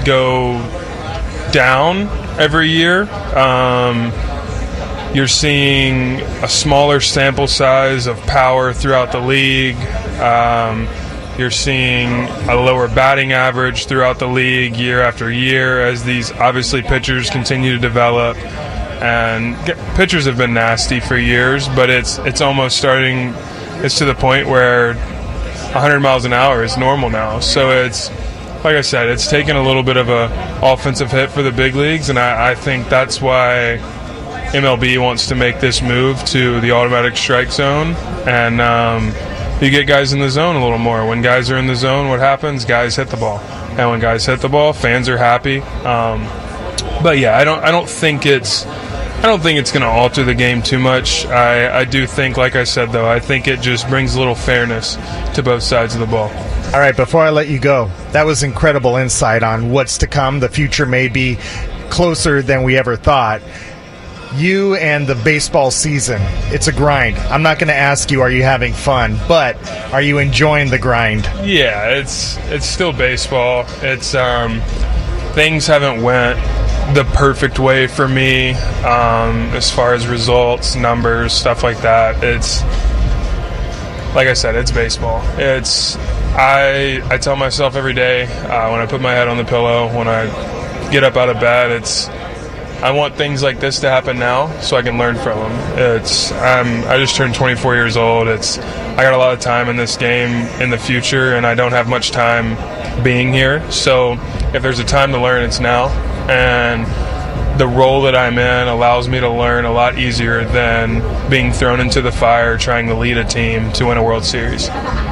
go down every year. You're seeing a smaller sample size of power throughout the league. You're seeing a lower batting average throughout the league year after year as these, obviously, pitchers continue to develop. And pitchers have been nasty for years, but it's almost starting, it's to the point where 100 miles an hour is normal now. So it's, like I said, it's taken a little bit of a offensive hit for the big leagues, and I think that's why MLB wants to make this move to the automatic strike zone, and you get guys in the zone a little more. When guys are in the zone, what happens? Guys hit the ball, and when guys hit the ball, fans are happy. But yeah, I don't think it's going to alter the game too much. I do think, like I said, though, I think it just brings a little fairness to both sides of the ball. All right, before I let you go, that was incredible insight on what's to come. The future may be closer than we ever thought. You and the baseball season, it's a grind. I'm not going to ask you, are you having fun? But are you enjoying the grind? Yeah, it's still baseball. It's things haven't went the perfect way for me as far as results, numbers, stuff like that. It's, like I said, it's baseball. It's I tell myself every day when I put my head on the pillow, when I get up out of bed, I want things like this to happen now so I can learn from them. I just turned 24 years old. I got a lot of time in this game in the future, and I don't have much time being here. So if there's a time to learn, it's now. And the role that I'm in allows me to learn a lot easier than being thrown into the fire trying to lead a team to win a World Series.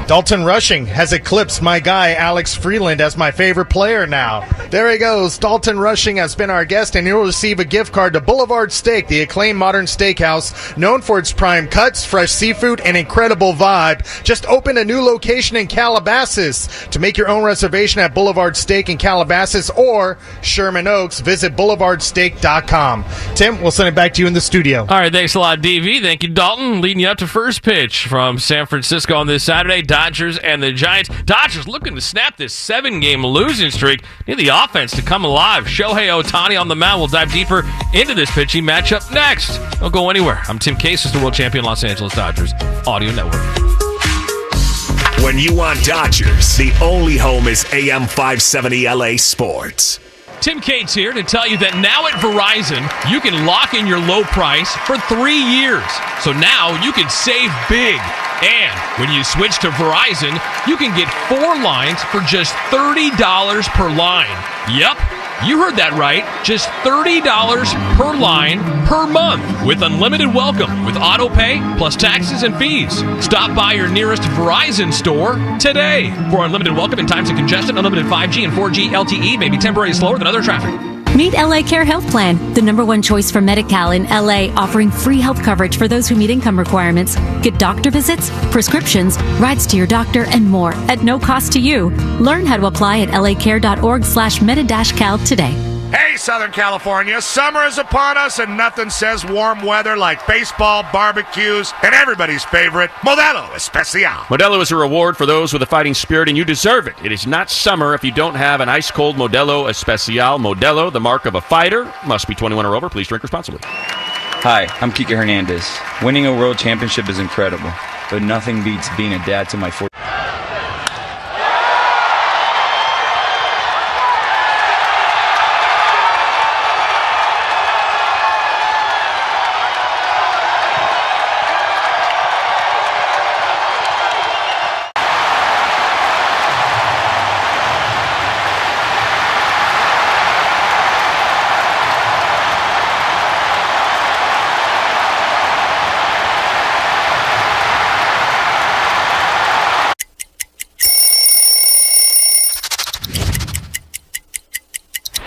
Dalton Rushing has eclipsed my guy Alex Freeland as my favorite player now. There he goes. Dalton Rushing has been our guest, and he'll receive a gift card to Boulevard Steak, the acclaimed modern steakhouse known for its prime cuts, fresh seafood, and incredible vibe. Just opened a new location in Calabasas. To make your own reservation at Boulevard Steak in Calabasas or Sherman Oaks, visit boulevardsteak.com. Tim, we'll send it back to you in the studio. All right, thanks a lot, DV. Thank you, Dalton. Leading you up to first pitch from San Francisco on this Saturday. Dodgers and the Giants. Dodgers looking to snap this 7-game losing streak. Need the offense to come alive. Shohei Ohtani on the mound. We'll dive deeper into this pitching matchup next. Don't go anywhere. I'm Tim Case, the world champion Los Angeles Dodgers Audio Network. When you want Dodgers, the only home is AM 570 LA Sports. Tim Cates here to tell you that now at Verizon, you can lock in your low price for 3 years. So now you can save big. And when you switch to Verizon, you can get 4 lines for just $30 per line. Yep, you heard that right. Just $30 per line per month with unlimited welcome with auto pay plus taxes and fees. Stop by your nearest Verizon store today. For unlimited welcome in times of congestion, unlimited 5G and 4G LTE may be temporarily slower than other traffic. Meet LA Care Health Plan, the #1 choice for Medi-Cal in LA, offering free health coverage for those who meet income requirements. Get doctor visits, prescriptions, rides to your doctor, and more at no cost to you. Learn how to apply at lacare.org/medi-cal today. Hey, Southern California, summer is upon us, and nothing says warm weather like baseball, barbecues, and everybody's favorite, Modelo Especial. Modelo is a reward for those with a fighting spirit, and you deserve it. It is not summer if you don't have an ice-cold Modelo Especial. Modelo, the mark of a fighter, must be 21 or over. Please drink responsibly. Hi, I'm Kike Hernandez. Winning a world championship is incredible, but nothing beats being a dad to my 4.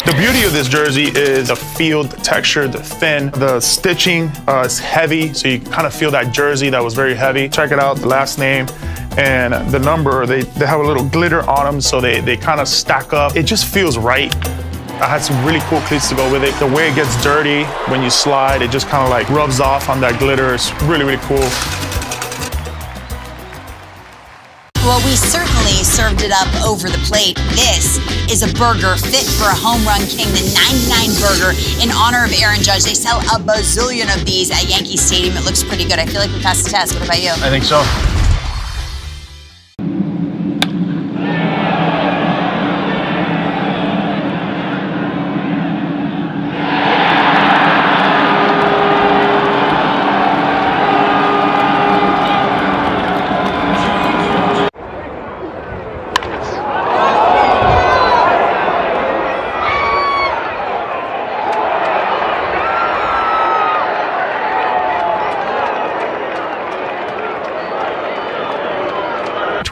The beauty of this jersey is the field, the texture, the thin, the stitching is heavy, so you kind of feel that jersey that was very heavy. Check it out, the last name and the number, they have a little glitter on them, so they kind of stack up. It just feels right. I had some really cool cleats to go with it. The way it gets dirty when you slide, it just kind of like rubs off on that glitter. It's really, really cool. Well, we certainly served it up over the plate. This is a burger fit for a home run king, the 99 burger in honor of Aaron Judge. They sell a bazillion of these at Yankee Stadium. It looks pretty good. I feel like we passed the test. What about you? I think so.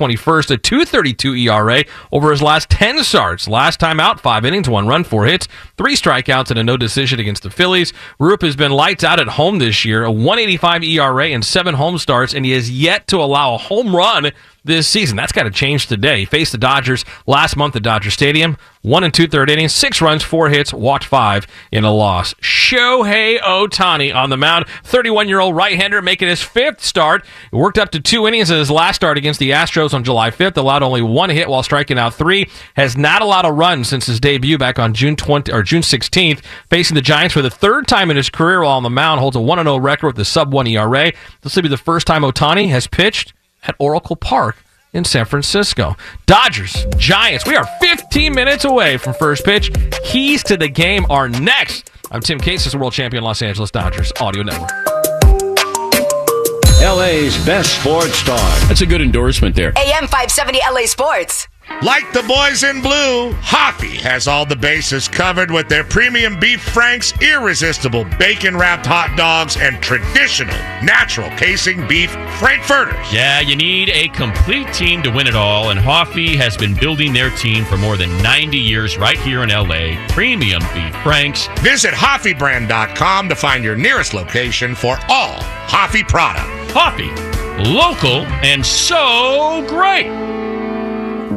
A 2.32 ERA over his last 10 starts. Last time out, 5 innings, 1 run, 4 hits, 3 strikeouts, and a no decision against the Phillies. Rupp has been lights out at home this year, a 1.85 ERA and 7 home starts, and he has yet to allow a home run this season. That's got to change today. He faced the Dodgers last month at Dodger Stadium. 1 2/3 innings, 6 runs, 4 hits, walked 5 in a loss. Shohei Ohtani on the mound. 31-year-old right-hander making his 5th start. He worked up to 2 innings in his last start against the Astros on July 5th. Allowed only 1 hit while striking out 3. Has not allowed a run since his debut back on June 16th. Facing the Giants for the 3rd time in his career while on the mound. Holds a 1-0 record with a sub-1 ERA. This will be the first time Ohtani has pitched at Oracle Park in San Francisco. Dodgers, Giants. We are 15 minutes away from first pitch. Keys to the game are next. I'm Tim Case, the world champion Los Angeles Dodgers Audio Network. LA's best sports star. That's a good endorsement there. AM 570 LA Sports. Like the boys in blue, Hoffy has all the bases covered with their premium beef franks, irresistible bacon-wrapped hot dogs, and traditional natural casing beef frankfurters. Yeah, you need a complete team to win it all, and Hoffy has been building their team for more than 90 years right here in LA. Premium beef franks. Visit HoffyBrand.com to find your nearest location for all Hoffy products. Hoffy, local and so great.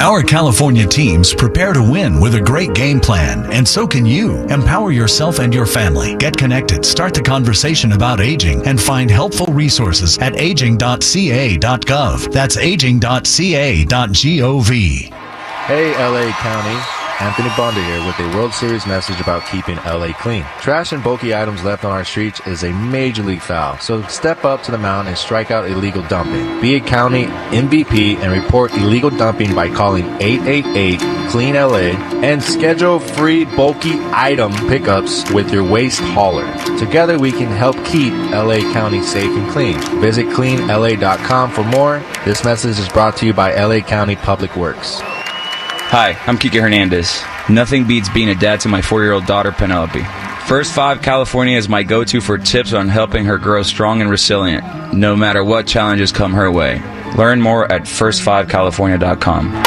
Our California teams prepare to win with a great game plan, and so can you. Empower yourself and your family. Get connected, start the conversation about aging, and find helpful resources at aging.ca.gov. That's aging.ca.gov. Hey, LA County. Anthony Bonda here with a World Series message about keeping LA clean. Trash and bulky items left on our streets is a major league foul, so step up to the mound and strike out illegal dumping. Be a county MVP and report illegal dumping by calling 888-CLEAN-LA and schedule free bulky item pickups with your waste hauler. Together we can help keep LA County safe and clean. Visit cleanla.com for more. This message is brought to you by LA County Public Works. Hi, I'm Kike Hernandez. Nothing beats being a dad to my 4-year-old daughter, Penelope. First 5 California is my go-to for tips on helping her grow strong and resilient, no matter what challenges come her way. Learn more at first5california.com.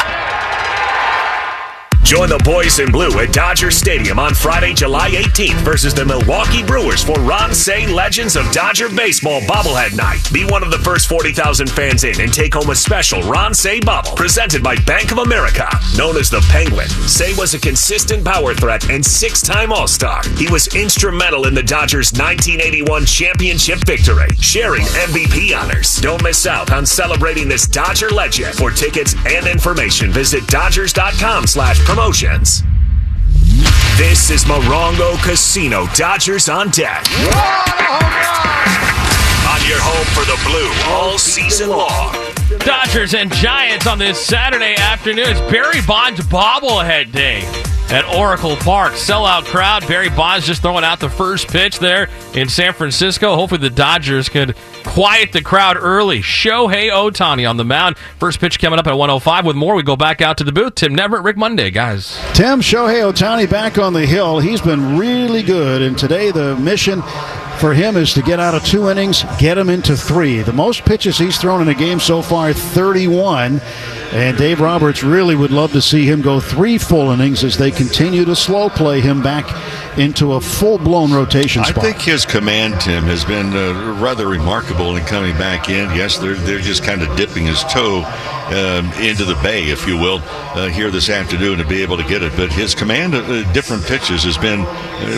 Join the boys in blue at Dodger Stadium on Friday, July 18th versus the Milwaukee Brewers for Ron Say Legends of Dodger Baseball Bobblehead Night. Be one of the first 40,000 fans in and take home a special Ron Say bubble presented by Bank of America. Known as the Penguin, Say was a consistent power threat and 6-time All-Star. He was instrumental in the Dodgers' 1981 championship victory, sharing MVP honors. Don't miss out on celebrating this Dodger legend. For tickets and information, visit Dodgers.com/promotions. This is Morongo Casino, Dodgers on deck. On your home for the blue all season long. Dodgers and Giants on this Saturday afternoon. It's Barry Bonds bobblehead day at Oracle Park. Sellout crowd. Barry Bonds just throwing out the first pitch there in San Francisco. Hopefully the Dodgers could quiet the crowd early. Shohei Ohtani on the mound. First pitch coming up at 1:05. With more, we go back out to the booth. Tim Neverett, Rick Monday, guys. Tim, Shohei Ohtani back on the hill. He's been really good, and today the mission for him is to get out of 2 innings, get him into 3. The most pitches he's thrown in a game so far, 31. And Dave Roberts really would love to see him go 3 full innings as they continue to slow play him back into a full-blown rotation spot. I think his command, Tim, has been rather remarkable in coming back in. Yes, they're just kind of dipping his toe into the bay, if you will, here this afternoon to be able to get it. But his command of different pitches has been,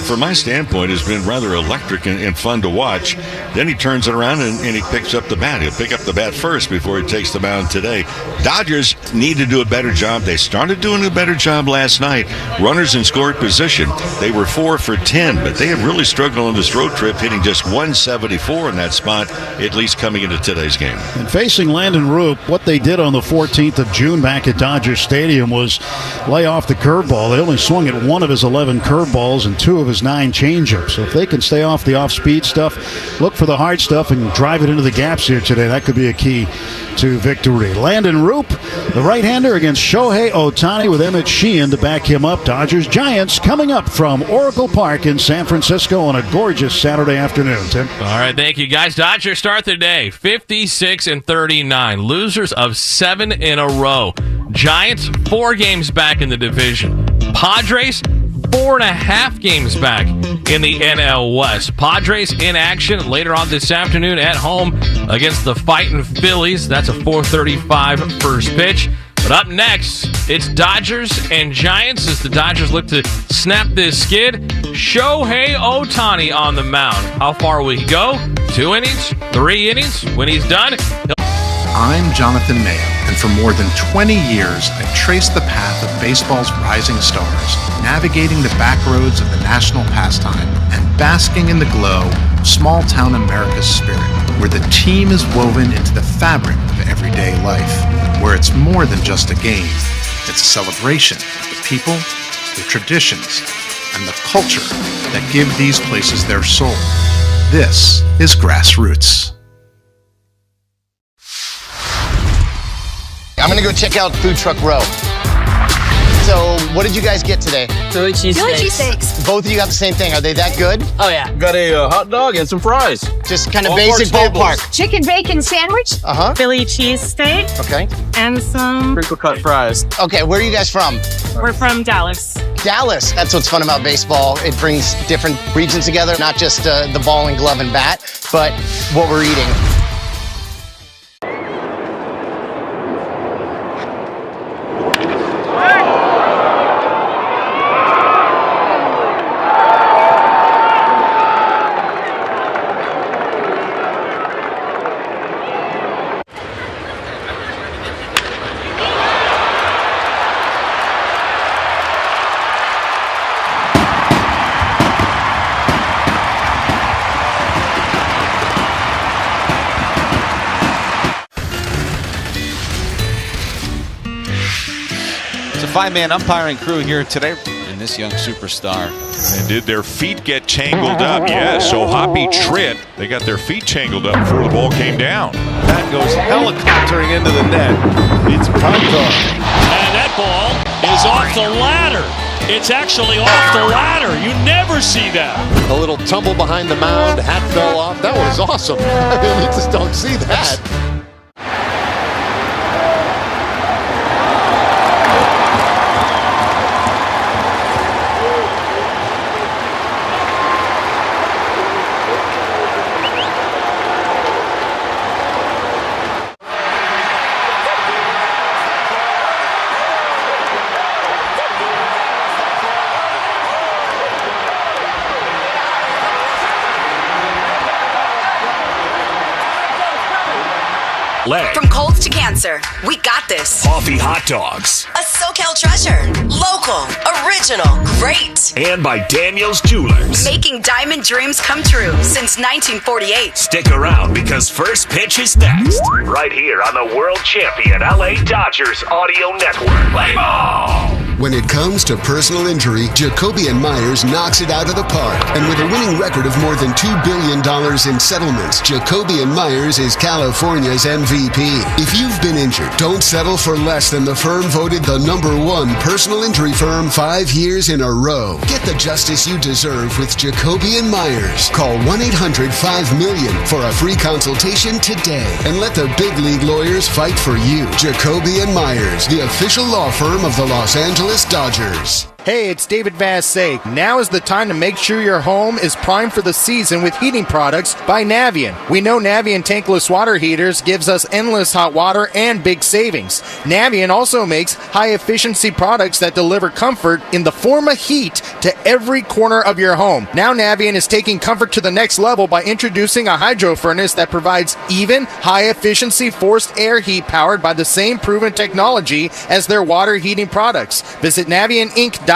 from my standpoint, has been rather electric and fun to watch. Then he turns it around and he picks up the bat. He'll pick up the bat first before he takes the mound today. Dodgers Dodgers need to do a better job. They started doing a better job last night. Runners in scoring position, they were 4 for 10, but they have really struggled on this road trip, hitting just 174 in that spot, at least coming into today's game. And facing Landon Roop, what they did on the 14th of June back at Dodger Stadium was lay off the curveball. They only swung at 1 of his 11 curveballs and 2 of his 9 changeups. So if they can stay off the off-speed stuff, look for the hard stuff, and drive it into the gaps here today, that could be a key to victory. Landon Roop, the right-hander, against Shohei Ohtani with Emmett Sheehan to back him up. Dodgers-Giants coming up from Oracle Park in San Francisco on a gorgeous Saturday afternoon. Tim? All right, thank you, guys. Dodgers start the day 56-39. Losers of 7 in a row. Giants, 4 games back in the division. Padres, 4.5 games back in the NL West. Padres in action later on this afternoon at home against the Fightin' Phillies. That's a 4:35 first pitch. But up next, it's Dodgers and Giants as the Dodgers look to snap this skid. Shohei Ohtani on the mound. How far will he go? 2 innings? 3 innings? When he's done, I'm Jonathan Mayo, and for more than 20 years, I've traced the path of baseball's rising stars, navigating the back roads of the national pastime and basking in the glow of small-town America's spirit, where the team is woven into the fabric of everyday life, where it's more than just a game. It's a celebration of the people, the traditions, and the culture that give these places their soul. This is Grassroots. I'm gonna go check out Food Truck Row. So, what did you guys get today? Philly cheesesteaks. Both of you got the same thing. Are they that good? Oh, yeah. Got a hot dog and some fries. Just kind of basic ballpark. Chicken bacon sandwich. Uh-huh. Philly cheesesteak. Okay. And some crinkle cut fries. Okay, where are you guys from? We're from Dallas. Dallas. That's what's fun about baseball. It brings different regions together, not just the ball and glove and bat, but what we're eating. Five-man umpiring crew here today in this young superstar. And did their feet get tangled up? Yes, so Hoppy Tritt, they got their feet tangled up before the ball came down. That goes helicoptering into the net. It's prime time. And that ball is off the ladder. It's actually off the ladder. You never see that. A little tumble behind the mound, hat fell off. That was awesome. I mean, you just don't see that. From colds to cancer, we got this. Coffee hot dogs. A SoCal treasure. Local, original, great. And by Daniel's Jewelers. Making diamond dreams come true since 1948. Stick around because first pitch is next. Right here on the world champion LA Dodgers Audio Network. Play ball! When it comes to personal injury, Jacoby & Myers knocks it out of the park. And with a winning record of more than $2 billion in settlements, Jacoby & Myers is California's MVP. If you've been injured, don't settle for less than the firm voted the #1 personal injury firm 5 years in a row. Get the justice you deserve with Jacoby & Myers. Call 1-800-5-MILLION for a free consultation today. And let the big league lawyers fight for you. Jacoby & Myers, the official law firm of the Los Angeles Dodgers. Hey, it's David Vassay. Now is the time to make sure your home is primed for the season with heating products by Navien. We know Navien tankless water heaters gives us endless hot water and big savings. Navien also makes high-efficiency products that deliver comfort in the form of heat to every corner of your home. Now Navien is taking comfort to the next level by introducing a hydro furnace that provides even high-efficiency forced air heat powered by the same proven technology as their water heating products. Visit NavienInc.com/Dodgers.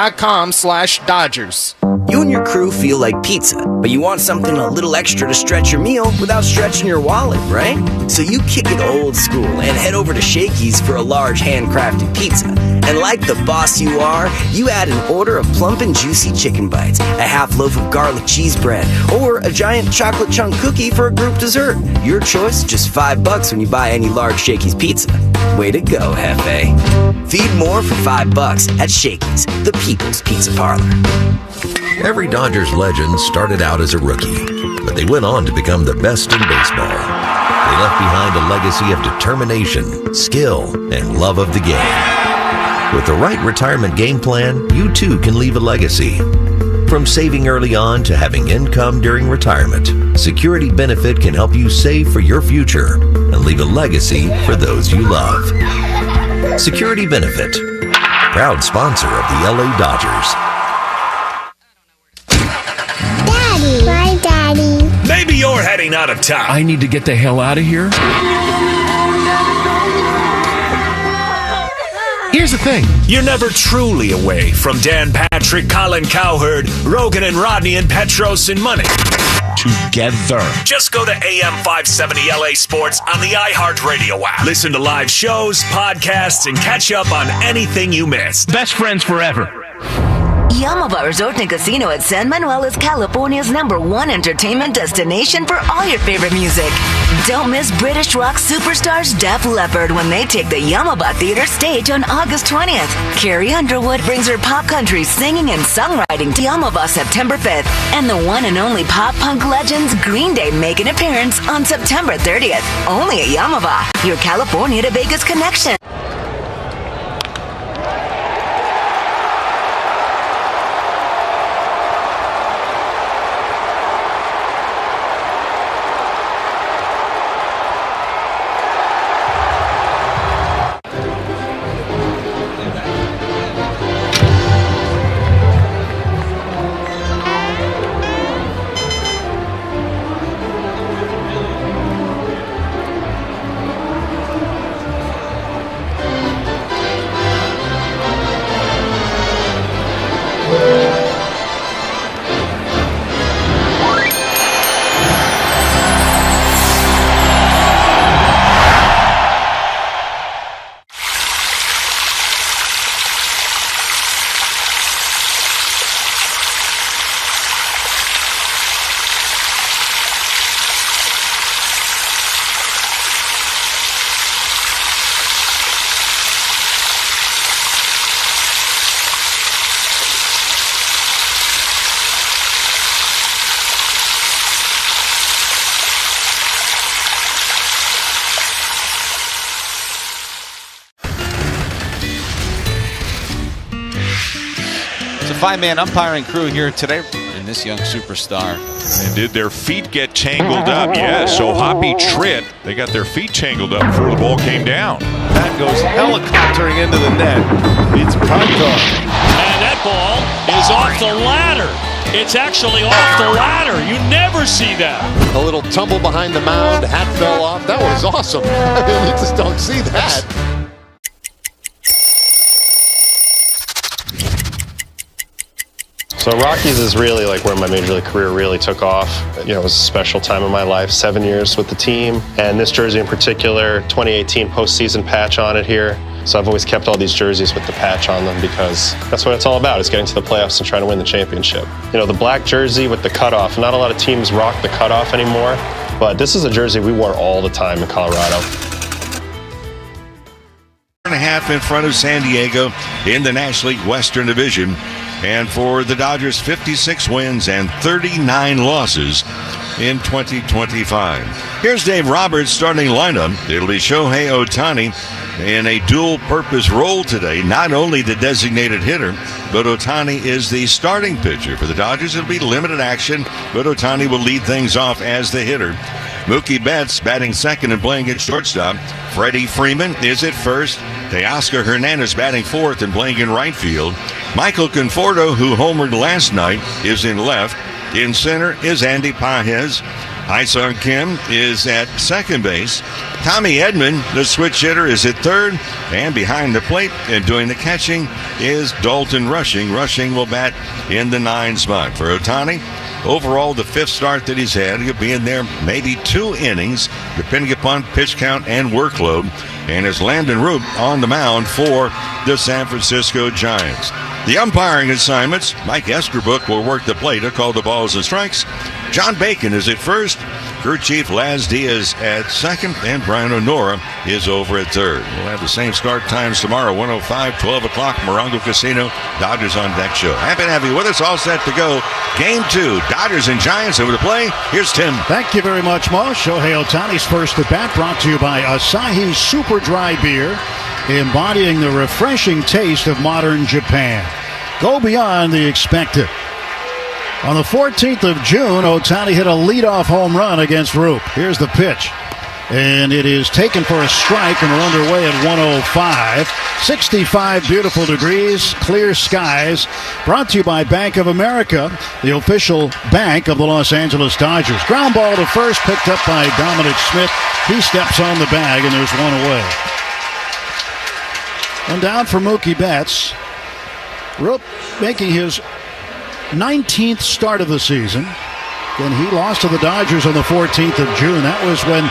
You and your crew feel like pizza, but you want something a little extra to stretch your meal without stretching your wallet, right? So you kick it old school and head over to Shakey's for a large handcrafted pizza. And like the boss you are, you add an order of plump and juicy chicken bites, a half loaf of garlic cheese bread, or a giant chocolate chunk cookie for a group dessert. Your choice, just $5 when you buy any large Shakey's pizza. Way to go, Hefe. Feed more for $5 at Shakey's, the People's Pizza Parlor. Every Dodgers legend started out as a rookie, but they went on to become the best in baseball. They left behind a legacy of determination, skill, and love of the game. With the right retirement game plan, you too can leave a legacy. From saving early on to having income during retirement, Security Benefit can help you save for your future and leave a legacy for those you love. Security Benefit, proud sponsor of the LA Dodgers. Daddy. Bye, Daddy. Maybe you're heading out of town. I need to get the hell out of here. Here's the thing. You're never truly away from Dan Patrick, Colin Cowherd, Rogan and Rodney, and Petros and Money. Together. Just go to AM 570 LA Sports on the iHeartRadio app. Listen to live shows, podcasts, and catch up on anything you missed. Best friends forever. Yamava Resort and Casino at San Manuel is California's #1 entertainment destination for all your favorite music. Don't miss British rock superstars Def Leppard when they take the Yamava Theater stage on August 20th. Carrie Underwood brings her pop country singing and songwriting to Yamava September 5th. And the one and only pop punk legends Green Day make an appearance on September 30th. Only at Yamava, your California to Vegas connection. Five-man umpiring crew here today in this young superstar. And did their feet get tangled up? Yeah, so Hoppy Tritt, they got their feet tangled up before the ball came down. That goes helicoptering into the net. It's Pronto. And that ball is off the ladder. It's actually off the ladder. You never see that. A little tumble behind the mound. Hat fell off. That was awesome. I mean, you just don't see that. So Rockies is really like where my major league career really took off. You know, it was a special time in my life, 7 years with the team. And this jersey in particular, 2018 postseason patch on it here. So I've always kept all these jerseys with the patch on them because that's what it's all about, is getting to the playoffs and trying to win the championship. You know, the black jersey with the cutoff, not a lot of teams rock the cutoff anymore, but this is a jersey we wore all the time in Colorado. 1.5 in front of San Diego in the National League Western Division. And for the Dodgers, 56 wins and 39 losses. in 2025. Here's Dave Roberts' starting lineup. It'll be Shohei Ohtani in a dual-purpose role today, not only the designated hitter, but Ohtani is the starting pitcher. For the Dodgers, it'll be limited action, but Ohtani will lead things off as the hitter. Mookie Betts batting second and playing at shortstop. Freddie Freeman is at first. Teoscar Hernandez batting fourth and playing in right field. Michael Conforto, who homered last night, is in left. In center is Andy Pages. Hyesung Kim is at second base. Tommy Edman, the switch hitter, is at third. And behind the plate and doing the catching is Dalton Rushing. Rushing will bat in the 9 spot. For Ohtani, overall, the 5th start that he's had, he'll be in there maybe 2 innings, depending upon pitch count and workload. And it's Landon Roop on the mound for the San Francisco Giants. The umpiring assignments, Mike Eskerbrook will work the plate to call the balls and strikes. John Bacon is at first. Crew Chief Laz Diaz at second. And Brian O'Nora is over at third. We'll have the same start times tomorrow, 1:05, 12 o'clock, Morongo Casino. Dodgers on Deck show. Happy to have you with us. All set to go. Game 2, Dodgers and Giants over to play. Here's Tim. Thank you very much, Mo. Shohei Ohtani's first at bat brought to you by Asahi Super Dry Beer, embodying the refreshing taste of modern Japan. Go beyond the expected. On the 14th of June, Ohtani hit a leadoff home run against Roop. Here's the pitch. And it is taken for a strike, and we're underway at 105. 65 beautiful degrees, clear skies. Brought to you by Bank of America, the official bank of the Los Angeles Dodgers. Ground ball to first, picked up by Dominic Smith. He steps on the bag, and there's one away. One down for Mookie Betts. Roop making his 19th start of the season. Then he lost to the Dodgers on the 14th of June. That was when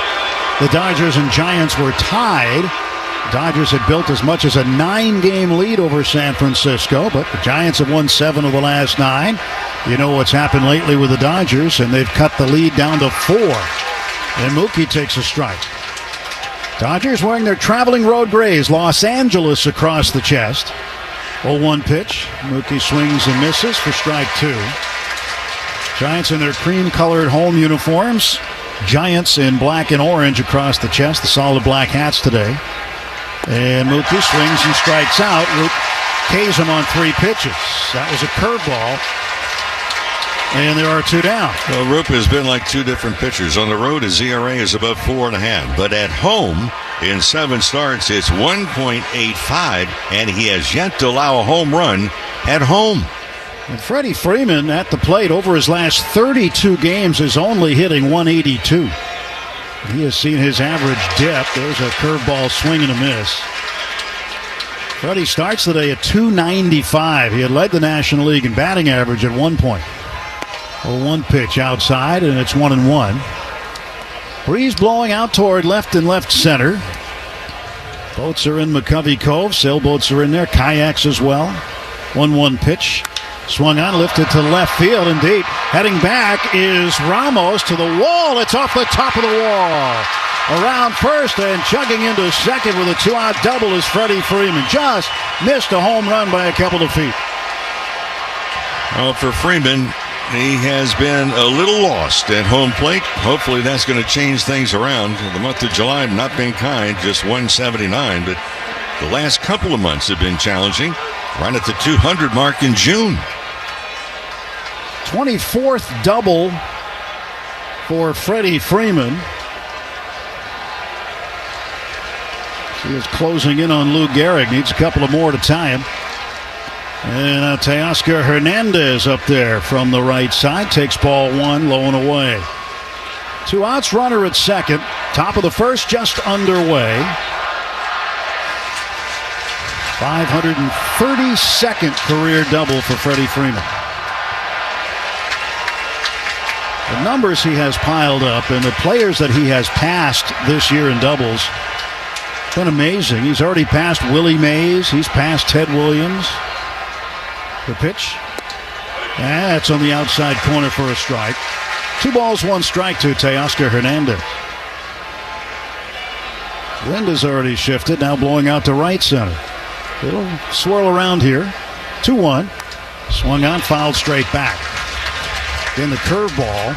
the Dodgers and Giants were tied. The Dodgers had built as much as a 9-game lead over San Francisco, but the Giants have won 7 of the last 9. You know what's happened lately with the Dodgers, and they've cut the lead down to 4. And Mookie takes a strike. Dodgers wearing their traveling road grays, Los Angeles across the chest. 0-1 pitch. Mookie swings and misses for strike 2. Giants in their cream-colored home uniforms. Giants in black and orange across the chest, the solid black hats today. And Mookie swings and strikes out. Roop K's him on 3 pitches. That was a curveball. And there are 2 down. Well, Roop has been like 2 different pitchers. On the road, his ERA is above 4.5. But at home, in 7 starts, it's 1.85. And he has yet to allow a home run at home. And Freddie Freeman at the plate over his last 32 games is only hitting 182. He has seen his average dip. There's a curveball swing and a miss. Freddie starts the day at 295. He had led the National League in batting average at one point. 0-1 pitch outside, and it's 1-1. Breeze blowing out toward left and left center. Boats are in McCovey Cove. Sailboats are in there. Kayaks as well. 1-1 pitch. Swung on, lifted to left field, and deep. Heading back is Ramos to the wall. It's off the top of the wall. Around first and chugging into second with a 2-out double is Freddie Freeman. Just missed a home run by a couple of feet. Well, for Freeman, he has been a little lost at home plate. Hopefully that's going to change things around. The month of July not been kind, just 179, but the last couple of months have been challenging. Right at the 200 mark in June. 24th double for Freddie Freeman. He is closing in on Lou Gehrig. Needs a couple of more to tie him. And Teoscar Hernandez up there from the right side. Takes ball 1, low and away. 2 outs, runner at second. Top of the first, just underway. 532nd career double for Freddie Freeman. The numbers he has piled up and the players that he has passed this year in doubles, been amazing. He's already passed Willie Mays. He's passed Ted Williams. The pitch. That's on the outside corner for a strike. 2 balls, 1 strike to Teoscar Hernandez. Wind has already shifted, now blowing out to right center. It'll swirl around here. 2-1. Swung on, fouled straight back. Then the curveball.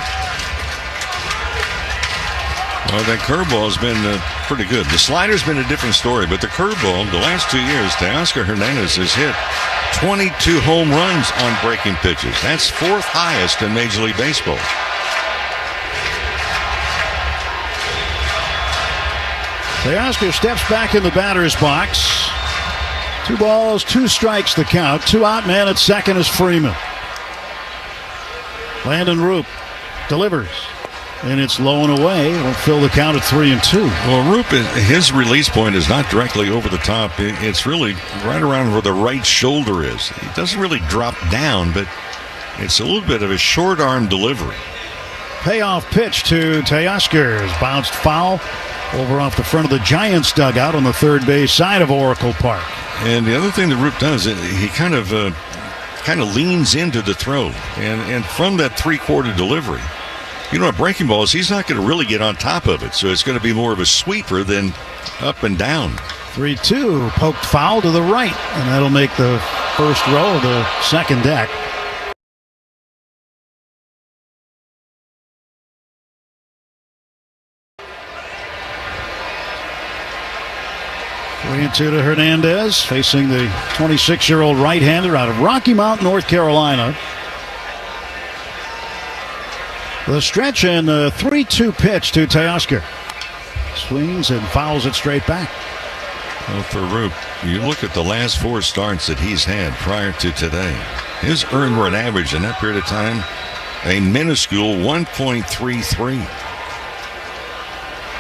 Well, that curveball has been pretty good. The slider's been a different story, but the curveball, the last 2 years, Teoscar Hernandez has hit 22 home runs on breaking pitches. That's 4th highest in Major League Baseball. Teoscar steps back in the batter's box. 2 balls, 2 strikes the count. 2 out, man at second is Freeman. Landon Roop delivers. And it's low and away. It'll fill the count at 3-2. Well, Roop, his release point is not directly over the top. It's really right around where the right shoulder is. He doesn't really drop down, but it's a little bit of a short arm delivery. Payoff pitch to Teoscar is bounced foul over off the front of the Giants dugout on the third base side of Oracle Park. And the other thing that Roop does, he kind of leans into the throw, and from that 3/4 delivery. You know, breaking balls, he's not going to really get on top of it, so it's going to be more of a sweeper than up and down. 3-2, poked foul to the right, and that'll make the first row of the second deck. Three and 2 to Hernandez, facing the 26-year-old right-hander out of Rocky Mount, North Carolina. The stretch and the 3-2 pitch to Teoscar. Swings and fouls it straight back. Well, for Roop, you look at the last 4 starts that he's had prior to today. His earned run average in that period of time, a minuscule 1.33.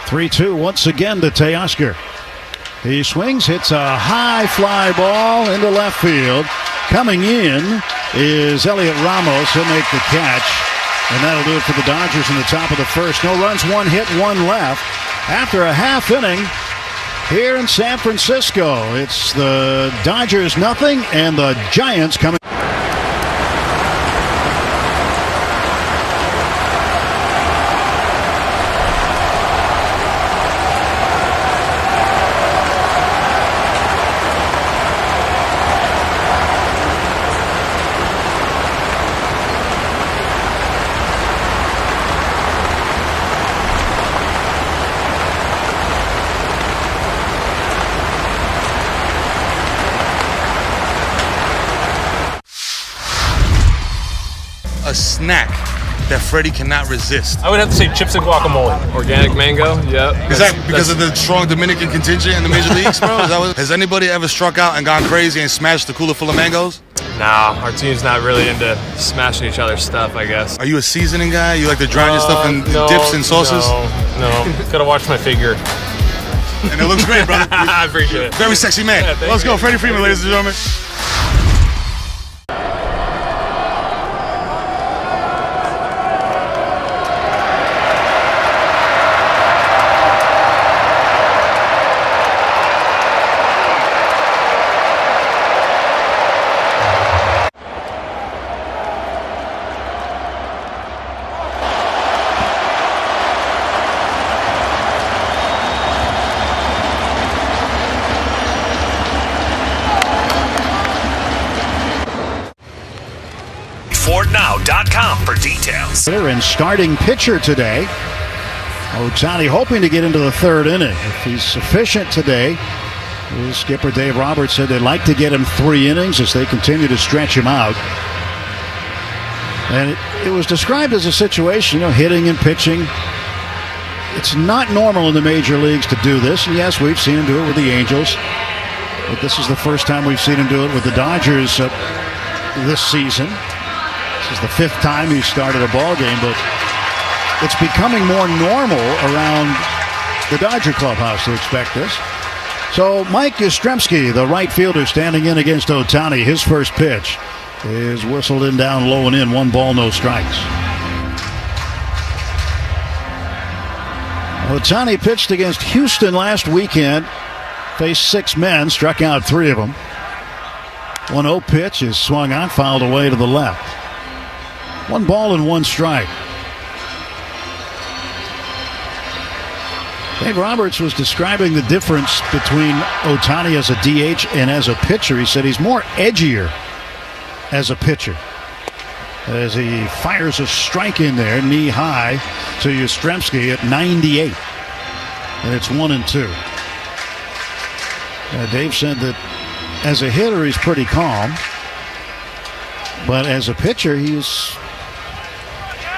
3-2 once again to Teoscar. He swings, hits a high fly ball into left field. Coming in is Elliot Ramos. He'll make the catch. And that'll do it for the Dodgers in the top of the first. No runs, 1 hit, 1 left. After a half inning here in San Francisco, it's the Dodgers nothing and the Giants coming. A snack that Freddie cannot resist. I would have to say chips and guacamole. Organic mango, yep. Is that because of the strong Dominican contingent in the major leagues, bro? Has anybody ever struck out and gone crazy and smashed a cooler full of mangoes? Nah, our team's not really into smashing each other's stuff, I guess. Are you a seasoning guy? You like to drown your stuff in dips and sauces? No. Gotta watch my figure. And it looks great, brother. I appreciate it. Very sexy man. Yeah, Let's go, Freddie Freeman, ladies and gentlemen. SportNow.com for details. And starting pitcher today, Ohtani hoping to get into the third inning. If he's sufficient today, his skipper Dave Roberts said they'd like to get him 3 innings as they continue to stretch him out. And it was described as a situation, hitting and pitching. It's not normal in the major leagues to do this. And yes, we've seen him do it with the Angels. But this is the first time we've seen him do it with the Dodgers this season. This is the 5th time he started a ball game, but it's becoming more normal around the Dodger clubhouse to expect this. So Mike Yastrzemski, the right fielder, standing in against Ohtani. His first pitch is whistled in down low and in. 1 ball, no strikes. Ohtani pitched against Houston last weekend. Faced 6 men, struck out 3 of them. 1-0 pitch is swung on, fouled away to the left. 1 ball and 1 strike. Dave Roberts was describing the difference between Ohtani as a DH and as a pitcher. He said he's more edgier as a pitcher. As he fires a strike in there, knee high, to Yastrzemski at 98. and it's 1-2. Dave said that as a hitter, he's pretty calm. But as a pitcher, he's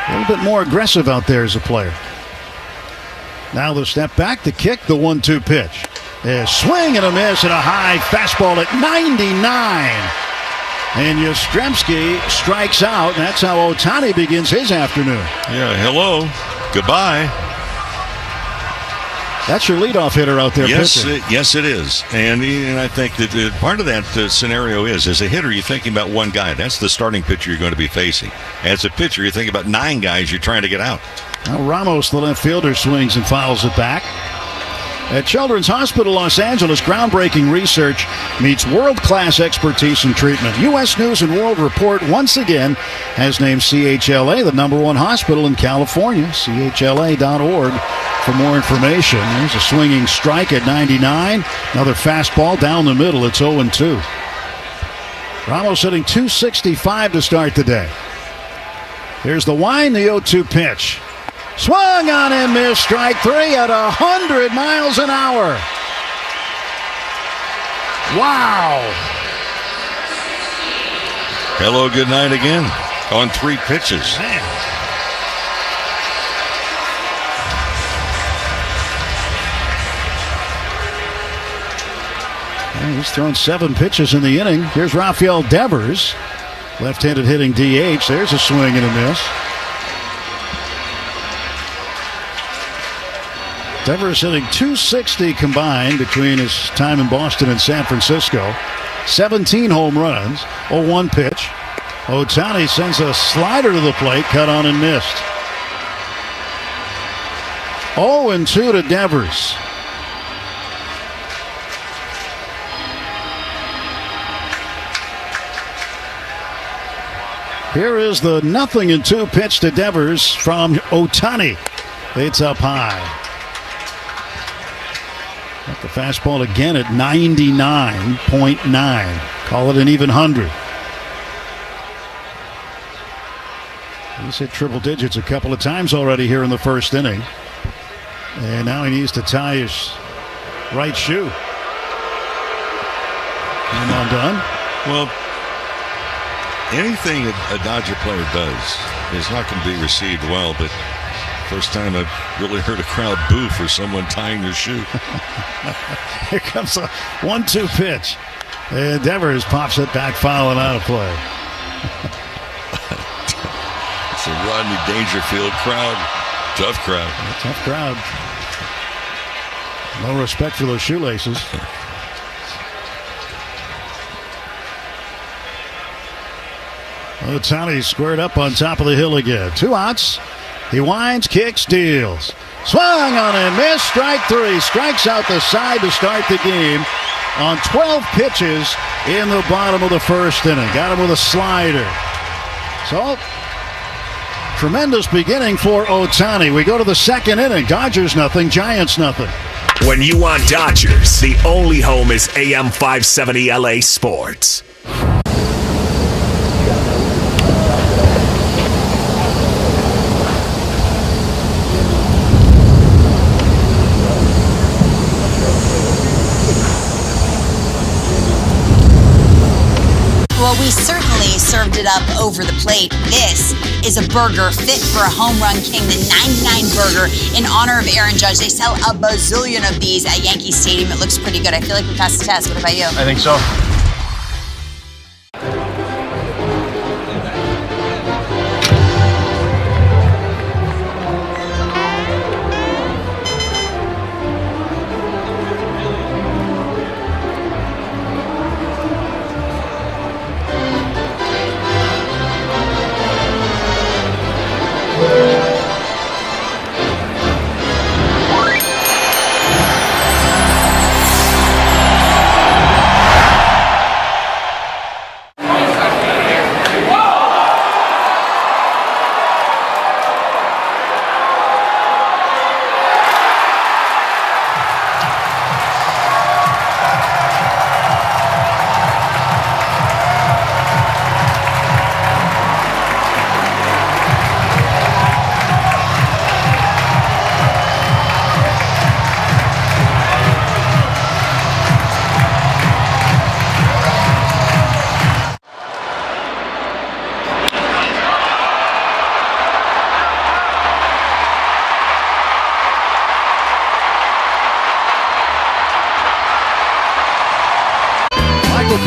a little bit more aggressive out there as a player. Now the step back, the kick, the 1-2 pitch. A swing and a miss and a high fastball at 99. And Yastrzemski strikes out. And that's how Ohtani begins his afternoon. Yeah, hello. Goodbye. That's your leadoff hitter out there pitching. Yes, it is. And I think that part of that scenario is, as a hitter, you're thinking about one guy. That's the starting pitcher you're going to be facing. As a pitcher, you're thinking about 9 guys you're trying to get out. Now Ramos, the left fielder, swings and fouls it back. At Children's Hospital Los Angeles, groundbreaking research meets world-class expertise in treatment. U.S. News & World Report once again has named CHLA the #1 hospital in California. CHLA.org for more information. There's a swinging strike at 99. Another fastball down the middle. It's 0-2. Ramos hitting .265 to start the day. Here's the wind, the 0-2 pitch. Swung on and missed. Strike 3 at 100 miles an hour. Wow. Hello, good night again on 3 pitches. Man. He's thrown 7 pitches in the inning. Here's Rafael Devers. Left-handed hitting DH. There's a swing and a miss. Devers hitting .260 combined between his time in Boston and San Francisco. 17 home runs. 0-1 pitch. Ohtani sends a slider to the plate, cut on and missed. 0-2 to Devers. Here is the 0-2 pitch to Devers from Ohtani. It's up high. Got the fastball again at 99.9. Call it an even 100. He's hit triple digits a couple of times already here in the first inning. And now he needs to tie his right shoe. And undone. Well, anything a Dodger player does is not going to be received well, but first time I've really heard a crowd boo for someone tying their shoe. Here comes a 1-2 pitch. And Devers pops it back, fouling out of play. It's a Rodney Dangerfield crowd. Tough crowd. Tough crowd. No respect for those shoelaces. Ohtani squared up on top of the hill again. 2 outs. He winds, kicks, deals. Swung on and missed. Strike 3. Strikes out the side to start the game on 12 pitches in the bottom of the first inning. Got him with a slider. So, tremendous beginning for Ohtani. We go to the second inning. Dodgers nothing, Giants nothing. When you want Dodgers, the only home is AM 570 LA Sports. Well, we certainly served it up over the plate. This is a burger fit for a home run king, the 99 burger in honor of Aaron Judge. They sell a bazillion of these at Yankee Stadium. It looks pretty good. I feel like we passed the test. What about you? I think so.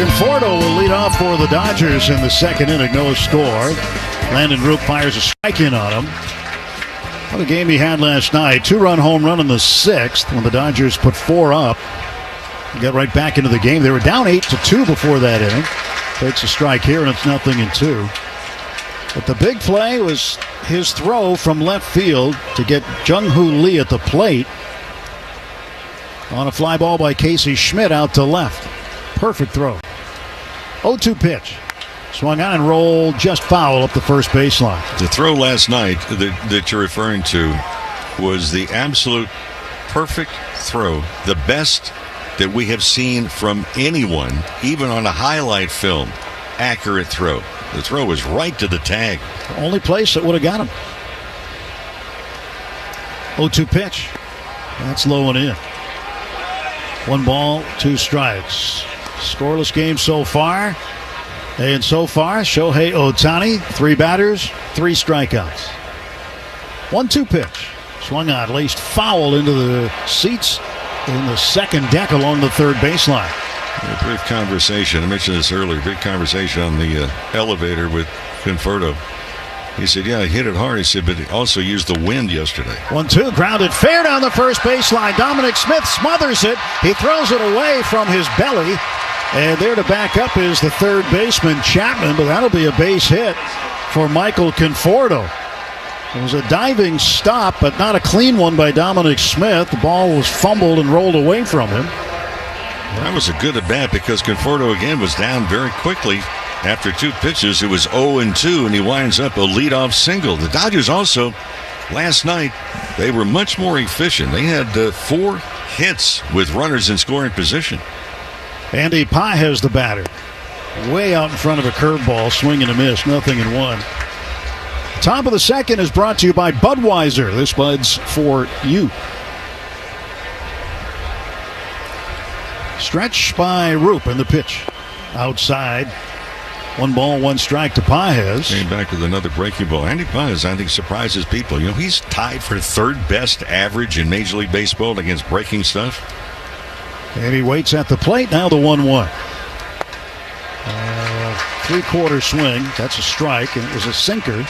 Conforto will lead off for the Dodgers in the second inning. No score. Landon Roop fires a strike in on him. What a game he had last night. 2-run home run in the sixth when the Dodgers put 4 up. Got right back into the game. They were down 8-2 before that inning. Takes a strike here, and it's 0-2. But the big play was his throw from left field to get Jung-Hoo Lee at the plate on a fly ball by Casey Schmidt out to left. Perfect throw. 0-2 pitch. Swung on and rolled just foul up the first baseline. The throw last night that you're referring to was the absolute perfect throw. The best that we have seen from anyone, even on a highlight film. Accurate throw. The throw was right to the tag. The only place that would have got him. 0-2 pitch. That's low and in. 1 ball, 2 strikes. Scoreless game so far. And so far, Shohei Ohtani, 3 batters, 3 strikeouts. 1-2 pitch. Swung on, laced foul into the seats in the second deck along the third baseline. A brief conversation. I mentioned this earlier. Big conversation on the elevator with Conforto. He said, yeah, I hit it hard. He said, but he also used the wind yesterday. 1-2, grounded fair down the first baseline. Dominic Smith smothers it. He throws it away from his belly. And there to back up is the third baseman, Chapman. But that'll be a base hit for Michael Conforto. It was a diving stop, but not a clean one by Dominic Smith. The ball was fumbled and rolled away from him. That was a good at bat because Conforto again was down very quickly. After 2 pitches, it was 0-2, and he winds up a leadoff single. The Dodgers also, last night, they were much more efficient. They had 4 hits with runners in scoring position. Andy Pye has the batter. Way out in front of a curveball, swing and a miss, 0-1. Top of the second is brought to you by Budweiser. This Bud's for you. Stretch by Roop in the pitch. Outside. 1 ball, 1 strike to Paez. Came back with another breaking ball. Andy Paez, I think, surprises people. You know, he's tied for 3rd best average in Major League Baseball against breaking stuff. And he waits at the plate. Now the 1-1. 3/4 swing. That's a strike, and it was a sinker.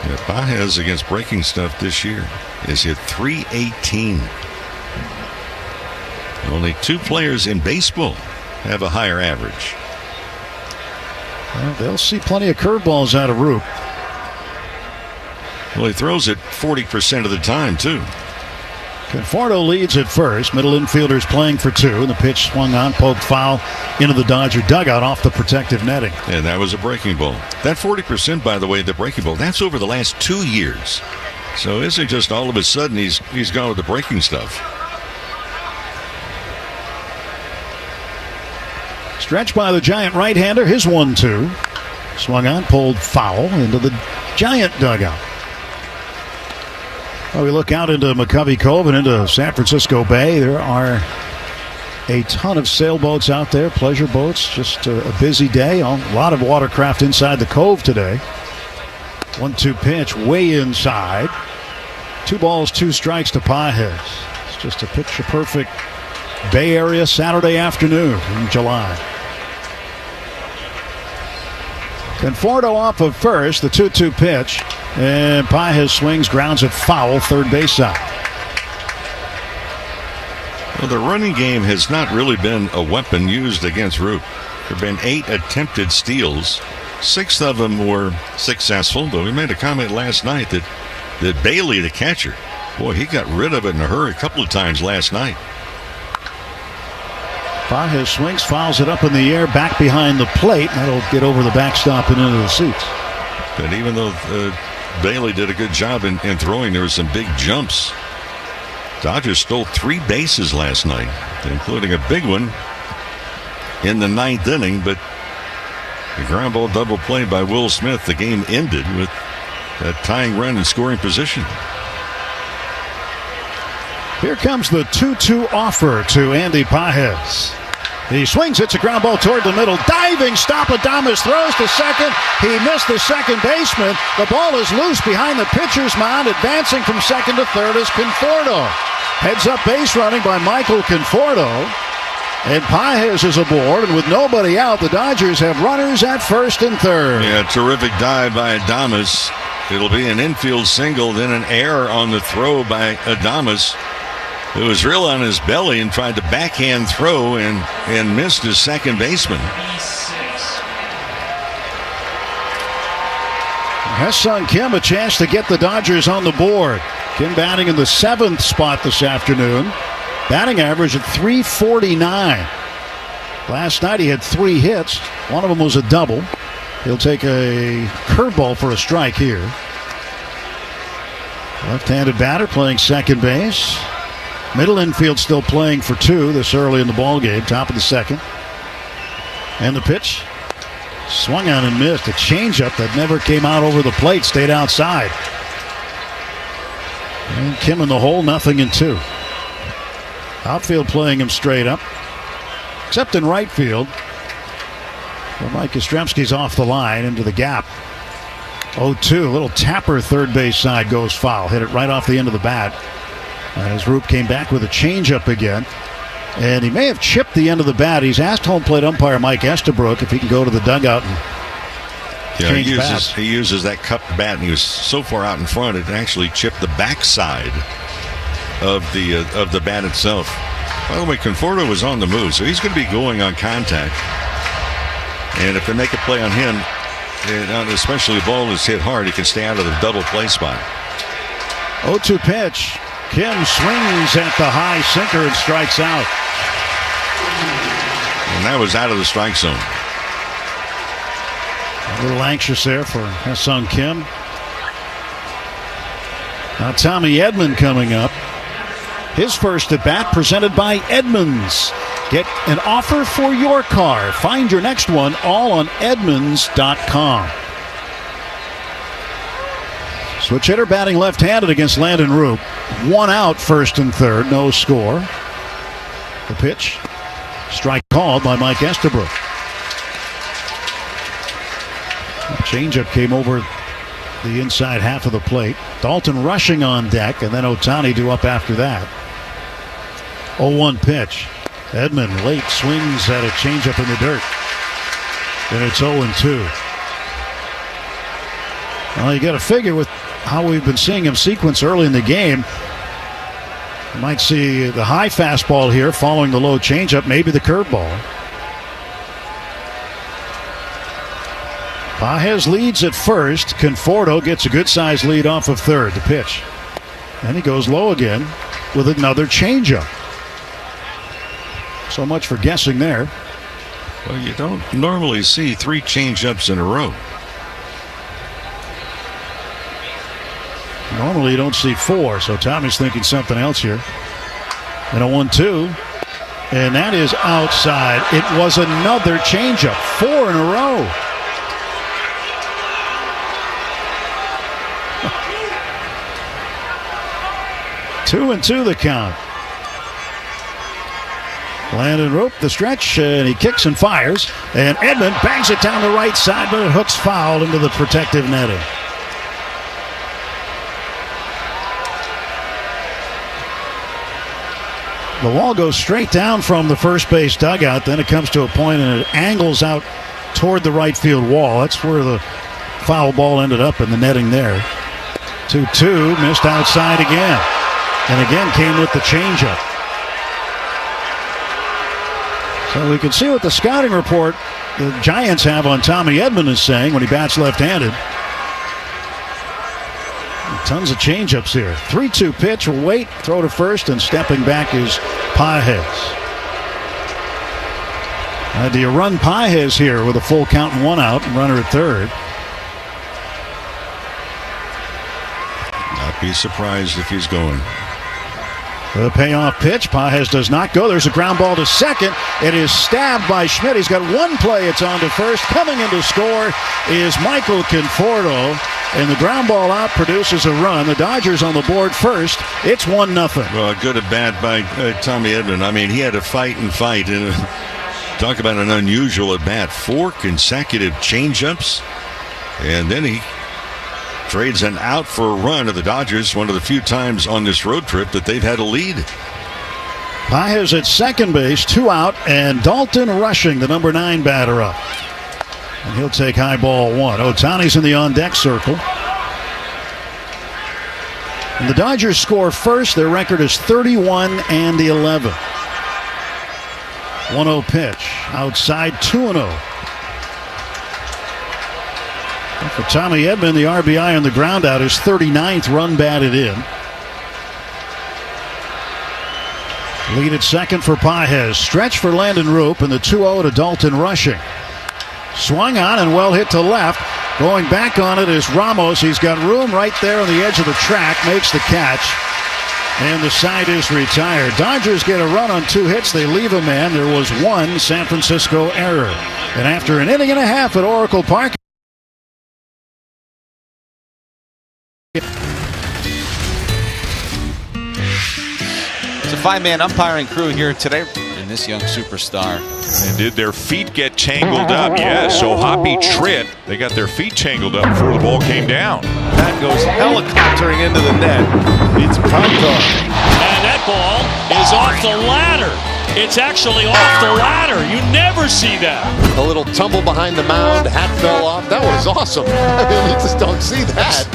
Yeah, Paez against breaking stuff this year is hit .318. Only 2 players in baseball have a higher average. Well, they'll see plenty of curveballs out of Roop. Well, he throws it 40% of the time, too. Conforto leads at first. Middle infielders playing for 2. And the pitch swung on, poked foul into the Dodger dugout off the protective netting. And that was a breaking ball. That 40%, by the way, the breaking ball, that's over the last 2 years. So isn't just all of a sudden he's gone with the breaking stuff. Stretch by the Giant right-hander. His 1-2. Swung on, pulled foul into the Giant dugout. Well, we look out into McCovey Cove and into San Francisco Bay. There are a ton of sailboats out there, pleasure boats. Just a busy day. A lot of watercraft inside the cove today. 1-2 pitch way inside. 2 balls, 2 strikes to Paez. It's just a picture-perfect Bay Area Saturday afternoon in July. Conforto off of first, the 2-2 pitch, and Paez swings, grounds it foul, third base side. Well, the running game has not really been a weapon used against Roop. There have been 8 attempted steals. 6 of them were successful, but we made a comment last night that Bailey, the catcher, boy, he got rid of it in a hurry a couple of times last night. Paez swings, fouls it up in the air, back behind the plate. That'll get over the backstop and into the seats. But even though Bailey did a good job in throwing, there were some big jumps. Dodgers stole 3 bases last night, including a big one in the 9th inning, but the ground ball double play by Will Smith. The game ended with a tying run in scoring position. Here comes the 2-2 offer to Andy Paez. He swings, hits a ground ball toward the middle. Diving stop. Adames throws to second. He missed the second baseman. The ball is loose behind the pitcher's mound. Advancing from second to third is Conforto. Heads up base running by Michael Conforto. And Pages is aboard, and with nobody out, the Dodgers have runners at first and third. Yeah, terrific dive by Adames. It'll be an infield single, then an error on the throw by Adames. It was real on his belly and tried to backhand throw and missed his second baseman. Ha-Seong Kim a chance to get the Dodgers on the board. Kim batting in the 7th spot this afternoon. Batting average at .349. Last night he had 3 hits. One of them was a double. He'll take a curveball for a strike here. Left-handed batter playing second base. Middle infield still playing for 2 this early in the ball game. Top of the 2nd. And the pitch. Swung on and missed. A changeup that never came out over the plate. Stayed outside. And Kim in the hole, 0-2. Outfield playing him straight up. Except in right field. Well, Mike Yastrzemski's off the line into the gap. 0-2. A little tapper third base side goes foul. Hit it right off the end of the bat. As Roop came back with a changeup again. And he may have chipped the end of the bat. He's asked home plate umpire Mike Estabrook if he can go to the dugout and change bats. He uses that cupped bat, and he was so far out in front it actually chipped the backside of the bat itself. By the way, Conforto was on the move, so he's going to be going on contact. And if they make a play on him, and especially the ball is hit hard, he can stay out of the double play spot. 0-2 pitch. Kim swings at the high sinker and strikes out. And that was out of the strike zone. A little anxious there for Ha-Seong Kim. Now Tommy Edman coming up. His first at bat presented by Edmunds. Get an offer for your car. Find your next one all on Edmunds.com. Switch hitter batting left-handed against Landon Roop. 1 out, 1st and 3rd, no score. The pitch, strike called by Mike Estabrook. The changeup came over the inside half of the plate. Dalton rushing on deck, and then Ohtani due up after that. 0-1 pitch. Edman late swings at a changeup in the dirt. And it's 0-2. Well, you got to figure with how we've been seeing him sequence early in the game. You might see the high fastball here following the low changeup, maybe the curveball. Pages leads at first. Conforto gets a good-sized lead off of third. The pitch. And he goes low again with another changeup. So much for guessing there. Well, you don't normally see 3 changeups in a row. Normally you don't see 4, so Tommy's thinking something else here. And a 1-2. And that is outside. It was another changeup. 4 in a row. Two and 2 the count. Landon Roop the stretch, and he kicks and fires. And Edman bangs it down the right side, but it hooks foul into the protective netting. The wall goes straight down from the first base dugout. Then it comes to a point and it angles out toward the right field wall. That's where the foul ball ended up in the netting there. 2-2, missed outside again. And again came with the changeup. So we can see what the scouting report the Giants have on Tommy Edman is saying when he bats left-handed. Tons of changeups here. 3-2 pitch, will wait, throw to first, and stepping back is Pages. Do you run Pages here with a full count and 1 out and runner at third? Not be surprised if he's going. The payoff pitch. Pages does not go. There's a ground ball to second. It is stabbed by Schmidt. He's got 1 play. It's on to first. Coming in to score is Michael Conforto. And the ground ball out produces a run. The Dodgers on the board first. It's 1-0. Well, good at bat by Tommy Edman. I mean, he had to fight. And talk about an unusual at bat. 4 consecutive changeups. And then he trades an out for a run of the Dodgers, one of the few times on this road trip that they've had a lead. Pages at second base, 2 out, and Dalton Rushing, the number 9 batter up. And he'll take high ball 1. Ohtani's in the on-deck circle. And the Dodgers score first. Their record is 31-11. 1-0 pitch. Outside, 2-0. For Tommy Edman, the RBI on the ground out, his 39th run batted in. Lead at second for Pages. Stretch for Landon Roop, and the 2-0 to Dalton Rushing. Swung on and well hit to left. Going back on it is Ramos. He's got room right there on the edge of the track. Makes the catch. And the side is retired. Dodgers get a run on 2 hits. They leave a man. There was 1 San Francisco error. And after an inning and a half at Oracle Park, It's a 5-man umpiring crew here today in this young superstar. And did their feet get tangled up? Yes, so Hoppy Tritt, they got their feet tangled up before the ball came down. That goes helicoptering into the net. It's Pronto. And that ball is off the ladder. It's actually off the ladder. You never see that. A little tumble behind the mound. Hat fell off. That was awesome. I mean, you just don't see that.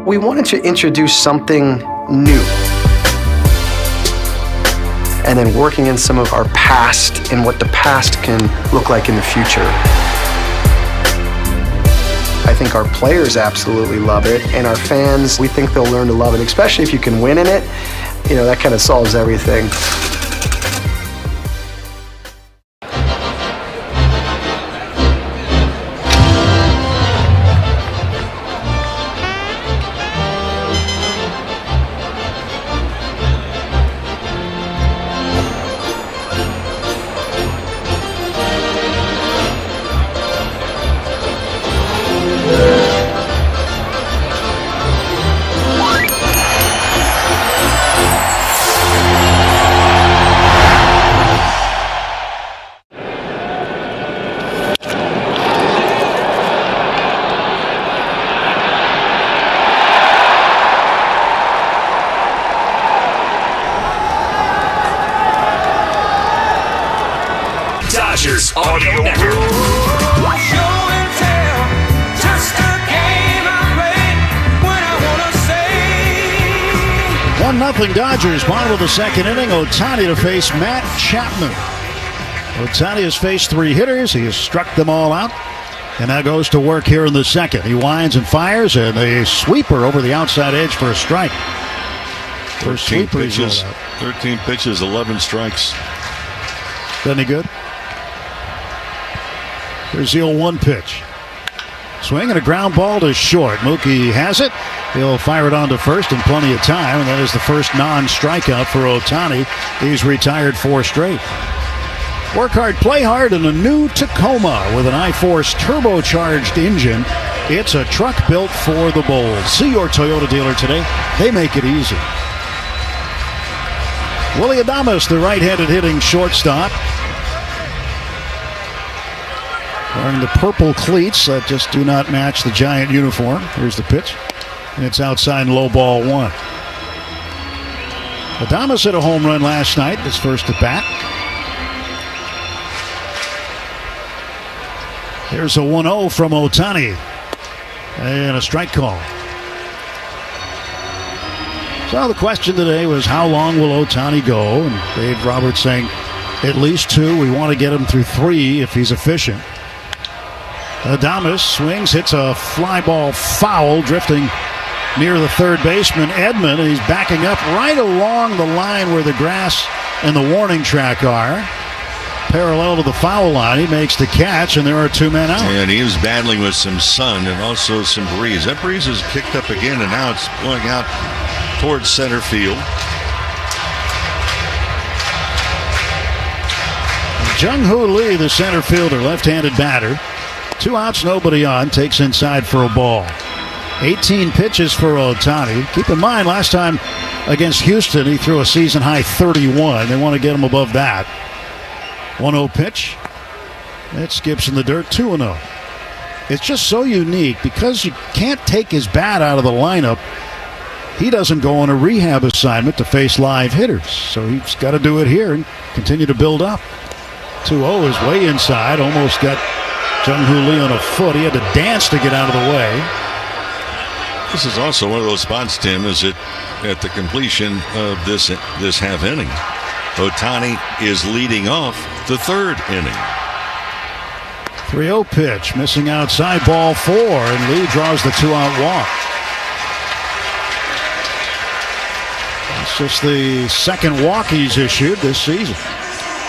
We wanted to introduce something new. And then working in some of our past and what the past can look like in the future. I think our players absolutely love it, and our fans, we think they'll learn to love it, especially if you can win in it. You know, that kind of solves everything. Dodgers Audio Network. Nothing Dodgers, bottom of the second inning. Ohtani to face Matt Chapman. Ohtani has faced 3 hitters. He has struck them all out. And now goes to work here in the second. He winds and fires, and a sweeper over the outside edge for a strike. 13 pitches, 11 strikes. Any good? Here's the 0-1 pitch. Swing and a ground ball to short. Mookie has it. He'll fire it on to first in plenty of time, and that is the first non-strikeout for Ohtani. He's retired 4 straight. Work hard, play hard in a new Tacoma with an I-Force turbocharged engine. It's a truck built for the bold. See your Toyota dealer today. They make it easy. Willie Adames, the right-handed hitting shortstop. Wearing the purple cleats that just do not match the Giant uniform. Here's the pitch. And it's outside and low ball 1. Adames hit a home run last night, his first at bat. Here's a 1-0 from Ohtani. And a strike call. So the question today was, how long will Ohtani go? And Dave Roberts saying at least 2. We want to get him through 3 if he's efficient. Adames swings, hits a fly ball foul, drifting near the third baseman, Edman. He's backing up right along the line where the grass and the warning track are. Parallel to the foul line, he makes the catch, and there are 2 men out. And he was battling with some sun and also some breeze. That breeze has kicked up again, and now it's blowing out towards center field. Jung-Hoo Lee, the center fielder, left-handed batter. 2 outs, nobody on. Takes inside for a ball. 18 pitches for Ohtani. Keep in mind, last time against Houston, he threw a season-high 31. They want to get him above that. 1-0 pitch. That skips in the dirt. 2-0. it's just so unique because you can't take his bat out of the lineup. He doesn't go on a rehab assignment to face live hitters, so he's got to do it here and continue to build up. 2-0 is way inside, almost got Jung-Hoo Lee on a foot. He had to dance to get out of the way. This is also one of those spots, Tim, is it at the completion of this half inning. Ohtani is leading off the third inning. 3-0 pitch, missing outside, ball 4, and Lee draws the 2-out walk. It's just the second walk he's issued this season.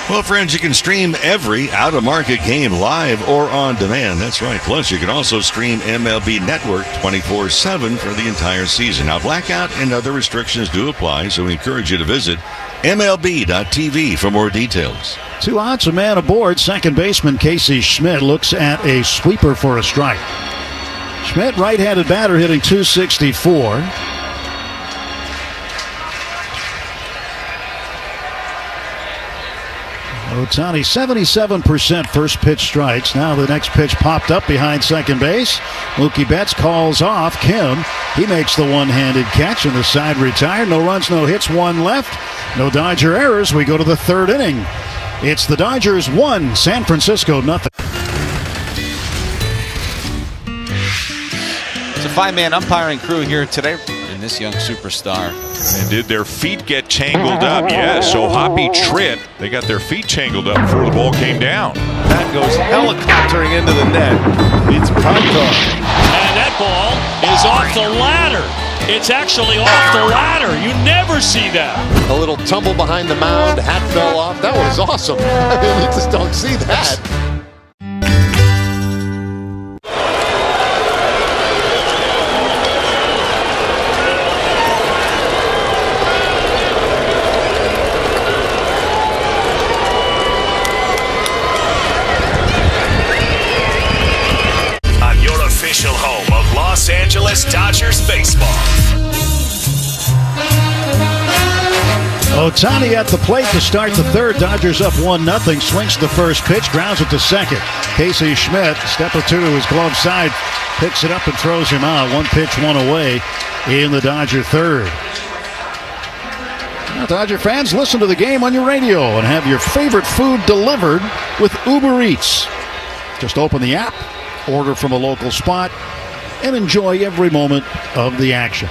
Well, friends, you can stream every out-of-market game live or on demand. That's right. Plus, you can also stream MLB Network 24/7 for the entire season. Now, blackout and other restrictions do apply, so we encourage you to visit MLB.tv for more details. 2 outs, a man aboard. Second baseman Casey Schmidt looks at a sweeper for a strike. Schmidt, right-handed batter, hitting .264. Ohtani, 77% first pitch strikes. Now the next pitch popped up behind second base. Mookie Betts calls off Kim. He makes the one-handed catch, and the side retired. No runs, no hits, 1 left. No Dodger errors. We go to the third inning. It's the Dodgers 1, San Francisco 0. It's a 5-man umpiring crew here today in this young superstar. And did their feet get tangled up? Yes, so Hoppy Tritt, they got their feet tangled up before the ball came down. That goes helicoptering into the net. It's prime time. And that ball is off the ladder. It's actually off the ladder. You never see that. A little tumble behind the mound. Hat fell off. That was awesome. I mean, you just don't see that. Home of Los Angeles Dodgers baseball. Ohtani at the plate to start the third. Dodgers up 1-0. Swings the first pitch, grounds it to second. Casey Schmidt, step or two to his glove side, picks it up and throws him out. 1 pitch, 1 away in the Dodger third. Now, Dodger fans, listen to the game on your radio and have your favorite food delivered with Uber Eats. Just open the app, order from a local spot, and enjoy every moment of the action.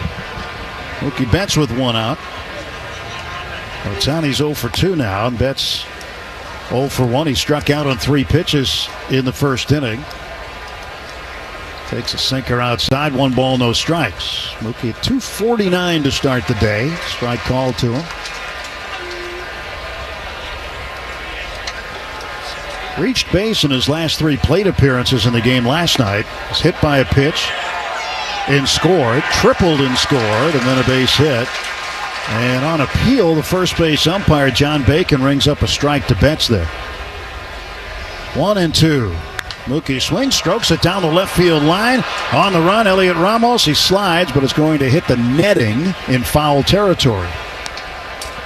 Mookie Betts with 1 out. Ohtani's 0 for 2 now, and Betts 0 for 1. He struck out on 3 pitches in the first inning. Takes a sinker outside, 1 ball, no strikes. Mookie at 249 to start the day. Strike called to him. Reached base in his last 3 plate appearances in the game last night. Was hit by a pitch and scored, tripled and scored, and then a base hit. And on appeal, the first base umpire, John Bacon, rings up a strike to Betts there. 1-2. Mookie swings, strokes it down the left field line. On the run, Elliot Ramos. He slides, but it's going to hit the netting in foul territory.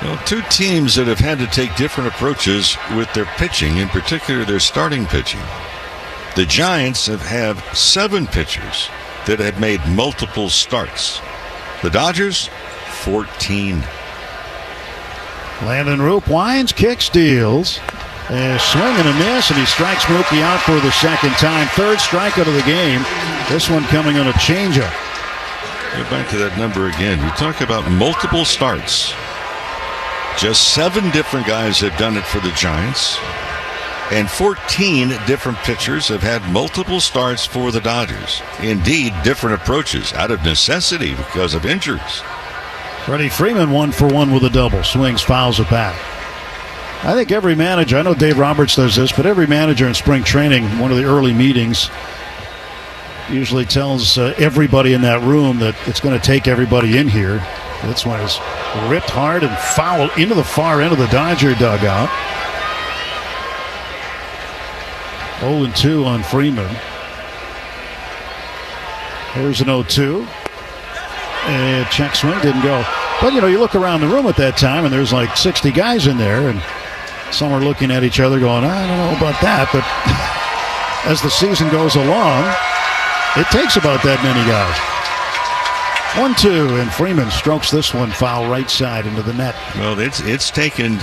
Well, 2 teams that have had to take different approaches with their pitching, in particular their starting pitching. The Giants have 7 pitchers that have made multiple starts. The Dodgers, 14. Landon Roop winds, kicks, deals. A swing and a miss, and he strikes Mookie out for the second time. 3rd strikeout of the game. This one coming on a changeup. Go back to that number again. You talk about multiple starts. Just 7 different guys have done it for the Giants, and 14 different pitchers have had multiple starts for the Dodgers. Indeed, different approaches out of necessity because of injuries. Freddie Freeman 1 for 1 with a double. Swings, fouls it back. I think every manager, I know Dave Roberts does this, but every manager in spring training, one of the early meetings, usually tells everybody in that room that it's going to take everybody in here. This one is ripped hard and foul into the far end of the Dodger dugout. 0-2 on Freeman. Here's an 0-2. And check swing, didn't go. But, you know, you look around the room at that time, and there's like 60 guys in there, and some are looking at each other going, I don't know about that. But as the season goes along, It takes about that many guys. 1-2, and Freeman strokes this one foul right side into the net. Well, it's taken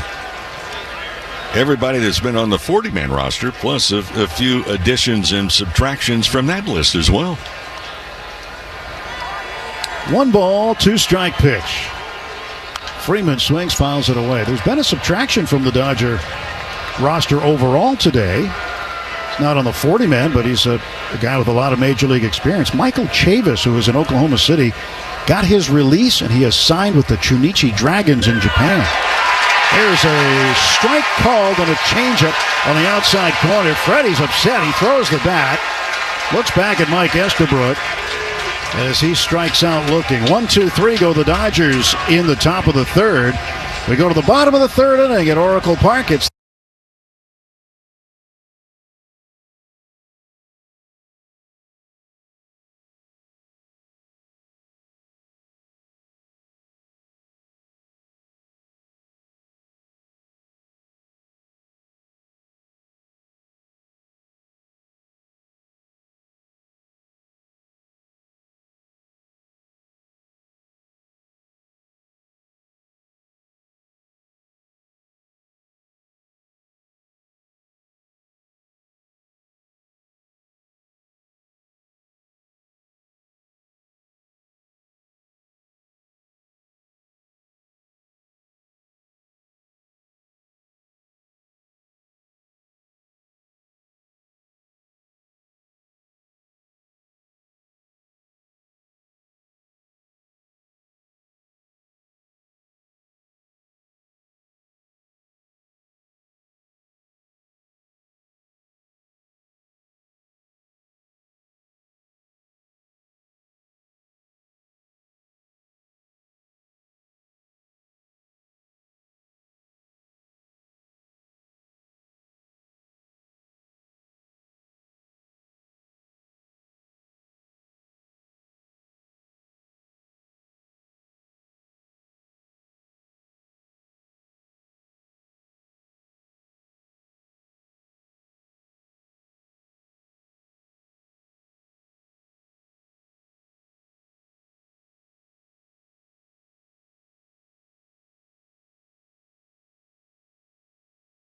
everybody that's been on the 40-man roster, plus a few additions and subtractions from that list as well. 1 ball, 2 strike pitch. Freeman swings, fouls it away. There's been a subtraction from the Dodger roster overall today. He's not on the 40-man, but he's a guy with a lot of Major League experience. Michael Chavis, who is in Oklahoma City, got his release, and he has signed with the Chunichi Dragons in Japan. There's a strike called on a changeup on the outside corner. Freddie's upset. He throws the bat, looks back at Mike Estabrook as he strikes out looking. 1-2-3 go the Dodgers in the top of the third. We go to the bottom of the third inning at Oracle Park. It's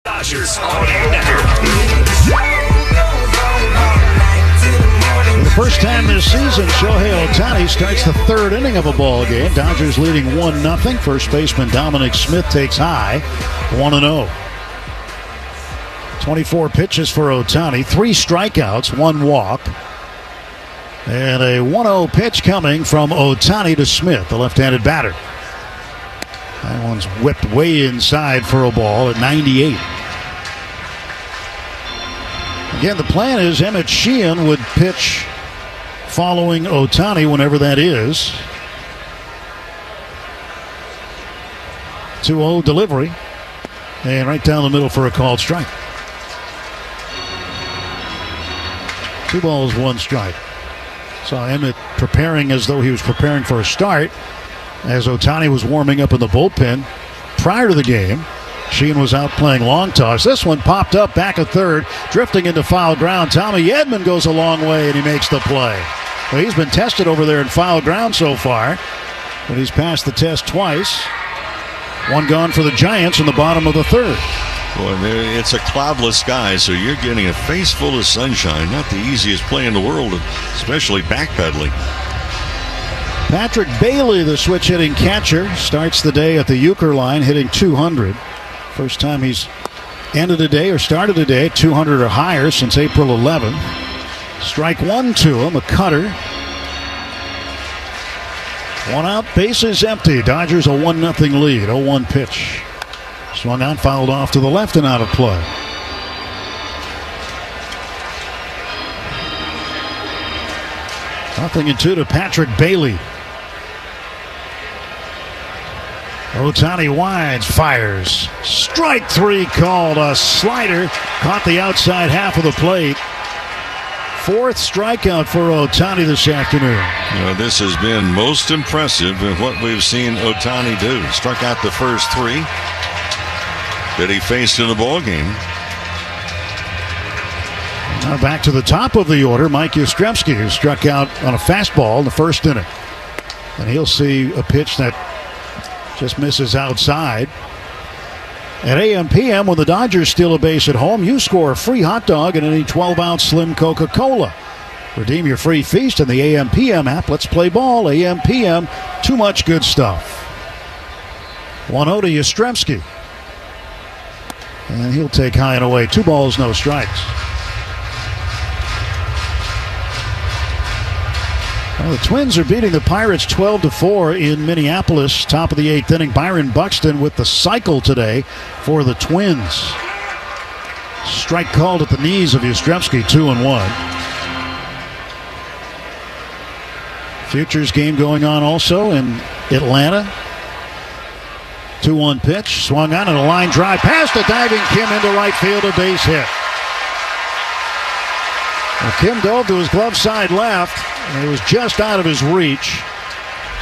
Dodgers Audio Network. For the first time this season, Shohei Ohtani starts the third inning of a ball game. Dodgers leading 1-0. First baseman Dominic Smith takes high, 1-0. 24 pitches for Ohtani, 3 strikeouts, 1 walk. And a 1-0 pitch coming from Ohtani to Smith, the left-handed batter. That one's whipped way inside for a ball at 98. Again, the plan is Emmett Sheehan would pitch following Ohtani whenever that is. 2-0 delivery. And right down the middle for a called strike. 2 balls, 1 strike. Saw Emmett preparing as though he was preparing for a start as Ohtani was warming up in the bullpen prior to the game. Sheehan was out playing long toss. This one popped up back at third, drifting into foul ground. Tommy Edman goes a long way, and he makes the play. Well, he's been tested over there in foul ground so far, but he's passed the test twice. 1 gone for the Giants in the bottom of the third. Boy, it's a cloudless sky, so you're getting a face full of sunshine. Not the easiest play in the world, especially backpedaling. Patrick Bailey, the switch-hitting catcher, starts the day at the Euchre line, hitting 200. First time he's ended a day or started a day at 200 or higher since April 11. Strike 1 to him, a cutter. 1 out, bases empty. Dodgers a 1-0 lead, 0-1 pitch. Swung out, fouled off to the left and out of play. Nothing in 2 to Patrick Bailey. Ohtani winds, fires. Strike 3 called. A slider caught the outside half of the plate. 4th strikeout for Ohtani this afternoon. This has been most impressive in what we've seen Ohtani do. Struck out the first 3 that he faced in the ball game. Now back to the top of the order, Mike Yastrzemski, who struck out on a fastball in the first inning. And he'll see a pitch that just misses outside. At AM/PM, when the Dodgers steal a base at home, you score a free hot dog and any 12-ounce slim Coca-Cola. Redeem your free feast in the AM/PM app. Let's play ball. AM/PM, too much good stuff. 1-0 to Yastrzemski. And he'll take high and away. 2 balls, no strikes. Well, the Twins are beating the Pirates 12-4 in Minneapolis. Top of the 8th inning. Byron Buxton with the cycle today for the Twins. Strike called at the knees of Yastrzemski, 2-1. Futures game going on also in Atlanta. 2-1 pitch. Swung on and a line drive past the diving Kim into right field, a base hit. Well, Kim dove to his glove side left, and it was just out of his reach.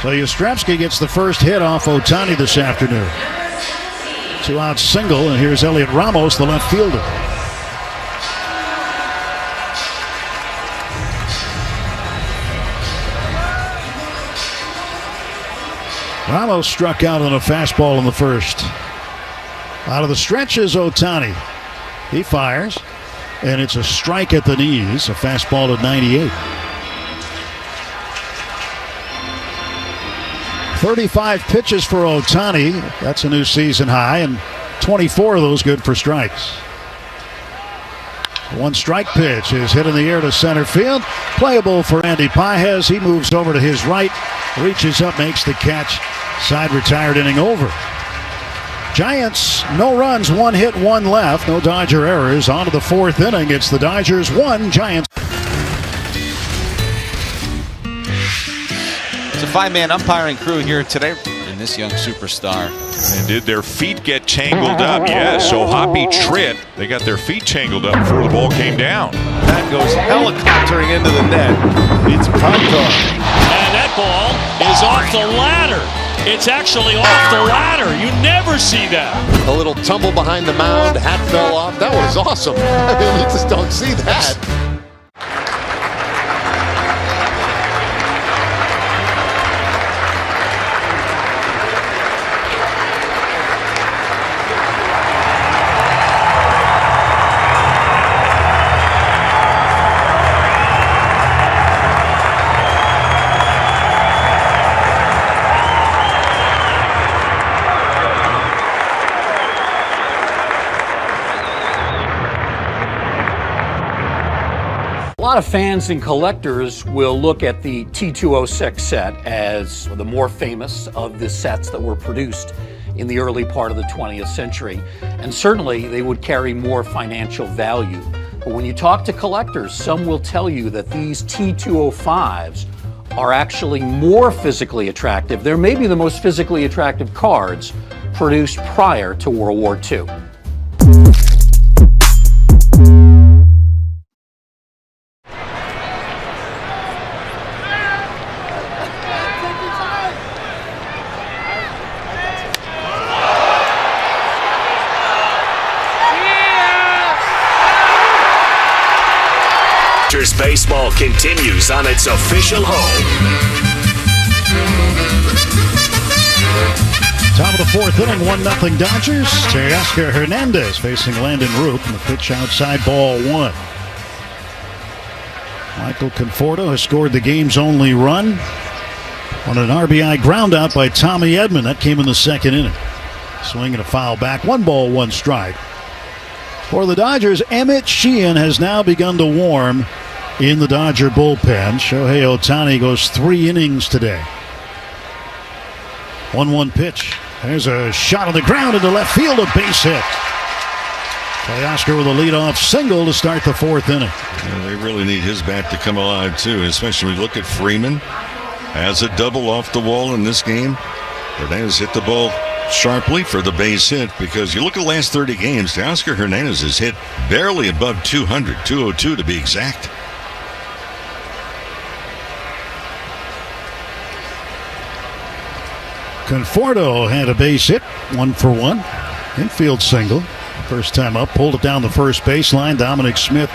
So Yastrzemski gets the first hit off Ohtani this afternoon. 2-out single, and here's Elliot Ramos, the left fielder. Ramos struck out on a fastball in the first. Out of the stretch is Ohtani. He fires, and it's a strike at the knees, a fastball at 98. 35 pitches for Ohtani. That's a new season high, and 24 of those good for strikes. 1 strike pitch is hit in the air to center field. Playable for Andy Pages. He moves over to his right, reaches up, makes the catch. Side retired, inning over. Giants, no runs, 1 hit, 1 left. No Dodger errors. On to the 4th inning. It's the Dodgers 1, Giants. It's a 5-man umpiring crew here today in this young superstar. And did their feet get tangled up? Yes, so Hoppy Tritt, they got their feet tangled up before the ball came down. That goes helicoptering into the net. It's Pronto. And that ball is off the ladder. It's actually off the ladder. You never see that. A little tumble behind the mound, hat fell off. That was awesome. I mean, you just don't see that. A lot of fans and collectors will look at the T206 set as the more famous of the sets that were produced in the early part of the 20th century. And certainly they would carry more financial value. But when you talk to collectors, some will tell you that these T205s are actually more physically attractive. They're maybe the most physically attractive cards produced prior to World War II. Dodgers baseball continues on its official home. Top of the 4th inning, 1-0 Dodgers. Teoscar Hernandez facing Landon Roop, and the pitch outside, ball 1. Michael Conforto has scored the game's only run on an RBI groundout by Tommy Edman. That came in the 2nd inning. Swing and a foul back. 1 ball, 1 strike. For the Dodgers, Emmett Sheehan has now begun to warm in the Dodger bullpen. Shohei Ohtani goes 3 innings today. 1-1 pitch. There's a shot on the ground into left field, a base hit. Teoscar with a leadoff single to start the 4th inning. Yeah, they really need his bat to come alive, too, especially when we look at Freeman. Has a double off the wall in this game. Hernandez hit the ball sharply for the base hit, because you look at the last 30 games, Teoscar Hernandez has hit barely above 200, 202 to be exact. Conforto had a base hit, 1 for 1. Infield single. First time up, pulled it down the first baseline. Dominic Smith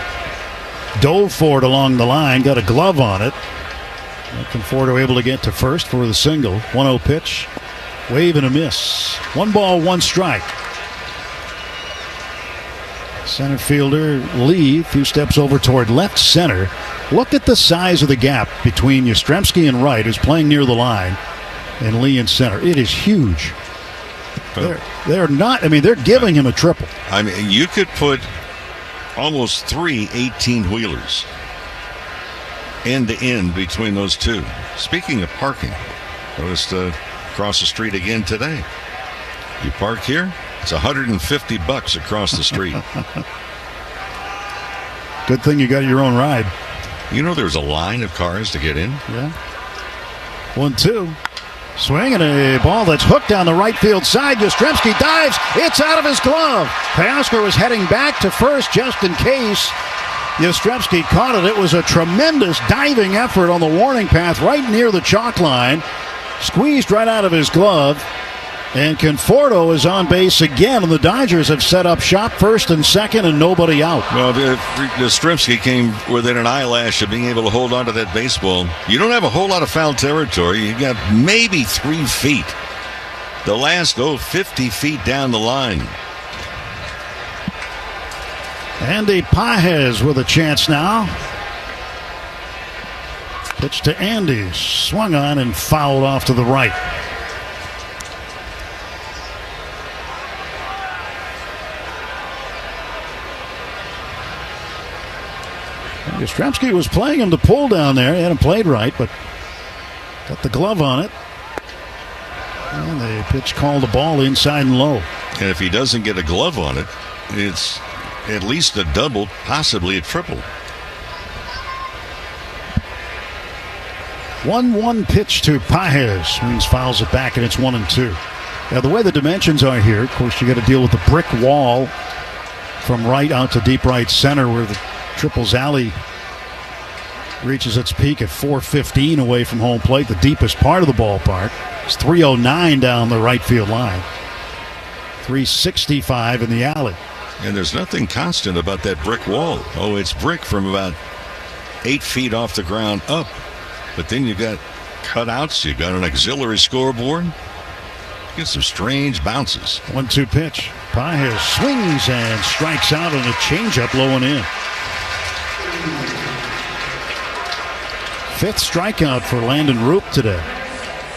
dove for it along the line, got a glove on it. Conforto able to get to first for the single. 1-0 pitch. Wave and a miss. 1 ball, 1 strike. Center fielder Lee, a few steps over toward left center. Look at the size of the gap between Yastrzemski and right, who's playing near the line, and Lee in center. It is huge. They're not, I mean, they're giving him a triple. I mean, you could put almost 3 18-wheelers end to end between those two. Speaking of parking, noticed across the street again today. You park here, it's $150 across the street. Good thing you got your own ride. You know there's a line of cars to get in? Yeah. 1-2. Swing and a ball that's hooked down the right field side. Yastrzemski dives. It's out of his glove. Teoscar was heading back to first just in case. Yastrzemski caught it. It was a tremendous diving effort on the warning path right near the chalk line. Squeezed right out of his glove. And Conforto is on base again, and the Dodgers have set up shop first and second and nobody out. Well, Yastrzemski came within an eyelash of being able to hold on to that baseball. You don't have a whole lot of foul territory. You got maybe 3 feet. The last, 50 feet down the line. Andy Pages with a chance now. Pitch to Andy. Swung on and fouled off to the right. Yastrzemski was playing him to pull down there. He hadn't played right, but got the glove on it. And the pitch called the ball inside and low. And if he doesn't get a glove on it, it's at least a double, possibly a triple. 1-1 pitch to Pages. Swings, fouls it back, and it's 1-2. Now, the way the dimensions are here, of course, you got to deal with the brick wall from right out to deep right center where the Triples Alley reaches its peak at 415 away from home plate, the deepest part of the ballpark. It's 309 down the right field line. 365 in the alley. And there's nothing constant about that brick wall. Oh, it's brick from about 8 feet off the ground up. But then you've got cutouts, you've got an auxiliary scoreboard. You get some strange bounces. 1-2 pitch. Pages swings and strikes out on a changeup low and in. 5th strikeout for Landon Roop today.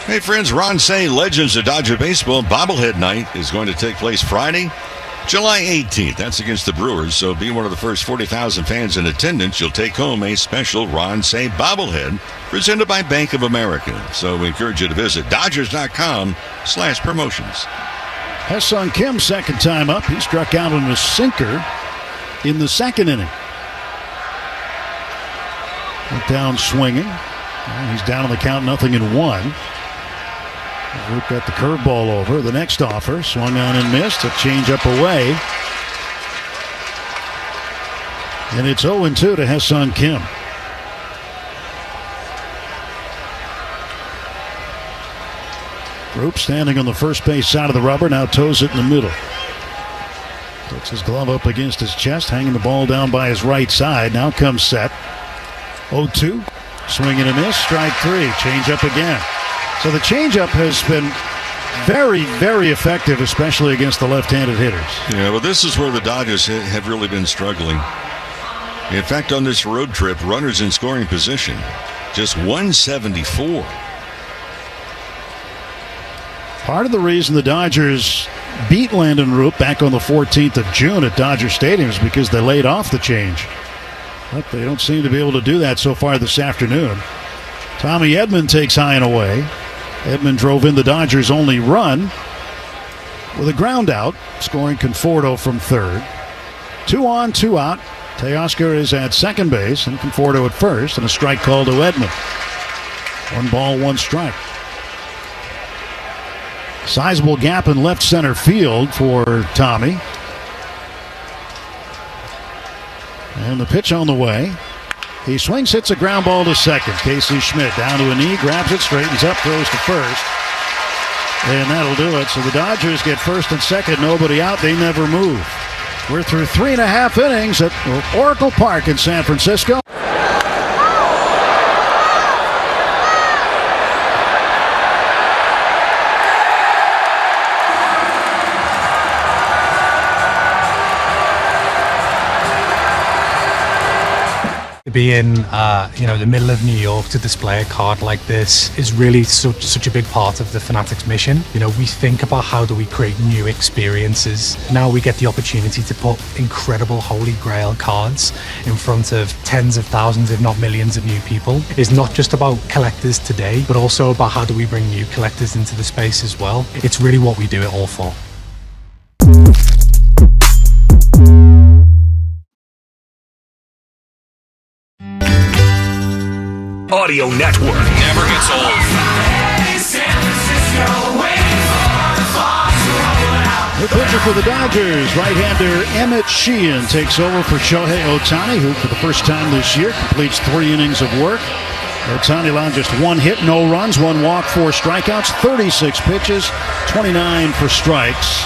Hey friends, Ron Say Legends of Dodger Baseball Bobblehead Night is going to take place Friday, July 18th. That's against the Brewers, so be one of the first 40,000 fans in attendance. You'll take home a special Ron Say bobblehead presented by Bank of America. So we encourage you to visit Dodgers.com/promotions. Ha-Seong Kim, second time up. He struck out on a sinker in the 2nd inning. Went down swinging. He's down on the count, 0-1. Roop got the curveball over. The next offer, swung on and missed. A changeup away. And it's 0-2 to Ha-Seong Kim. Roop standing on the first base side of the rubber, now toes it in the middle. Puts his glove up against his chest, hanging the ball down by his right side. Now comes set. 0-2. Swing and a miss. Strike 3. Changeup again. So the changeup has been very, very effective, especially against the left-handed hitters. Yeah, well, this is where the Dodgers have really been struggling. In fact, on this road trip, runners in scoring position, just 174. Part of the reason the Dodgers beat Landon Roop back on the 14th of June at Dodger Stadium is because they laid off the change. But they don't seem to be able to do that so far this afternoon. Tommy Edman takes high and away. Edman drove in the Dodgers' only run with a ground out, scoring Conforto from third. 2 on, 2 out. Teoscar is at second base and Conforto at first, and a strike call to Edman. 1 ball, 1 strike. Sizable gap in left center field for Tommy. And the pitch on the way. He swings, hits a ground ball to second. Casey Schmidt down to a knee, grabs it, straightens up, throws to first. And that'll do it. So the Dodgers get first and second, nobody out. They never move. We're through 3.5 innings at Oracle Park in San Francisco. To be in, the middle of New York to display a card like this is really such a big part of the Fanatics mission. We think about how do we create new experiences. Now we get the opportunity to put incredible Holy Grail cards in front of tens of thousands, if not millions of new people. It's not just about collectors today, but also about how do we bring new collectors into the space as well. It's really what we do it all for. Audio Network. Never gets old. The pitcher for the Dodgers, right-hander Emmett Sheehan, takes over for Shohei Ohtani, who for the first time this year completes 3 innings of work. Ohtani allowed just 1 hit, no runs, 1 walk, 4 strikeouts, 36 pitches, 29 for strikes.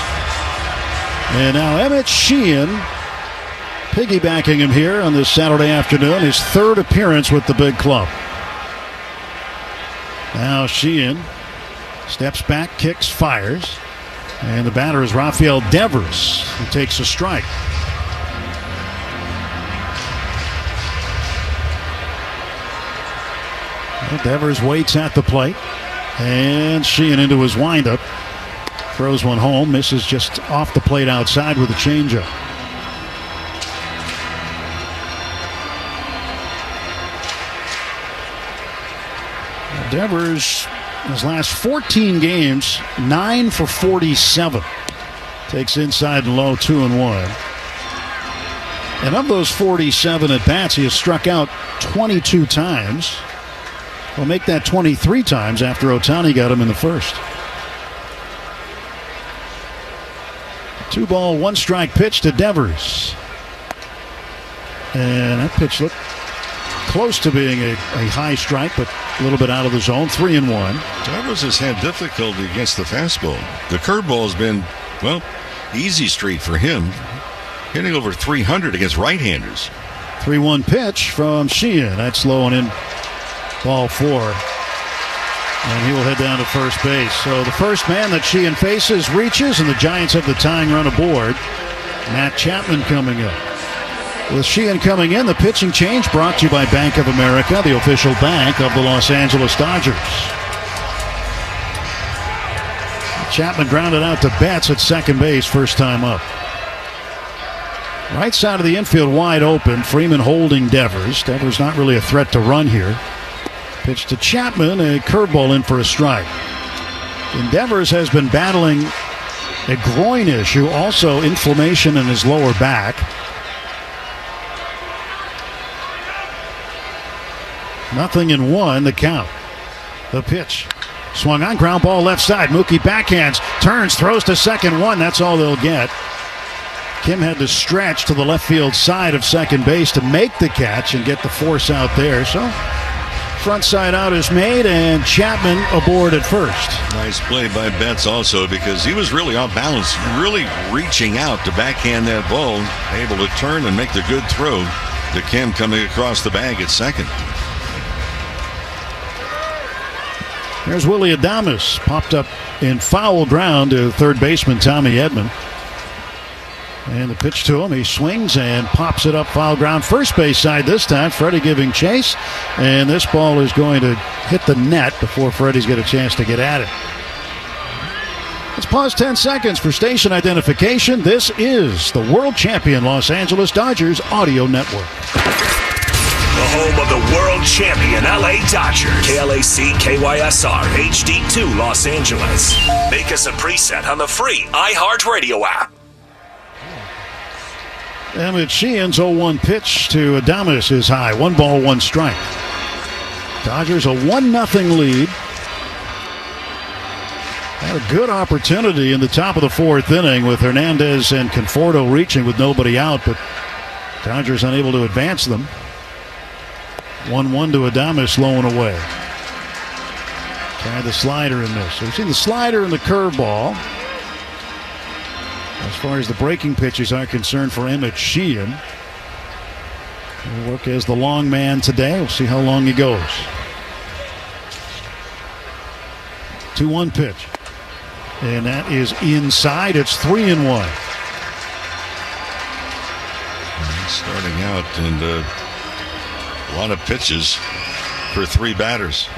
And now Emmett Sheehan piggybacking him here on this Saturday afternoon, his 3rd appearance with the big club. Now Sheehan steps back, kicks, fires. And the batter is Rafael Devers, who takes a strike. Well, Devers waits at the plate. And Sheehan into his windup. Throws one home, misses just off the plate outside with a changeup. Devers, his last 14 games, 9 for 47. Takes inside and low, 2-1. And of those 47 at-bats, he has struck out 22 times. We'll make that 23 times after Ohtani got him in the first. 2-ball, 1-strike pitch to Devers. And that pitch looked close to being a high strike, but a little bit out of the zone. 3-1. Devers has had difficulty against the fastball. The curveball has been, easy street for him. Hitting over 300 against right-handers. 3-1 pitch from Sheehan. That's low and in, ball 4. And he will head down to first base. So the first man that Sheehan faces reaches, and the Giants have the tying run aboard. Matt Chapman coming up. With Sheehan coming in, the pitching change brought to you by Bank of America, the official bank of the Los Angeles Dodgers. Chapman grounded out to Betts at second base, first time up. Right side of the infield wide open. Freeman holding Devers. Devers not really a threat to run here. Pitch to Chapman, a curveball in for a strike. And Devers has been battling a groin issue, also inflammation in his lower back. Nothing in 1, the count. The pitch. Swung on, ground ball left side. Mookie backhands, turns, throws to second, 1. That's all they'll get. Kim had to stretch to the left field side of second base to make the catch and get the force out there. So front side out is made, and Chapman aboard at first. Nice play by Betts also, because he was really off balance, really reaching out to backhand that ball, able to turn and make the good throw to Kim coming across the bag at second. There's Willie Adames, popped up in foul ground to third baseman Tommy Edman. And the pitch to him, he swings and pops it up foul ground first base side this time. Freddie giving chase, and this ball is going to hit the net before Freddie's got a chance to get at it. Let's pause 10 seconds for station identification. This is the world champion Los Angeles Dodgers audio network. The home of the world champion LA Dodgers. KLAC KYSR HD2 Los Angeles. Make us a preset on the free iHeartRadio app. Emmett Sheehan's 0-1 pitch to Adames is high. 1 ball, 1 strike. Dodgers a 1-0 lead. Had a good opportunity in the top of the 4th inning with Hernandez and Conforto reaching with nobody out, but Dodgers unable to advance them. 1-1 to Adames, low and away. Tried the slider in this. So we've seen the slider and the curveball. As far as the breaking pitches are concerned for Emmett Sheehan, he'll work as the long man today. We'll see how long he goes. 2-1 pitch. And that is inside. It's 3-1. Starting out, and a lot of pitches for 3 batters.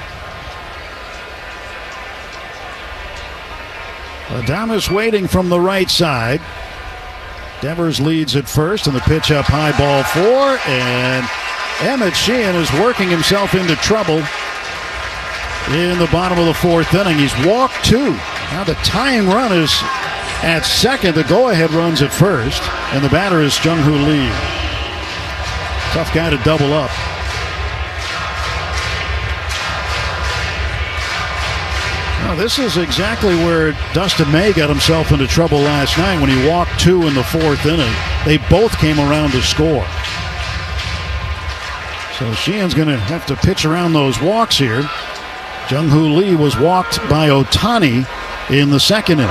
Adames waiting from the right side. Devers leads at first, and the pitch up high, ball 4. And Emmett Sheehan is working himself into trouble in the bottom of the 4th inning. He's walked 2. Now the tying run is at second. The go-ahead run's at first, and the batter is Jung-Hoo Lee. Tough guy to double up. Now, this is exactly where Dustin May got himself into trouble last night when he walked 2 in the 4th inning. They both came around to score. So Sheehan's going to have to pitch around those walks here. Jung-Hoo Lee was walked by Ohtani in the 2nd inning.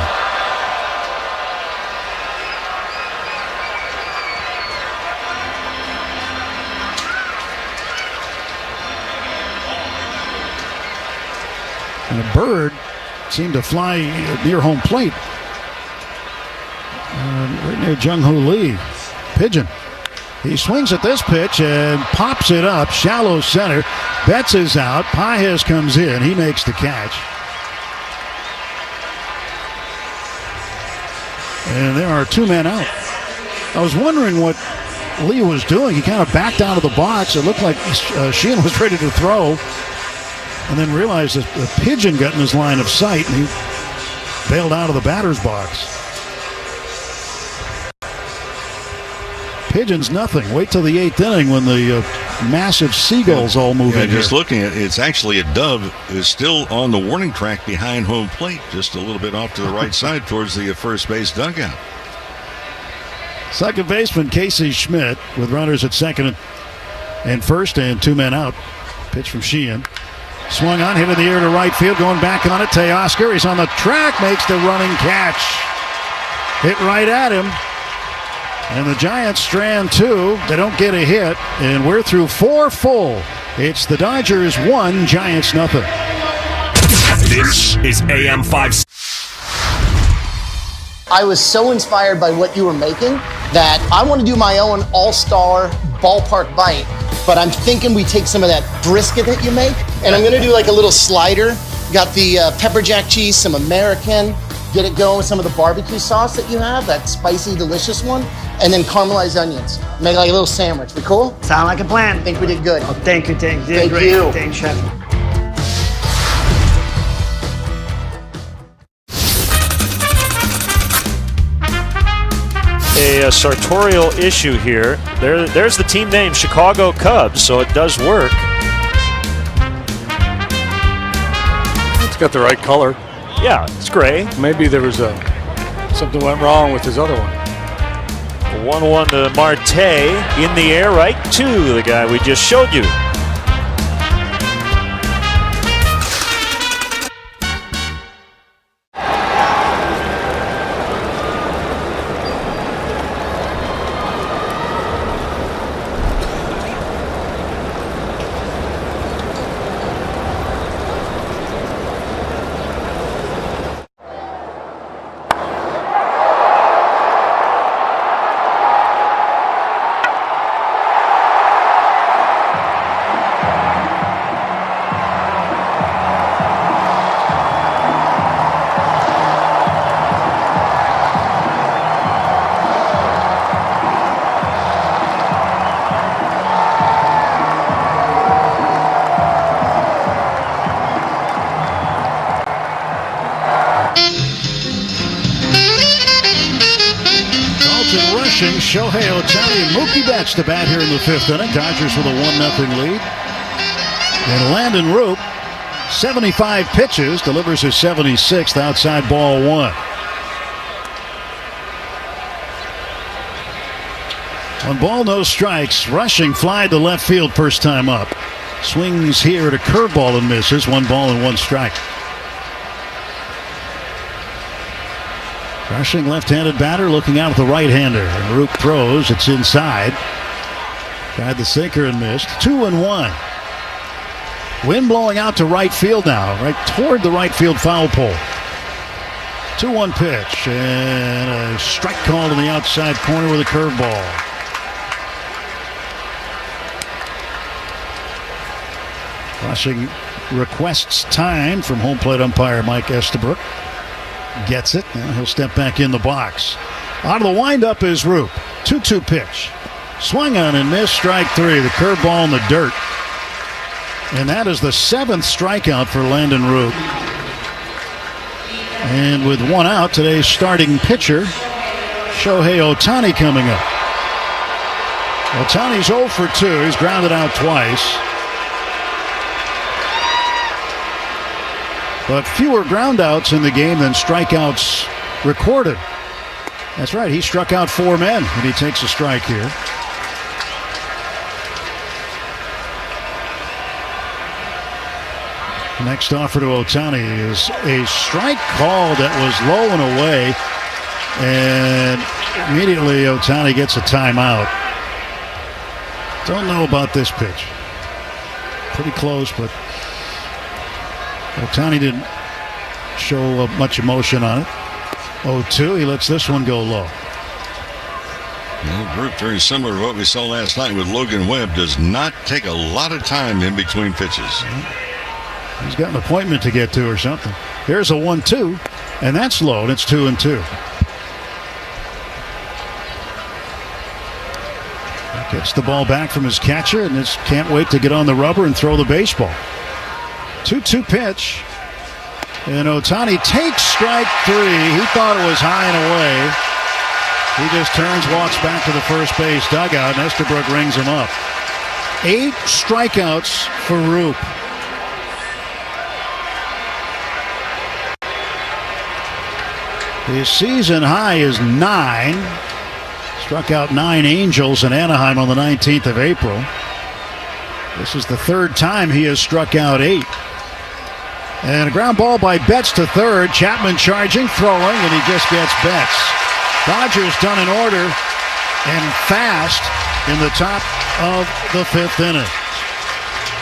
And a bird seemed to fly near home plate. Right near Jung-Hoo Lee. Pigeon. He swings at this pitch and pops it up. Shallow center. Betts is out. Pages comes in. He makes the catch. And there are 2 men out. I was wondering what Lee was doing. He kind of backed out of the box. It looked like Sheehan was ready to throw. And then realized that the pigeon got in his line of sight, and he bailed out of the batter's box. Pigeons nothing. Wait till the 8th inning when the massive seagulls all move in. Just looking at it, it's actually a dove is still on the warning track behind home plate, just a little bit off to the right side towards the first base dugout. Second baseman Casey Schmidt with runners at second and first and 2 men out. Pitch from Sheehan. Swung on, hit in the air to right field, going back on it. Teoscar, he's on the track, makes the running catch. Hit right at him. And the Giants strand 2. They don't get a hit, and we're through 4 full. It's the Dodgers 1, Giants nothing. This is AM 5. I was so inspired by what you were making that I want to do my own all-star ballpark bite. But I'm thinking we take some of that brisket that you make, and I'm gonna do like a little slider. Got the pepper jack cheese, some American, get it going with some of the barbecue sauce that you have, that spicy, delicious one, and then caramelized onions. Make like a little sandwich. We cool? Sound like a plan. I think we did good. Oh, thank you. Thank Great. you. Thanks, Chef. A sartorial issue here. There's the team name, Chicago Cubs, so it does work. It's got the right color. Yeah, it's gray. Maybe there was something went wrong with his other one. 1-1 to Marte, in the air, right to the guy we just showed you. Shohei Ohtani and Mookie Betts to bat here in the 5th inning. Dodgers with a 1-0 lead. And Landon Roop, 75 pitches, delivers his 76th, outside ball 1. 1 ball, no strikes. Rushing fly to left field first time up. Swings here at a curveball and misses. 1 ball and 1 strike. Rushing left-handed batter looking out at the right-hander. And Roop throws. It's inside. Tried the sinker and missed. 2-1. Wind blowing out to right field now. Right toward the right field foul pole. 2-1 pitch. And a strike called in the outside corner with a curveball. Rushing requests time from home plate umpire Mike Estabrook. Gets it. Now he'll step back in the box. Out of the windup is Roop. 2-2 pitch. Swung on and missed. Strike three. The curveball in the dirt. And that is the 7th strikeout for Landon Roop. And with one out, today's starting pitcher, Shohei Ohtani, coming up. Ohtani's 0 for 2. He's grounded out twice. But fewer groundouts in the game than strikeouts recorded. That's right, he struck out 4 men, and he takes a strike here. Next offer to Ohtani is a strike call that was low and away, and immediately Ohtani gets a timeout. Don't know about this pitch. Pretty close, but Ohtani didn't show much emotion on it. 0-2, he lets this one go low. Well, Roop, very similar to what we saw last night with Logan Webb, does not take a lot of time in between pitches. He's got an appointment to get to or something. Here's a 1-2, and that's low, and it's 2-2. Gets the ball back from his catcher, and just can't wait to get on the rubber and throw the baseball. 2-2 pitch, and Ohtani takes strike three. He thought it was high and away. He just turns, walks back to the first base dugout, and Estabrook rings him up. 8 strikeouts for Roop. His season high is 9. Struck out 9 Angels in Anaheim on the 19th of April. This is the 3rd time he has struck out 8. And a ground ball by Betts to third. Chapman charging, throwing, and he just gets Betts. Dodgers done in order and fast in the top of the 5th inning.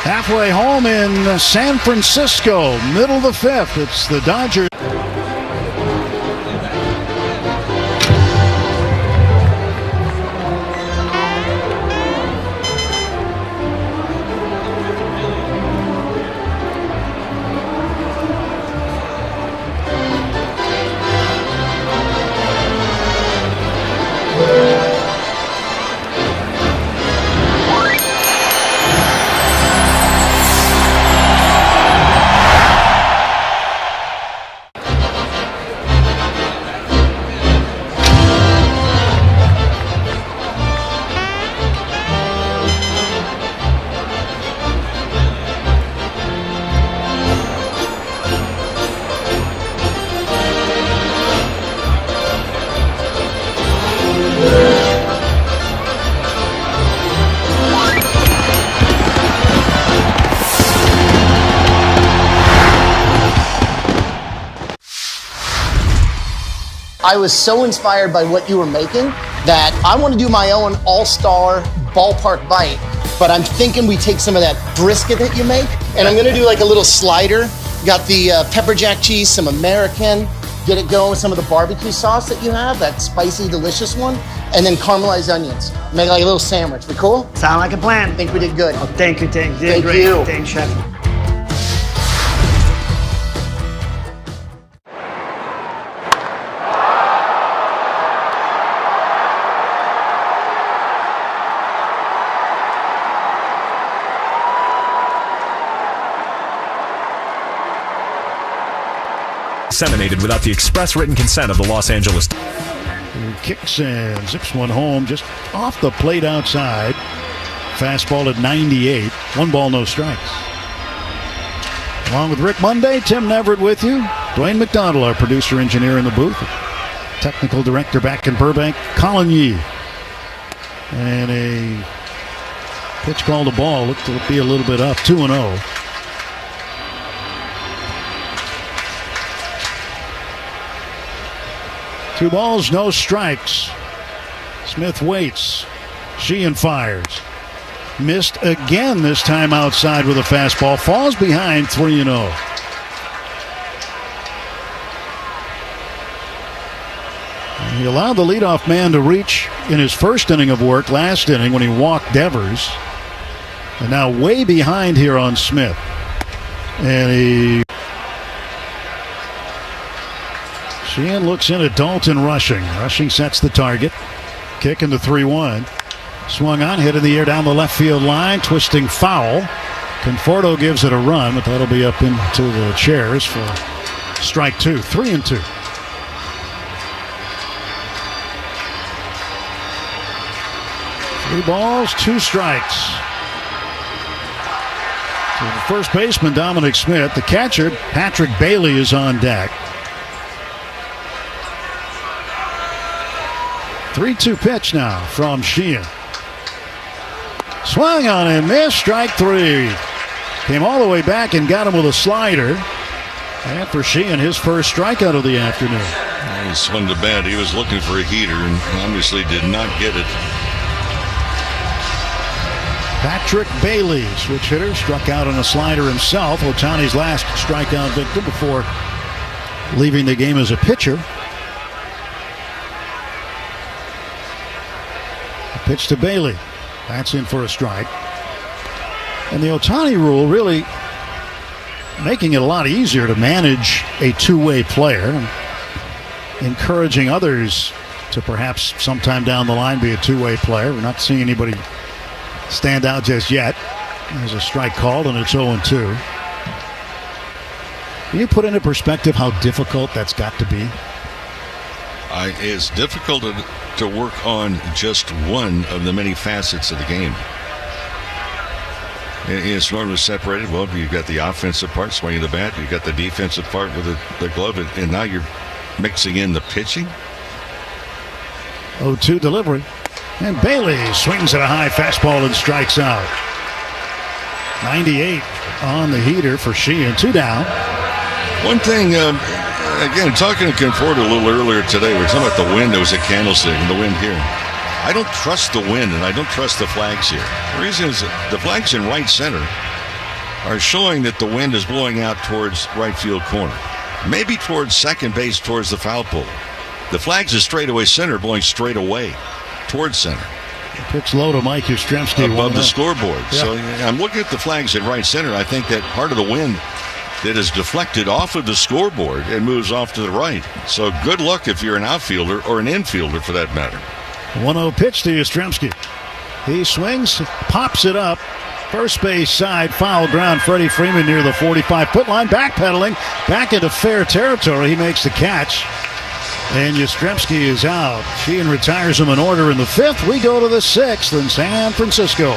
Halfway home in San Francisco, middle of the 5th. It's the Dodgers. I was so inspired by what you were making that I want to do my own all-star ballpark bite, but I'm thinking we take some of that brisket that you make, and I'm going to do like a little slider. Got the pepper jack cheese, some American, get it going with some of the barbecue sauce that you have, that spicy, delicious one, and then caramelized onions. Make like a little sandwich. We cool? Sound like a plan. I think we did good. Oh, thank you. Did Thank great. you. Thanks, Chef. Disseminated without the express written consent of the Los Angeles. Kicks and zips one home just off the plate outside. Fastball at 98. 1 ball, no strikes. Along with Rick Monday, Tim Neverett with you. Dwayne McDonald, our producer engineer in the booth. Technical director back in Burbank, Colin Yee. And a pitch called a ball. Looked to be a little bit up. 2-0. 2 balls, no strikes. Smith waits. Sheehan fires. Missed again, this time outside with a fastball. Falls behind 3-0. He allowed the leadoff man to reach in his first inning of work last inning when he walked Devers. And now way behind here on Smith. And Sheehan looks in at Dalton rushing. Rushing sets the target. Kick into 3-1. Swung on, hit in the air down the left field line. Twisting foul. Conforto gives it a run, but that'll be up into the chairs for strike 2. 3-2. 3 balls, 2 strikes. So the first baseman, Dominic Smith. The catcher, Patrick Bailey, is on deck. 3-2 pitch now from Sheehan. Swung on and missed. Strike 3. Came all the way back and got him with a slider. And for Sheehan, his first strikeout of the afternoon. He swung the bat. He was looking for a heater and obviously did not get it. Patrick Bailey, switch hitter, struck out on a slider himself. Ohtani's last strikeout victim before leaving the game as a pitcher. A pitch to Bailey. That's in for a strike. And the Ohtani rule really making it a lot easier to manage a two-way player, and encouraging others to perhaps sometime down the line be a two-way player. We're not seeing anybody stand out just yet. There's a strike called, and it's 0-2. Can you put into perspective how difficult that's got to be? It's difficult to work on just one of the many facets of the game. It's normally separated. Well, you've got the offensive part, swinging the bat. You've got the defensive part with the glove, and now you're mixing in the pitching. 0-2 delivery. And Bailey swings at a high fastball and strikes out. 98 on the heater for Sheehan. 2 down. One thing, again, talking to Conforto a little earlier today, we're talking about the wind. There was a candlestick and the wind here. I don't trust the wind, and I don't trust the flags here. The reason is that the flags in right center are showing that the wind is blowing out towards right field corner. Maybe towards second base, towards the foul pole. The flags is straightaway center, blowing straight away towards center. Pitch low to Mike Yastrzemski above the scoreboard. Yeah. So I'm looking at the flags in right center. I think that part of the wind that is deflected off of the scoreboard and moves off to the right. So good luck if you're an outfielder or an infielder for that matter. 1-0 pitch to Yastrzemski. He swings, pops it up. First base side, foul ground. Freddie Freeman near the 45-foot line, backpedaling back into fair territory. He makes the catch. And Yastrzemski is out. Sheehan retires him in order in the 5th. We go to the 6th in San Francisco.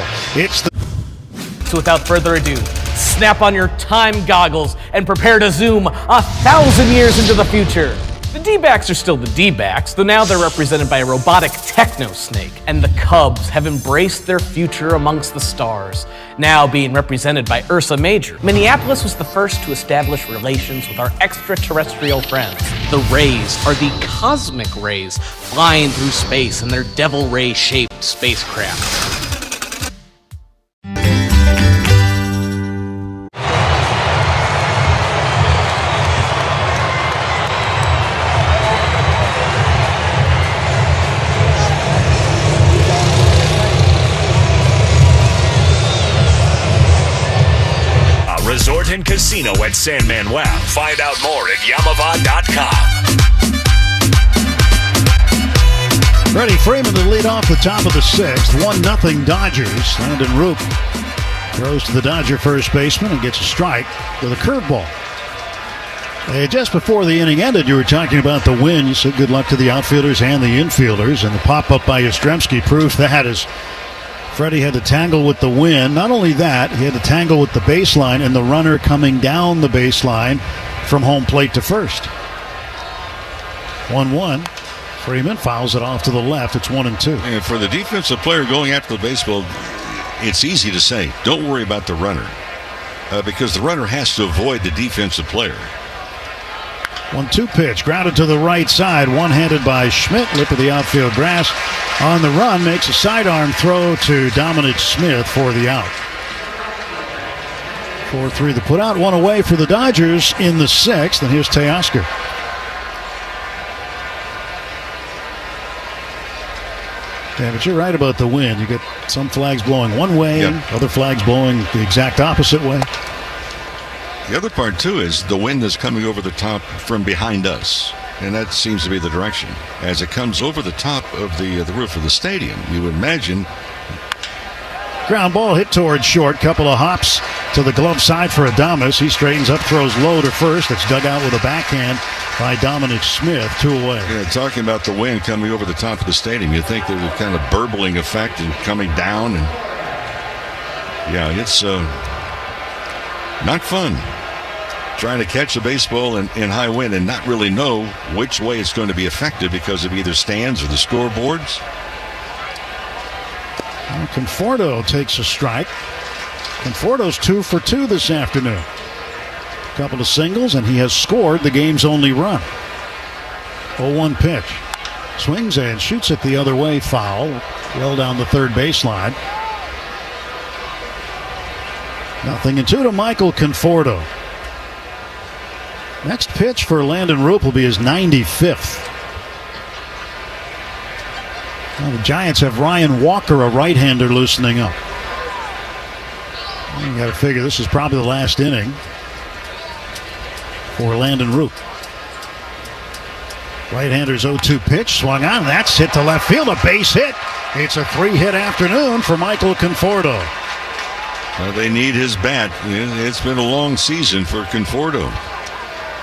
So without further ado, snap on your time goggles and prepare to zoom 1,000 years into the future. The D-backs are still the D-backs, though now they're represented by a robotic techno-snake, and the Cubs have embraced their future amongst the stars, now being represented by Ursa Major. Minneapolis was the first to establish relations with our extraterrestrial friends. The Rays are the cosmic rays flying through space in their devil ray-shaped spacecraft. Resort and Casino at San Manuel. Find out more at Yamava.com. Freddie Freeman to lead off the top of the 6th. 1-0 Dodgers. Landon Roop throws to the Dodger first baseman and gets a strike with a curveball. Just before the inning ended, you were talking about the wind. You said good luck to the outfielders and the infielders, and the pop-up by Yastrzemski proves that as Freddie had to tangle with the wind. Not only that, he had to tangle with the baseline and the runner coming down the baseline from home plate to first. 1-1. Freeman fouls it off to the left. It's 1-2. And for the defensive player going after the baseball, it's easy to say, don't worry about the runner. Because the runner has to avoid the defensive player. 1-2 pitch, grounded to the right side, one-handed by Schmidt. Lip of the outfield grass. On the run, makes a sidearm throw to Dominic Smith for the out. 4-3 the put out, one away for the Dodgers in the 6th, and here's Teoscar. Yeah, but you're right about the wind. You get some flags blowing one way, other flags blowing the exact opposite way. The other part, too, is the wind is coming over the top from behind us, and that seems to be the direction. As it comes over the top of the roof of the stadium, you would imagine. Ground ball hit towards short. Couple of hops to the glove side for Adames. He straightens up, throws low to first. It's dug out with a backhand by Dominic Smith. 2 away. Yeah, talking about the wind coming over the top of the stadium, you'd think there's a kind of burbling effect and coming down. And yeah, it's not fun trying to catch a baseball in high wind and not really know which way it's going to be affected because of either stands or the scoreboards. Conforto takes a strike. Conforto's 2 for 2 this afternoon. A couple of singles, and he has scored the game's only run. 0-1 pitch. Swings and shoots it the other way, foul. Well down the third baseline. 0-2 to Michael Conforto. Next pitch for Landon Roop will be his 95th. Well, the Giants have Ryan Walker, a right-hander, loosening up. You got to figure this is probably the last inning for Landon Roop. Right-hander's 0-2 pitch, swung on. That's hit to left field, a base hit. It's a 3-hit afternoon for Michael Conforto. Well, they need his bat. It's been a long season for Conforto.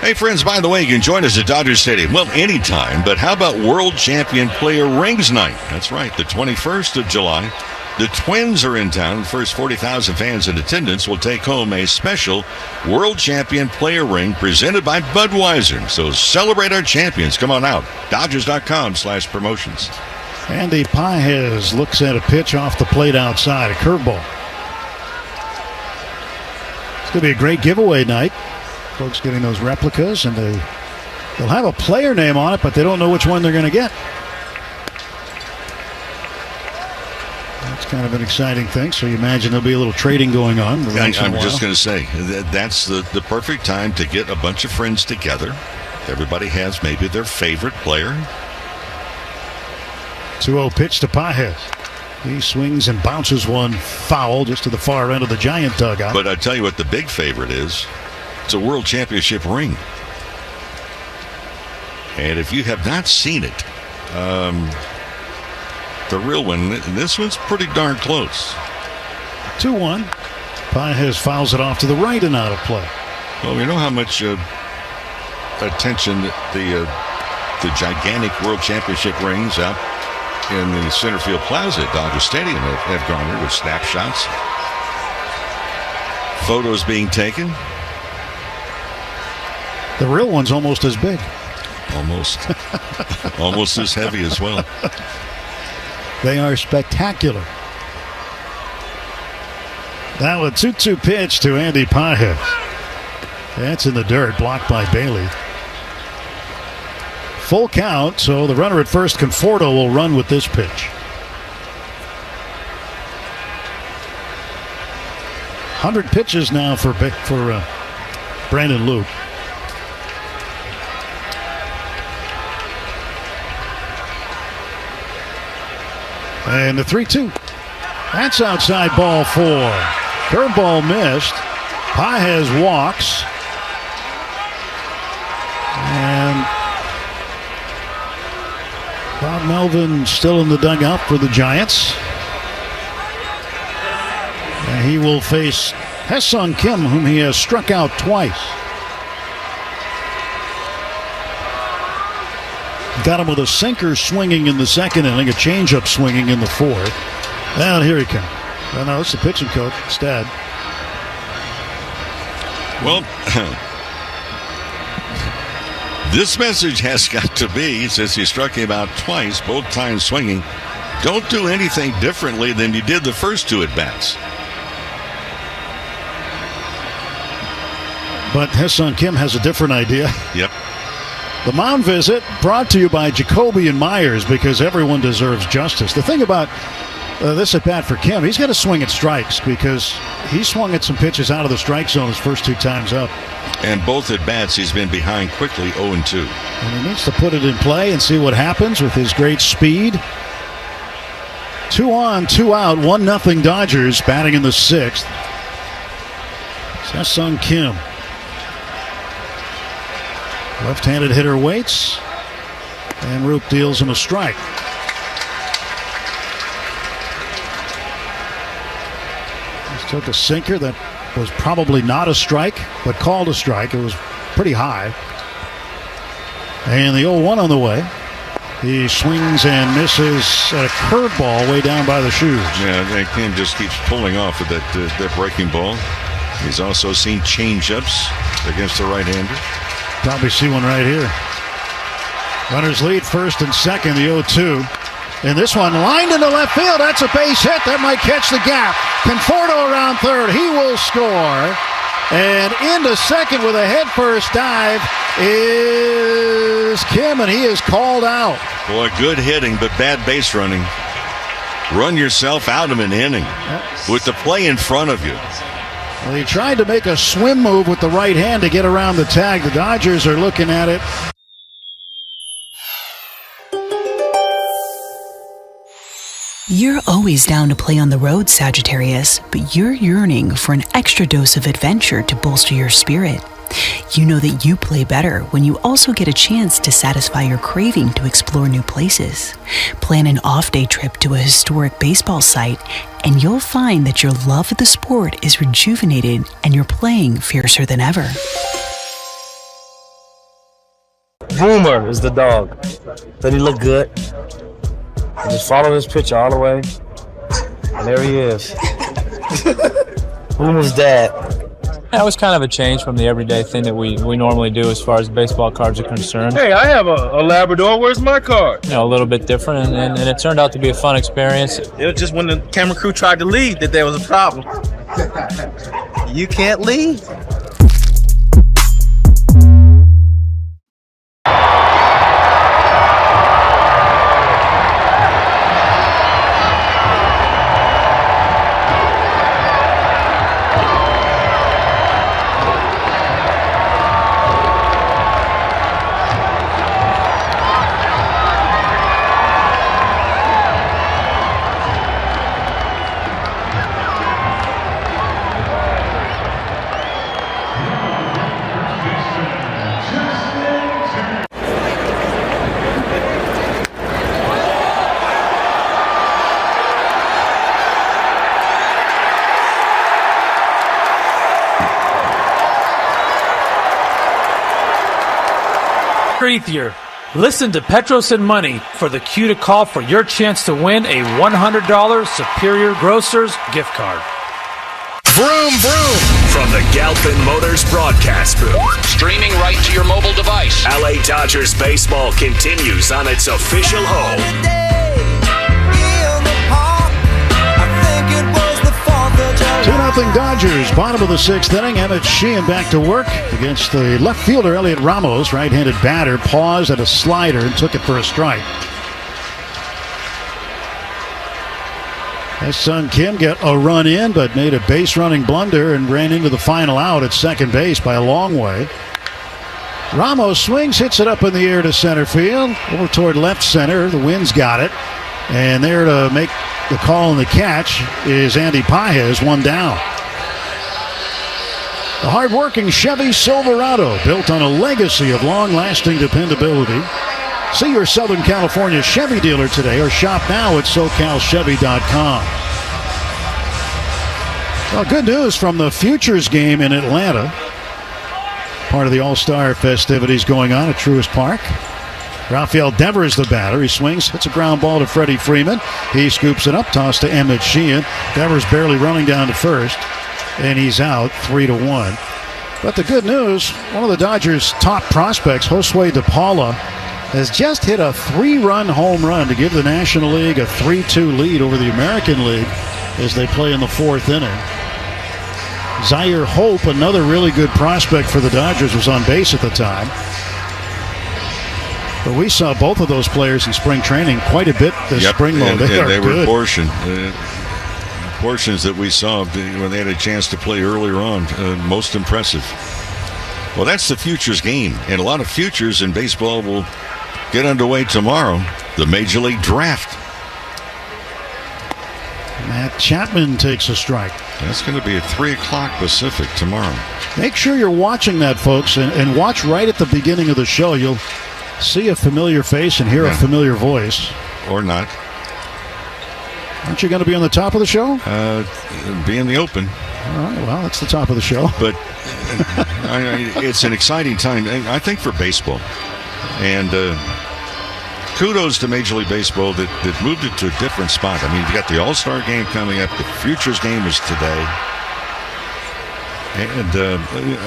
Hey, friends, by the way, you can join us at Dodger Stadium. Well, anytime, but how about World Champion Player Rings Night? That's right, the 21st of July. The Twins are in town. The first 40,000 fans in attendance will take home a special World Champion Player Ring presented by Budweiser. So celebrate our champions. Come on out. Dodgers.com/promotions. Andy Pages looks at a pitch off the plate outside, a curveball. It's going to be a great giveaway night. Folks getting those replicas, and they'll have a player name on it, but they don't know which one they're going to get. That's kind of an exciting thing. So you imagine there'll be a little trading going on. I'm just going to say that's the perfect time to get a bunch of friends together. Everybody has maybe their favorite player. 2-0 pitch to Pages. He swings and bounces one foul just to the far end of the Giant dugout. But I tell you what the big favorite is. It's a World Championship ring. And if you have not seen it, the real one, this one's pretty darn close. 2-1. Pages fouls it off to the right and out of play. Well, we know how much attention the gigantic World Championship rings out in the center field plaza at Dodger Stadium have garnered with snapshots, photos being taken. The real one's almost as big. Almost. Almost as heavy as well. They are spectacular. Now a 2-2 pitch to Andy Pages. That's in the dirt, blocked by Bailey. Full count, so the runner at first, Conforto, will run with this pitch. 100 pitches now for Brandon Luke. And the 3-2. That's outside ball 4. Curveball missed. Pages walks. And Bob Melvin still in the dugout for the Giants. And he will face Ha-Seong Kim, whom he has struck out twice. Got him with a sinker swinging in the second inning, a changeup swinging in the fourth. And here he comes. Well, no, it's the pitching coach instead. Well, this message has got to be, since he struck him out twice, both times swinging, don't do anything differently than you did the first 2 at-bats. But Ha-Seong Kim has a different idea. Yep. The mound visit brought to you by Jacoby and Myers, because everyone deserves justice. The thing about this at bat for Kim, he's got to swing at strikes, because he swung at some pitches out of the strike zone his first 2 times up. And both at bats, he's been behind quickly, 0-2. And he needs to put it in play and see what happens with his great speed. 2 on, 2 out, 1-0 Dodgers, batting in the 6th. Se-Sung Kim. Left-handed hitter waits, and Roop deals him a strike. Just took a sinker that was probably not a strike, but called a strike. It was pretty high. And the 0-1 on the way. He swings and misses a curveball way down by the shoes. Yeah, Kim just keeps pulling off with that breaking ball. He's also seen change-ups against the right-hander. Probably see one right here. Runners lead first and second, the 0-2. And this one lined into left field. That's a base hit. That might catch the gap. Conforto around third. He will score. And into second with a head-first dive is Kim, and he is called out. Boy, good hitting, but bad base running. Run yourself out of an inning with the play in front of you. Well, he tried to make a swim move with the right hand to get around the tag. The Dodgers are looking at it. You're always down to play on the road, Sagittarius, but you're yearning for an extra dose of adventure to bolster your spirit. You know that you play better when you also get a chance to satisfy your craving to explore new places. Plan an off-day trip to a historic baseball site, and you'll find that your love of the sport is rejuvenated and you're playing fiercer than ever. Boomer is the dog. Does he look good? I just follow this picture all the way, and there he is. Boomer's dad. That was kind of a change from the everyday thing that we normally do as far as baseball cards are concerned. Hey, I have a Labrador. Where's my card? You know, a little bit different, and it turned out to be a fun experience. It was just when the camera crew tried to leave that there was a problem. You can't leave? Year. Listen to Petros and Money for the cue to call for your chance to win a $100 Superior Grocers gift card. Vroom, vroom. From the Galpin Motors broadcast booth. Streaming right to your mobile device. LA Dodgers baseball continues on its official home. 2-0 Dodgers, bottom of the 6th inning. Emmett Sheehan back to work against the left fielder, Elliot Ramos. Right-handed batter paused at a slider and took it for a strike. Se-Sung Kim got a run in, but made a base-running blunder and ran into the final out at second base by a long way. Ramos swings, hits it up in the air to center field, over toward left center. The Wind's got it. And there to make the call and the catch is Andy Pages, one down. The hard-working Chevy Silverado, built on a legacy of long-lasting dependability. See your Southern California Chevy dealer today or shop now at SoCalChevy.com. Well, good news from the Futures game in Atlanta. Part of the All-Star festivities going on at Truist Park. Rafael Devers, the batter. He swings, hits a ground ball to Freddie Freeman. He scoops it up, toss to Emmett Sheehan. Devers barely running down to first, and he's out 3-1. But the good news, one of the Dodgers' top prospects, Josue De Paula, has just hit a 3-run home run to give the National League a 3-2 lead over the American League as they play in the 4th inning. Zaire Hope, another really good prospect for the Dodgers, was on base at the time. But we saw both of those players in spring training quite a bit this spring. And they were good. Portions that we saw when they had a chance to play earlier on. Most impressive. Well, that's the futures game, and a lot of futures in baseball will get underway tomorrow. The Major League Draft. Matt Chapman takes a strike. That's going to be at 3 o'clock Pacific tomorrow. Make sure you're watching that, folks, and watch right at the beginning of the show. You'll see a familiar face and hear a familiar voice. Or not. Aren't you going to be on the top of the show? Be in the open. All right, well, that's the top of the show. But it's an exciting time, I think, for baseball. And kudos to Major League Baseball that moved it to a different spot. I mean, you got the All-Star game coming up. The Futures game is today. And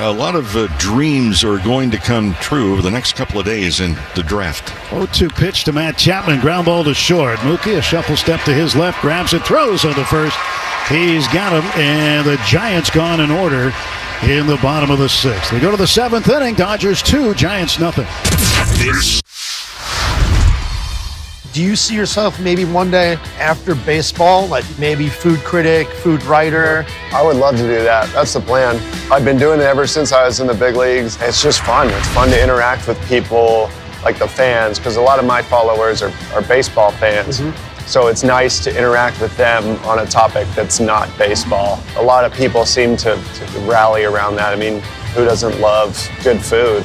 a lot of dreams are going to come true over the next couple of days in the draft. 0-2 pitch to Matt Chapman. Ground ball to short. Mookie, a shuffle step to his left. Grabs it. Throws on the first. He's got him. And the Giants gone in order in the bottom of the sixth. We go to the seventh inning. Dodgers 2, Giants nothing. Do you see yourself maybe one day after baseball, like maybe food critic, food writer? I would love to do that. That's the plan. I've been doing it ever since I was in the big leagues. It's just fun. It's fun to interact with people, like the fans, because a lot of my followers are baseball fans. So it's nice to interact with them on a topic that's not baseball. A lot of people seem to rally around that. I mean, who doesn't love good food?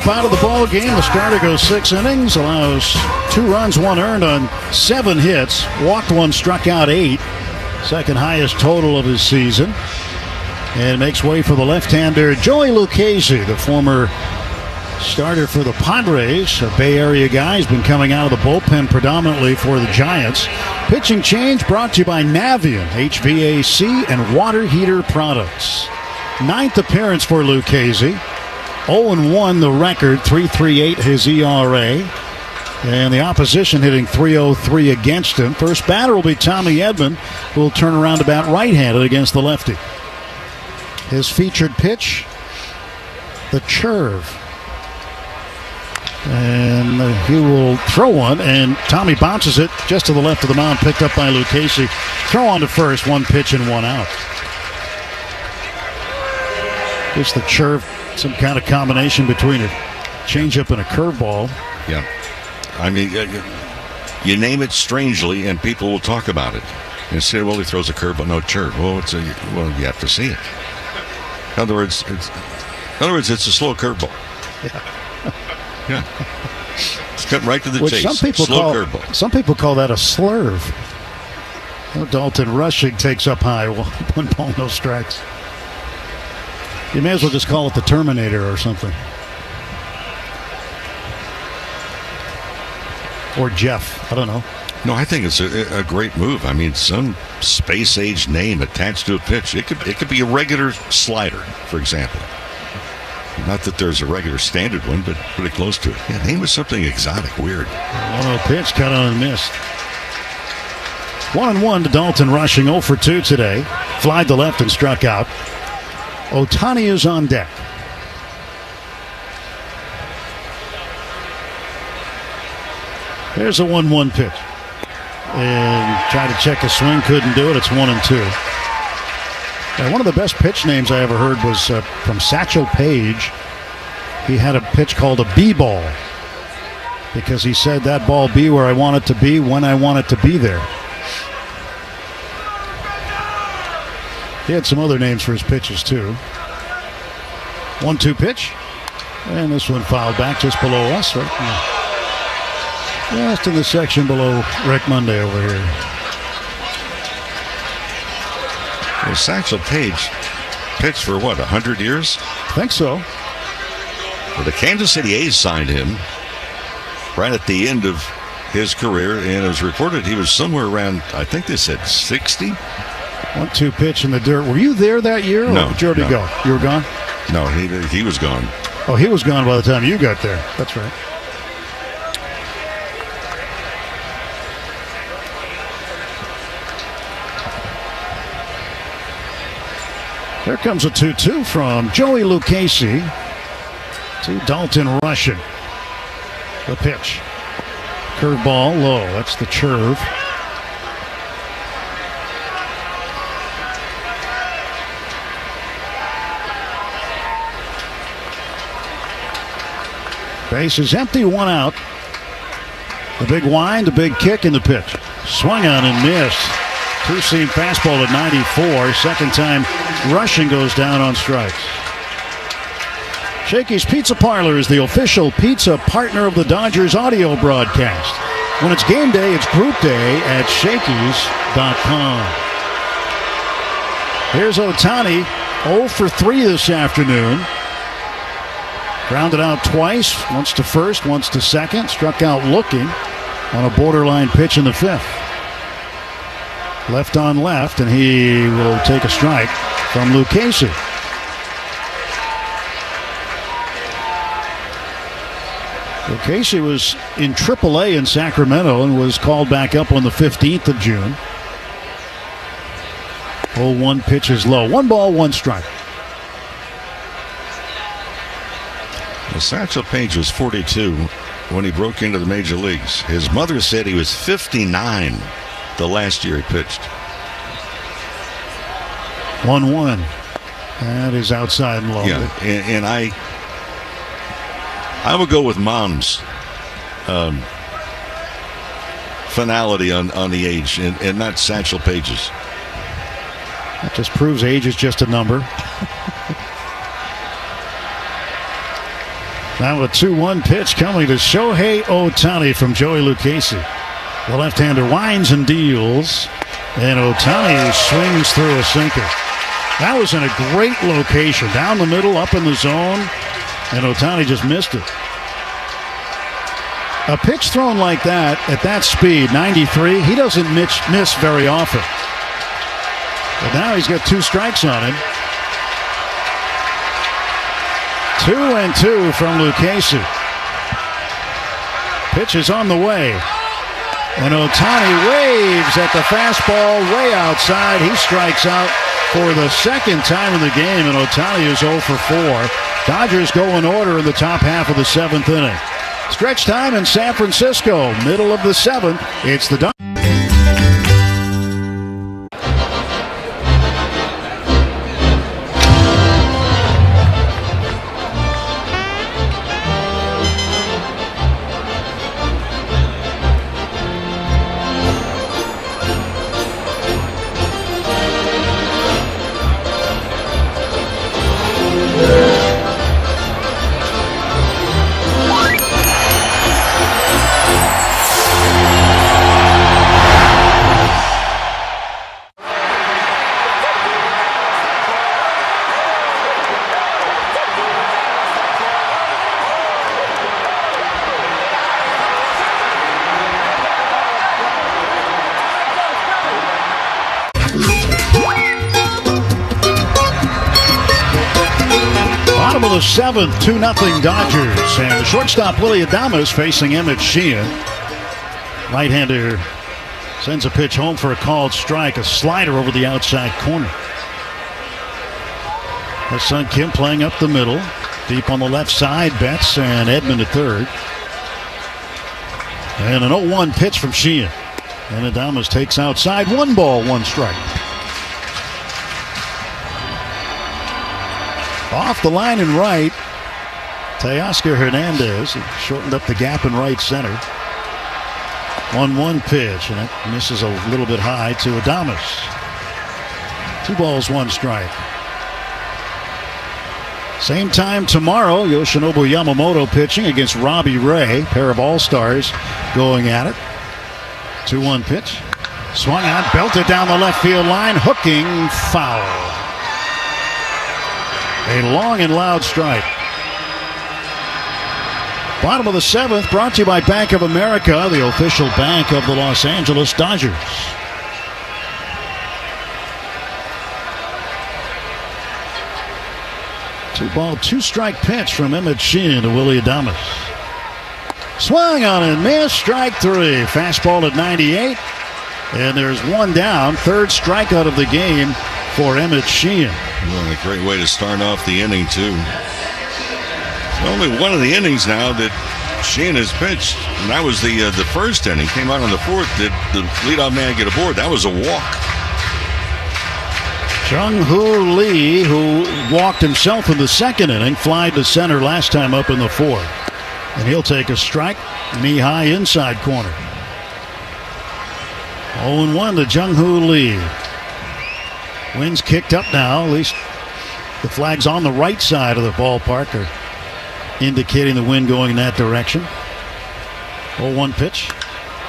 Out of the ball game. The starter goes 6 innings, allows 2 runs, 1 earned on 7 hits, walked 1, struck out 8, second highest total of his season, and makes way for the left-hander Joey Lucchesi, the former starter for the Padres, a Bay Area guy. He's been coming out of the bullpen predominantly for the Giants. Pitching change brought to you by Navian, HVAC and water heater products. 9th appearance for Lucchesi. 0-1 the record, 3.38 his ERA. And the opposition hitting .303 against him. First batter will be Tommy Edman, who will turn around to bat right-handed against the lefty. His featured pitch, the curve. And he will throw one, and Tommy bounces it just to the left of the mound, picked up by Lucchesi. Throw on to first, 1 pitch and 1 out. It's the curve. Some kind of combination between a changeup and a curveball. Yeah. I mean, you name it strangely, and people will talk about it. And say, well, he throws a curveball. No, curve. Well, you have to see it. In other words, it's a slow curveball. Yeah. It's cut right to the chase. Curveball. Some people call that a slurve. Dalton Rushing takes up high. 1 ball, no strikes. You may as well just call it the Terminator or something. Or Jeff. I don't know. No, I think it's a great move. I mean, some space-age name attached to a pitch. It could be a regular slider, for example. Not that there's a regular standard one, but pretty close to it. Yeah, name was something exotic, weird. 1-0 pitch, cut on and missed. 1-1 to Dalton Rushing, 0 for 2 today. flied to left and struck out. Ohtani is on deck. There's a 1-1 pitch. And tried to check a swing, couldn't do it. It's 1-2. Now, one of the best pitch names I ever heard was from Satchel Paige. He had a pitch called a B-ball because he said that ball be where I want it to be when I want it to be there. He had some other names for his pitches too. 1-2 pitch. And this one fouled back just below us. Right? Just in the section below Rick Monday over here. Well, Satchel Paige pitched for what, 100 years? I think so. Well, the Kansas City A's signed him right at the end of his career, and it was reported he was somewhere around, I think they said 60. 1-2 pitch in the dirt. Were you there that year? No. Or did you already go? You were gone? No, he was gone. Oh, he was gone by the time you got there. That's right. There comes a 2-2 from Joey Lucchesi to Dalton Rushing. The pitch. Curveball low. That's the curve. Base is empty, 1 out. The big wind, the big kick, and the pitch. Swung on and missed. Two-seam fastball at 94. Second time Rushing goes down on strikes. Shakey's Pizza Parlor is the official pizza partner of the Dodgers audio broadcast. When it's game day, it's group day at Shakey's.com. Here's Ohtani, 0 for 3 this afternoon. Grounded out twice, once to first, once to second. Struck out looking on a borderline pitch in the 5th. Left on left, and he will take a strike from Lucchesi. Lucchesi was in AAA in Sacramento and was called back up on the 15th of June. 0-1 pitch is low. 1 ball, 1 strike. Well, Satchel Paige was 42 when he broke into the major leagues. His mother said he was 59 the last year he pitched. 1-1. That is outside and low. Yeah, and I would go with Mom's finality on the age and not Satchel Paige's. That just proves age is just a number. Now a 2-1 pitch coming to Shohei Ohtani from Joey Lucchesi. The left-hander winds and deals, and Ohtani swings through a sinker. That was in a great location, down the middle, up in the zone, and Ohtani just missed it. A pitch thrown like that, at that speed, 93, he doesn't miss very often. But now he's got 2 strikes on him. 2-2 from Lucchesi. Pitch is on the way. And Ohtani waves at the fastball way outside. He strikes out for the second time in the game, and Ohtani is 0 for 4. Dodgers go in order in the top half of the 7th inning. Stretch time in San Francisco, middle of the 7th. It's the Dodgers. Bottom of the 7th, 2-0 Dodgers. And the shortstop, Willie Adames, facing Emmett Sheehan. Right-hander sends a pitch home for a called strike, a slider over the outside corner. His son Kim playing up the middle. Deep on the left side, Betts and Edman at third. And an 0-1 pitch from Sheehan. And Adames takes outside. 1 ball, 1 strike. Off the line in right, Teoscar Hernandez shortened up the gap in right center. 1-1 pitch, and it misses a little bit high to Adames. 2 balls, 1 strike. Same time tomorrow, Yoshinobu Yamamoto pitching against Robbie Ray. Pair of all-stars going at it. 2-1 pitch. Swung out, belted down the left field line. Hooking, foul. A long and loud strike. Bottom of the 7th, brought to you by Bank of America, the official bank of the Los Angeles Dodgers. Two ball, 2 strike pitch from Emmett Sheehan to Willy Adames. Swung on and missed. Strike 3. Fastball at 98. And there's 1 down. 3rd strikeout of the game for Emmett Sheehan. Well, a great way to start off the inning, too. It's only one of the innings now that Sheehan has pitched. And that was the first inning. Came out on the 4th. Did the leadoff man get aboard? That was a walk. Jung-Hoo Lee, who walked himself in the 2nd inning, flied to center last time up in the 4th. And he'll take a strike, knee-high inside corner. 0-1 to Jung-Hoo Lee. Wind's kicked up now. At least the flag's on the right side of the ballpark are indicating the wind going in that direction. 0-1 pitch.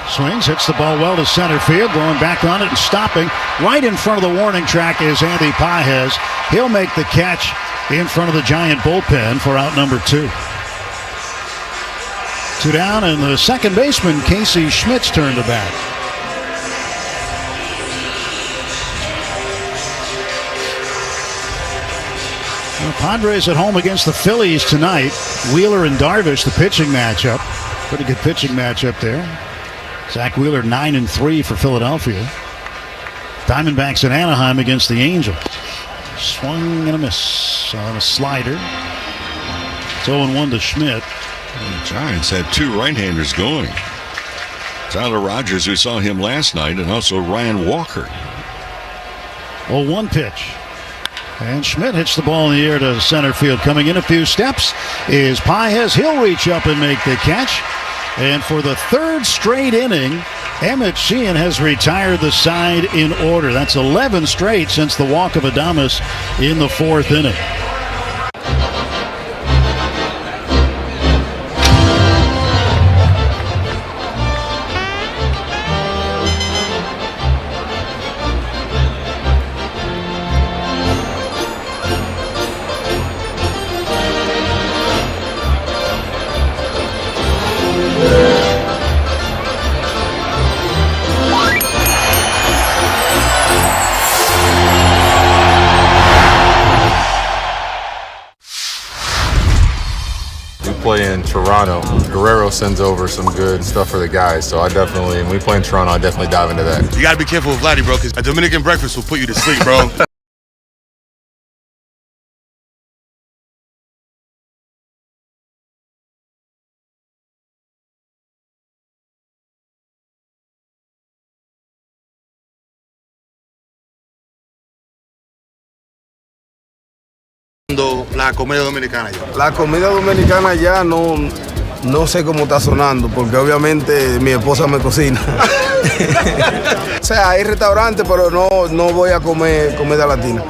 Swings, hits the ball well to center field, going back on it and stopping. Right in front of the warning track is Andy Pages. He'll make the catch in front of the Giant bullpen for out number 2. 2 down, and the second baseman, Casey Schmidt's turn to bat. The Padres at home against the Phillies tonight. Wheeler and Darvish, the pitching matchup. Pretty good pitching matchup there. Zach Wheeler 9-3 for Philadelphia. Diamondbacks in Anaheim against the Angels. Swung and a miss on a slider. It's 0-1 to Schmidt. And the Giants had 2 right-handers going. Tyler Rogers, we saw him last night, and also Ryan Walker. 0-1 pitch. And Schmidt hits the ball in the air to center field. Coming in a few steps is Pages. He'll reach up and make the catch. And for the 3rd straight inning, Emmett Sheehan has retired the side in order. That's 11 straight since the walk of Adames in the 4th inning. Play in Toronto. Guerrero sends over some good stuff for the guys, so when we play in Toronto, I definitely dive into that. You gotta be careful with Vladdy, bro, because a Dominican breakfast will put you to sleep, bro. La comida dominicana ya. La comida dominicana ya no sé cómo está sonando, porque obviamente mi esposa me cocina. O sea, hay restaurantes, pero no voy a comer comida latina.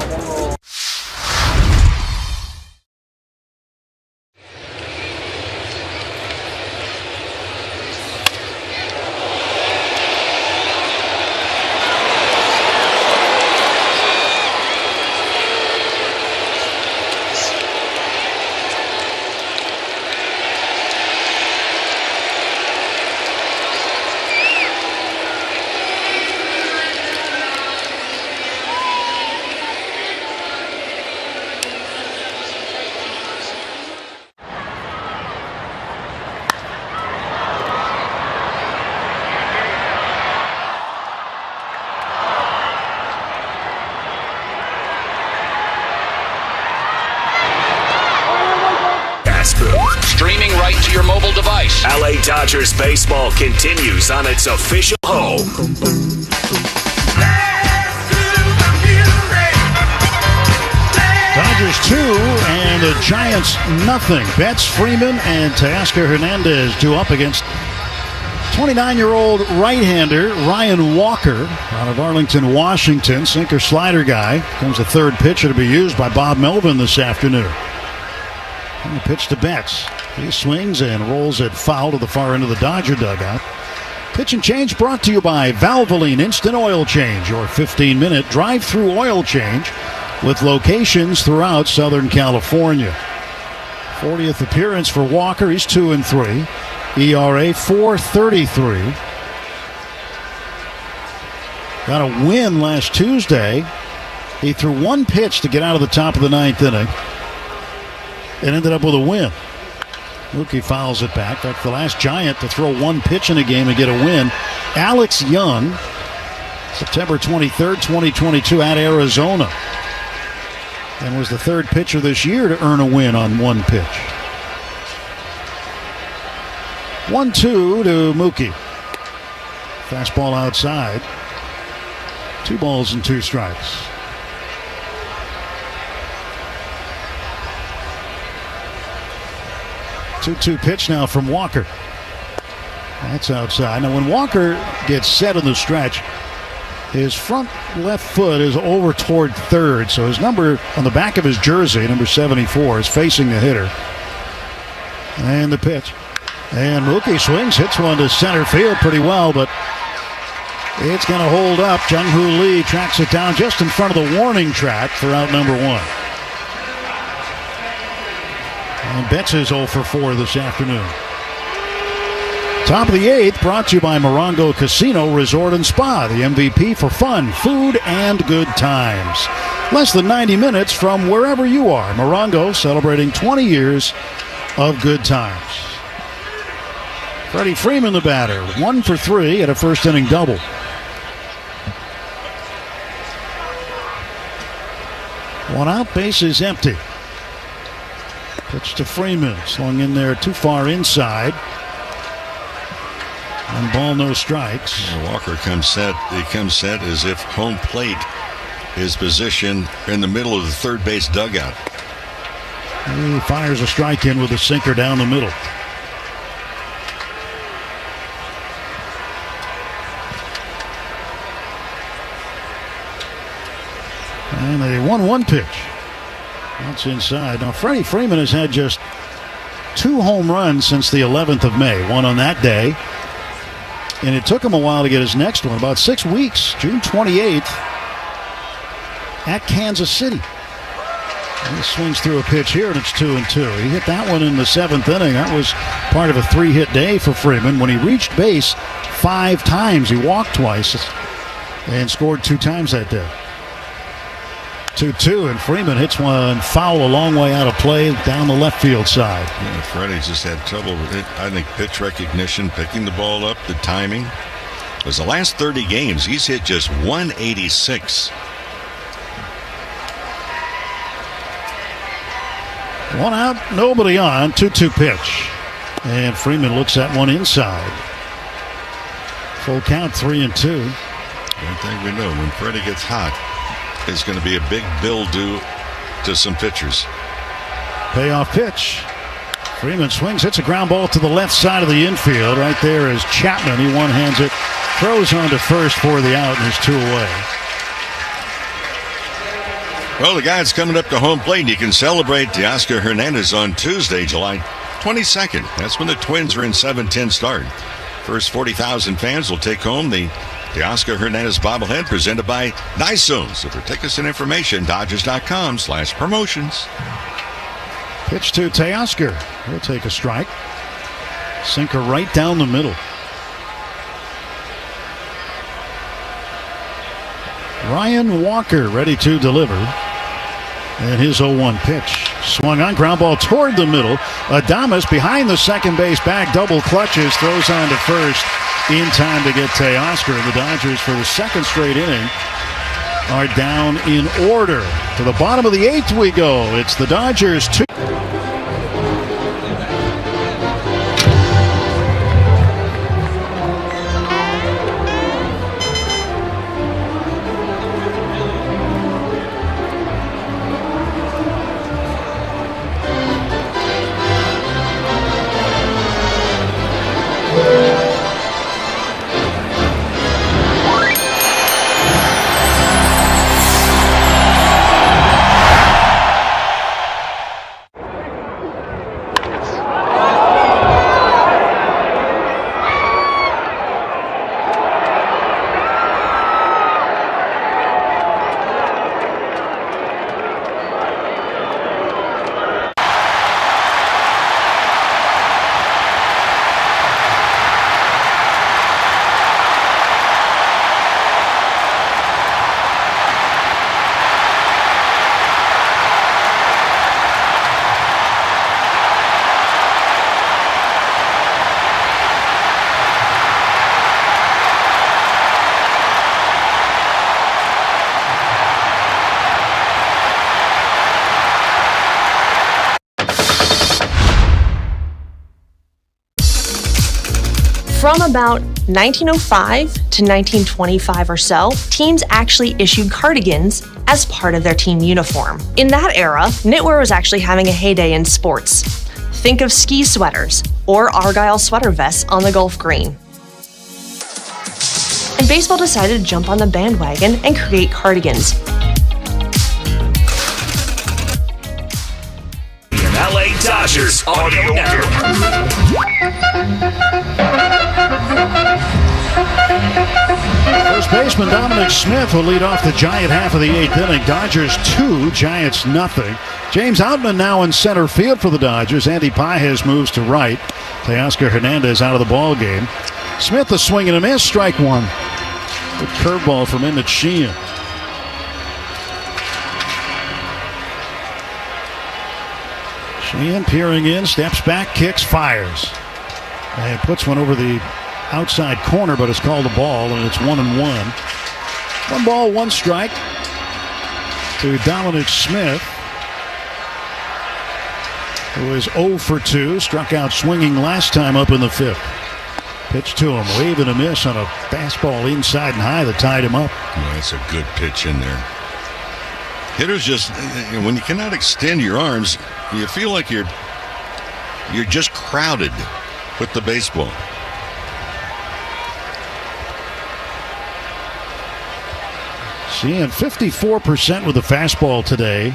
your mobile device. LA Dodgers baseball continues on its official home. Dodgers 2 and the Giants nothing. Betts, Freeman, and Teoscar Hernandez due up against 29-year-old right-hander Ryan Walker out of Arlington, Washington. Sinker slider guy. Comes the third pitcher to be used by Bob Melvin this afternoon. And the pitch to Betts. He swings and rolls it foul to the far end of the Dodger dugout. Pitch and change brought to you by Valvoline Instant Oil Change, your 15-minute drive-through oil change with locations throughout Southern California. 40th appearance for Walker. He's 2-3. ERA 4.33. Got a win last Tuesday. He threw one pitch to get out of the top of the ninth inning and ended up with a win. Mookie fouls it back. That's the last Giant to throw one pitch in a game and get a win. Alex Young, September 23rd, 2022 at Arizona. And was the third pitcher this year to earn a win on one pitch. 1-2 to Mookie. Fastball outside. 2 balls and 2 strikes. Two pitch now from Walker. That's outside. Now when Walker gets set in the stretch, his front left foot is over toward third, so his number on the back of his jersey, number 74, is facing the hitter. And the pitch. And Mookie swings, hits one to center field pretty well, but it's going to hold up. Jung-Hoo Lee tracks it down just in front of the warning track for out number 1. And Betts is 0 for 4 this afternoon. Top of the 8th, brought to you by Morongo Casino Resort and Spa, the MVP for fun, food, and good times. Less than 90 minutes from wherever you are. Morongo celebrating 20 years of good times. Freddie Freeman, the batter, 1 for 3 at a first-inning double. One out, base is empty. Pitch to Freeman, swung in there too far inside. One ball, no strikes. Walker comes set. He comes set as if home plate is positioned in the middle of the third base dugout. He fires a strike in with a sinker down the middle. And a 1-1 pitch. That's inside. Now, Freddie Freeman has had just 2 home runs since the 11th of May. One on that day. And it took him a while to get his next one. About 6 weeks. June 28th at Kansas City. And he swings through a pitch here, and it's 2-2. He hit that one in the 7th inning. That was part of a 3-hit day for Freeman. When he reached base 5 times, he walked twice and scored 2 times that day. 2-2, and Freeman hits one foul a long way out of play down the left field side. Yeah, Freddie just had trouble with it. I think pitch recognition, picking the ball up, the timing. Because the last 30 games, he's hit just 186. One out, nobody on. 2-2 pitch. And Freeman looks at one inside. Full count, 3-2. One thing we know, when Freddie gets hot, is going to be a big bill due to some pitchers. Payoff pitch. Freeman swings, hits a ground ball to the left side of the infield. Right there is Chapman. He one-hands it, throws on to first for the out, and is 2 away. Well, the guy that's coming up to home plate, and you can celebrate Teoscar Hernandez on Tuesday, July 22nd. That's when the Twins are in 7-10 start. First 40,000 fans will take home the Teoscar Hernandez bobblehead presented by Nysone. So for tickets and information, Dodgers.com/promotions. Pitch to Teoscar. He'll take a strike. Sinker right down the middle. Ryan Walker ready to deliver. And his 0-1 pitch. Swung on, ground ball toward the middle. Adames behind the second base bag, double clutches, throws on to first in time to get Teoscar. And the Dodgers, for the second straight inning, are down in order. To the bottom of the 8th we go. It's the Dodgers 2. From about 1905 to 1925 or so, teams actually issued cardigans as part of their team uniform. In that era, knitwear was actually having a heyday in sports. Think of ski sweaters or Argyle sweater vests on the Gulf Green. And baseball decided to jump on the bandwagon and create cardigans. LA Dodgers Audio Network. First baseman Dominic Smith will lead off the Giant half of the 8th inning. Dodgers 2, Giants nothing. James Outman now in center field for the Dodgers. Andy Pages moves to right. Teoscar Hernandez out of the ball game. Smith a swing and a miss, strike one. Good curveball from Emmett Sheehan. Sheehan peering in, steps back, kicks, fires. And puts one over the outside corner, but it's called a ball, and it's 1-1. 1 ball, 1 strike to Dominic Smith, who is 0 for 2, struck out swinging last time up in the 5th. Pitch to him, wave and a miss on a fastball inside and high that tied him up. Well, that's a good pitch in there. Hitters just, when you cannot extend your arms, you feel like you're just crowded with the baseball. Seeing 54% with the fastball today.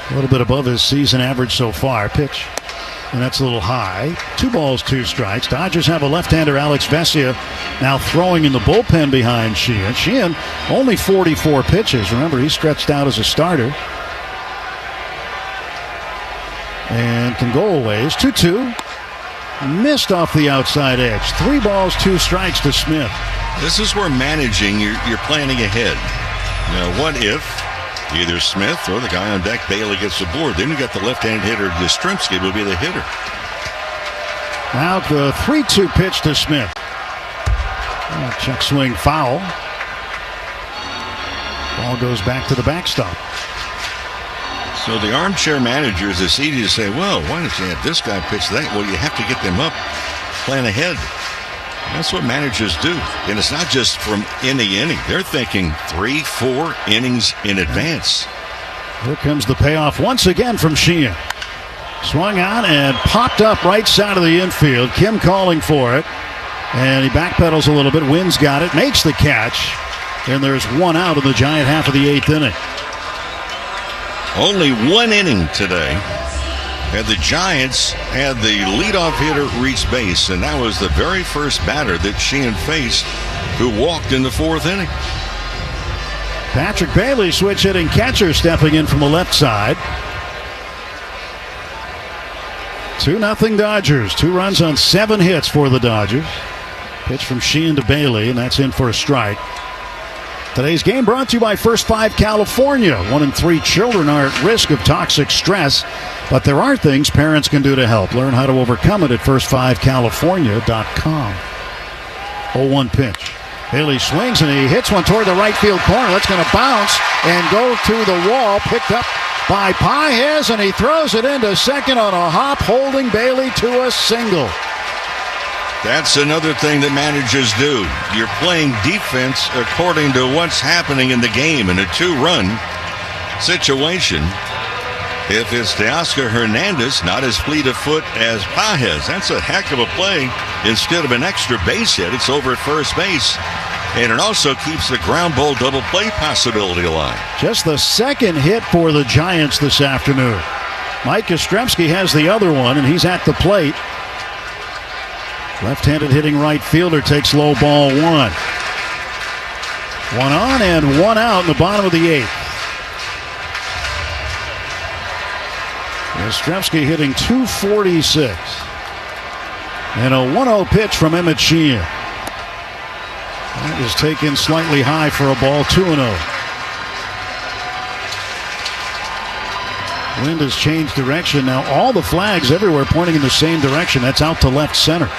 A little bit above his season average so far. Pitch. And that's a little high. 2 balls, 2 strikes. Dodgers have a left-hander, Alex Vesia, now throwing in the bullpen behind Sheehan. Sheehan only 44 pitches. Remember, he stretched out as a starter. And can go a ways. 2-2. Missed off the outside edge. 3 balls, 2 strikes to Smith. This is where managing, you're planning ahead. Now, what if either Smith or the guy on deck, Bailey, gets the board? Then you got the left-handed hitter, Yastrzemski, will be the hitter. Now the 3-2 pitch to Smith. Check swing foul. Ball goes back to the backstop. So the armchair managers, it's easy to say, well, why don't you have this guy pitch that? Well, you have to get them up, plan ahead. That's what managers do. And it's not just from inning to inning. They're thinking 3-4 innings in advance. Here comes the payoff once again from Sheehan. Swung on and popped up right side of the infield. Kim calling for it. And he backpedals a little bit. Wynn's got it. Makes the catch. And there's 1 out in the Giant half of the 8th inning. Only 1 inning today. And the Giants had the leadoff hitter reach base, and that was the very first batter that Sheehan faced who walked in the 4th inning. Patrick Bailey, switch hitting catcher, stepping in from the left side. 2-0 Dodgers. 2 runs on 7 hits for the Dodgers. Pitch from Sheehan to Bailey, and that's in for a strike. Today's game brought to you by First 5 California. 1 in 3 children are at risk of toxic stress, but there are things parents can do to help. Learn how to overcome it at first5california.com. 0-1 pitch. Bailey swings and he hits one toward the right field corner. That's going to bounce and go to the wall. Picked up by Pages, and he throws it into second on a hop, holding Bailey to a single. That's another thing that managers do. You're playing defense according to what's happening in the game. In a 2-run situation, if it's Teoscar Hernandez, not as fleet of foot as Pages, that's a heck of a play. Instead of an extra base hit, it's over at first base. And it also keeps the ground ball double play possibility alive. Just the 2nd hit for the Giants this afternoon. Mike Yastrzemski has the other one, and he's at the plate. Left-handed hitting right fielder takes low ball 1. 1 on and 1 out in the bottom of the 8th. Yastrzemski hitting .246. And a 1-0 pitch from Emmett Sheehan. That is taken slightly high for a ball, 2-0. Wind has changed direction. Now all the flags everywhere pointing in the same direction. That's out to left center.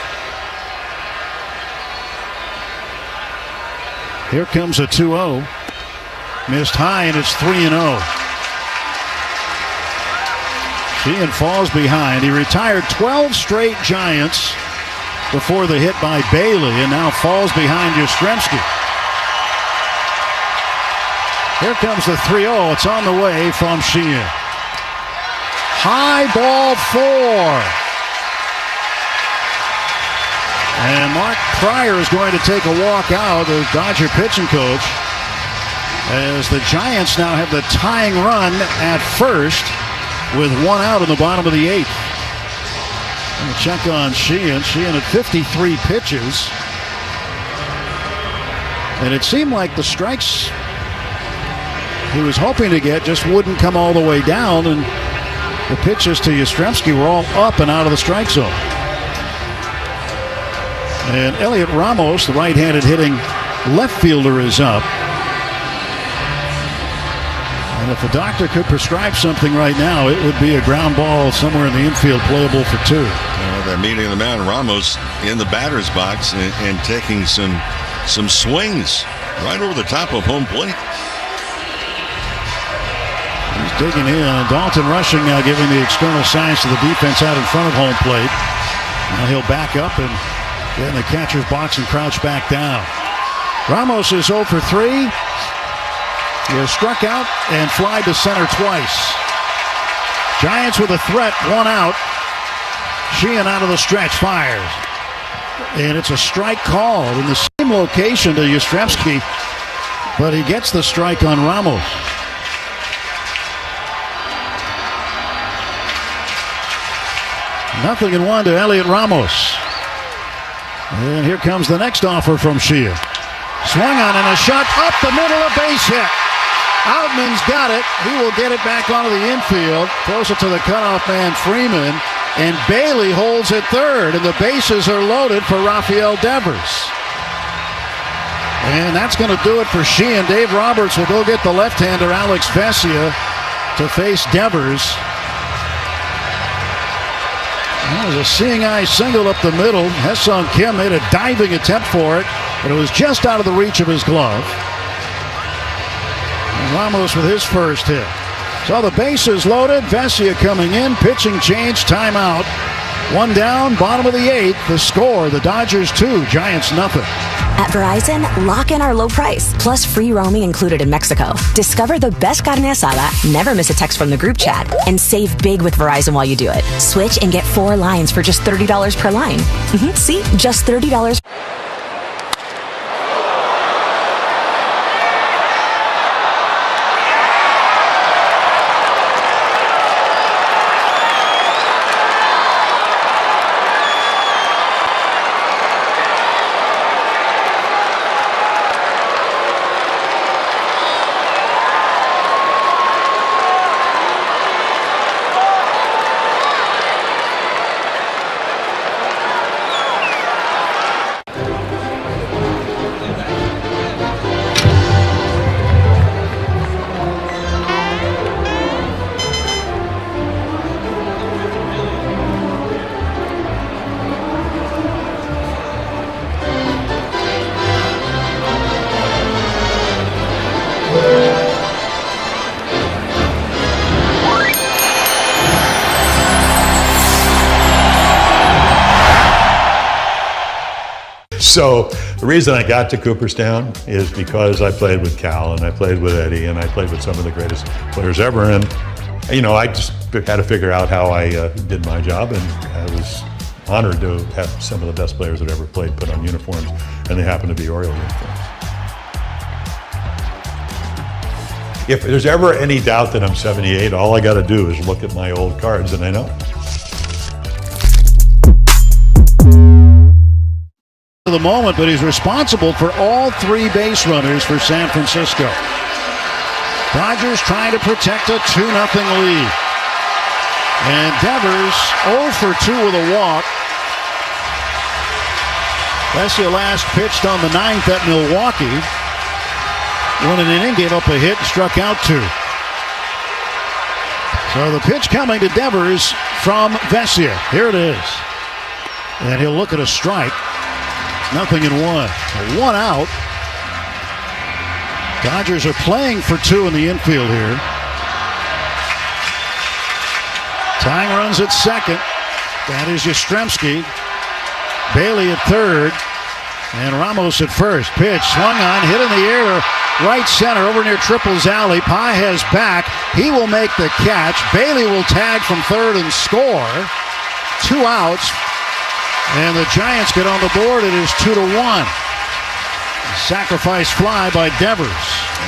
Here comes a 2-0. Missed high, and it's 3-0. Sheehan falls behind. He retired 12 straight Giants before the hit by Bailey, and now falls behind Yastrzemski. Here comes the 3-0. It's on the way from Sheehan. High ball 4. And Mark Pryor is going to take a walk out, the Dodger pitching coach, as the Giants now have the tying run at first with 1 out in the bottom of the 8th. And a check on Sheehan. Sheehan at 53 pitches. And it seemed like the strikes he was hoping to get just wouldn't come all the way down, and the pitches to Yastrzemski were all up and out of the strike zone. And Elliot Ramos, the right-handed hitting left fielder, is up. And if a doctor could prescribe something right now, it would be a ground ball somewhere in the infield playable for 2. They're meeting the man, Ramos, in the batter's box and taking some swings right over the top of home plate. He's digging in. Dalton Rushing now giving the external signs to the defense out in front of home plate. Now he'll back up and get in the catcher's box and crouch back down. Ramos is 0 for 3. He has struck out and flied to center twice. Giants with a threat, 1 out. Sheehan out of the stretch, fires. And it's a strike called in the same location to Yastrzemski, but he gets the strike on Ramos. Nothing in 1 to Elliot Ramos. And here comes the next offer from Sheehan. Swung on and a shot up the middle, a base hit. Outman's got it. He will get it back onto the infield, throws it to the cutoff man Freeman, and Bailey holds at third, and the bases are loaded for Rafael Devers. And that's going to do it for Sheehan. Dave Roberts will go get the left-hander Alex Vesia to face Devers. That was a seeing-eye single up the middle. Hesung Kim made a diving attempt for it, but it was just out of the reach of his glove. And Ramos with his first hit. So the bases loaded. Vesia coming in. Pitching change. Timeout. 1 down. Bottom of the 8th. The score. The Dodgers 2. Giants nothing. At Verizon, lock in our low price, plus free roaming included in Mexico. Discover the best carne asada, never miss a text from the group chat, and save big with Verizon while you do it. Switch and get 4 lines for just $30 per line. See? Just $30. So the reason I got to Cooperstown is because I played with Cal and I played with Eddie and I played with some of the greatest players ever. And, you know, I just had to figure out how I did my job, and I was honored to have some of the best players that ever played put on uniforms, and they happen to be Oriole uniforms. If there's ever any doubt that I'm 78, all I got to do is look at my old cards and I know. The moment, but he's responsible for all 3 base runners for San Francisco. Dodgers trying to protect a 2-0 lead. And Devers 0 for 2 with a walk. Vesia last pitched on the 9th at Milwaukee. Won an inning, gave up a hit, and struck out 2. So the pitch coming to Devers from Vesia. Here it is. And he'll look at a strike. Nothing in 1. 1 out. Dodgers are playing for 2 in the infield here. Tying runs at second. That is Yastrzemski. Bailey at third. And Ramos at first. Pitch swung on, hit in the air to right center over near Triple's alley. Pages back. He will make the catch. Bailey will tag from third and score. 2 outs. And the Giants get on the board. It is 2-1. Sacrifice fly by Devers.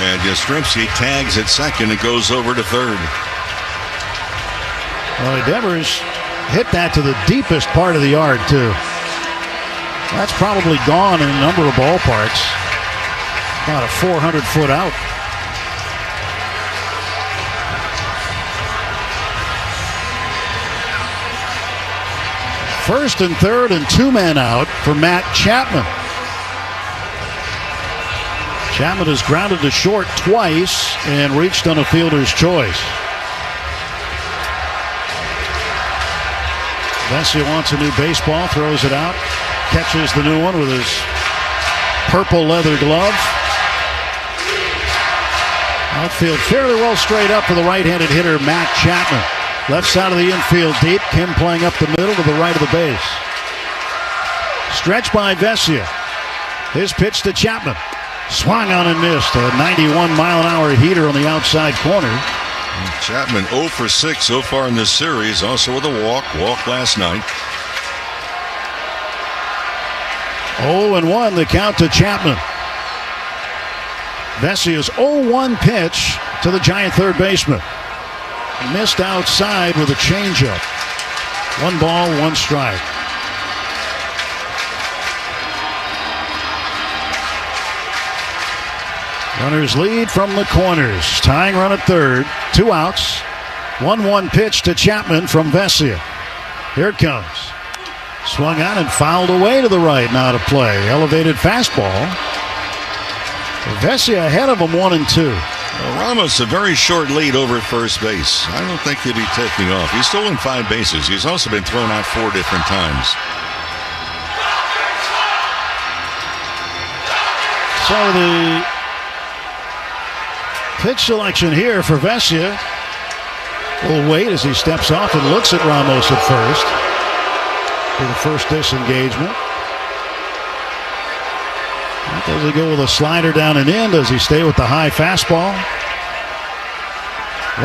And Yastrzemski tags at second and goes over to third. Well, Devers hit that to the deepest part of the yard, too. That's probably gone in a number of ballparks. About a 400-foot out. First and third and 2 men out for Matt Chapman. Chapman has grounded to short twice and reached on a fielder's choice. Vesia wants a new baseball, throws it out. Catches the new one with his purple leather glove. Outfield fairly well straight up for the right-handed hitter, Matt Chapman. Left side of the infield deep. Kim playing up the middle to the right of the base. Stretch by Vesia. His pitch to Chapman. Swung on and missed. A 91-mile-an-hour heater on the outside corner. Chapman 0 for 6 so far in this series. Also with a walk. Walk last night. 0-1 the count to Chapman. Vesia's 0-1 pitch to the Giant third baseman. Missed outside with a changeup. 1 ball, 1 strike. Runners lead from the corners. Tying run at third. 2 outs. 1-1 pitch to Chapman from Vesia. Here it comes. Swung on and fouled away to the right. Now to play. Elevated fastball. Vesia ahead of him 1-2. Well, Ramos a very short lead over at first base. I don't think he'll be taking off. He's stolen 5 bases. He's also been thrown out 4 different times. So the pitch selection here for Vesia. We'll wait as he steps off and looks at Ramos at first. For the first disengagement. Does he go with a slider down and in? Does he stay with the high fastball?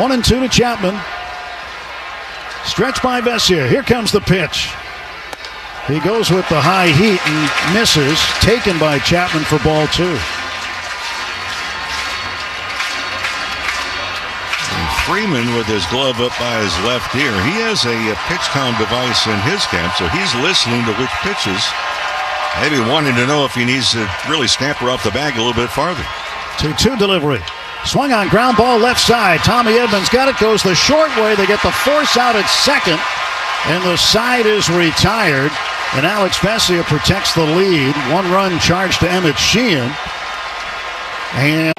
1-2 to Chapman. Stretch by Vesia. Here comes the pitch. He goes with the high heat and misses. Taken by Chapman for ball 2. And Freeman with his glove up by his left ear. He has a pitch count device in his camp, so he's listening to which pitches. Maybe wanting to know if he needs to really scamper off the bag a little bit farther. 2-2 delivery. Swung on ground ball left side. Tommy Edmonds got it. Goes the short way. They get the force out at second. And the side is retired. And Alex Vesia protects the lead. 1 run charge to Emmett Sheehan. And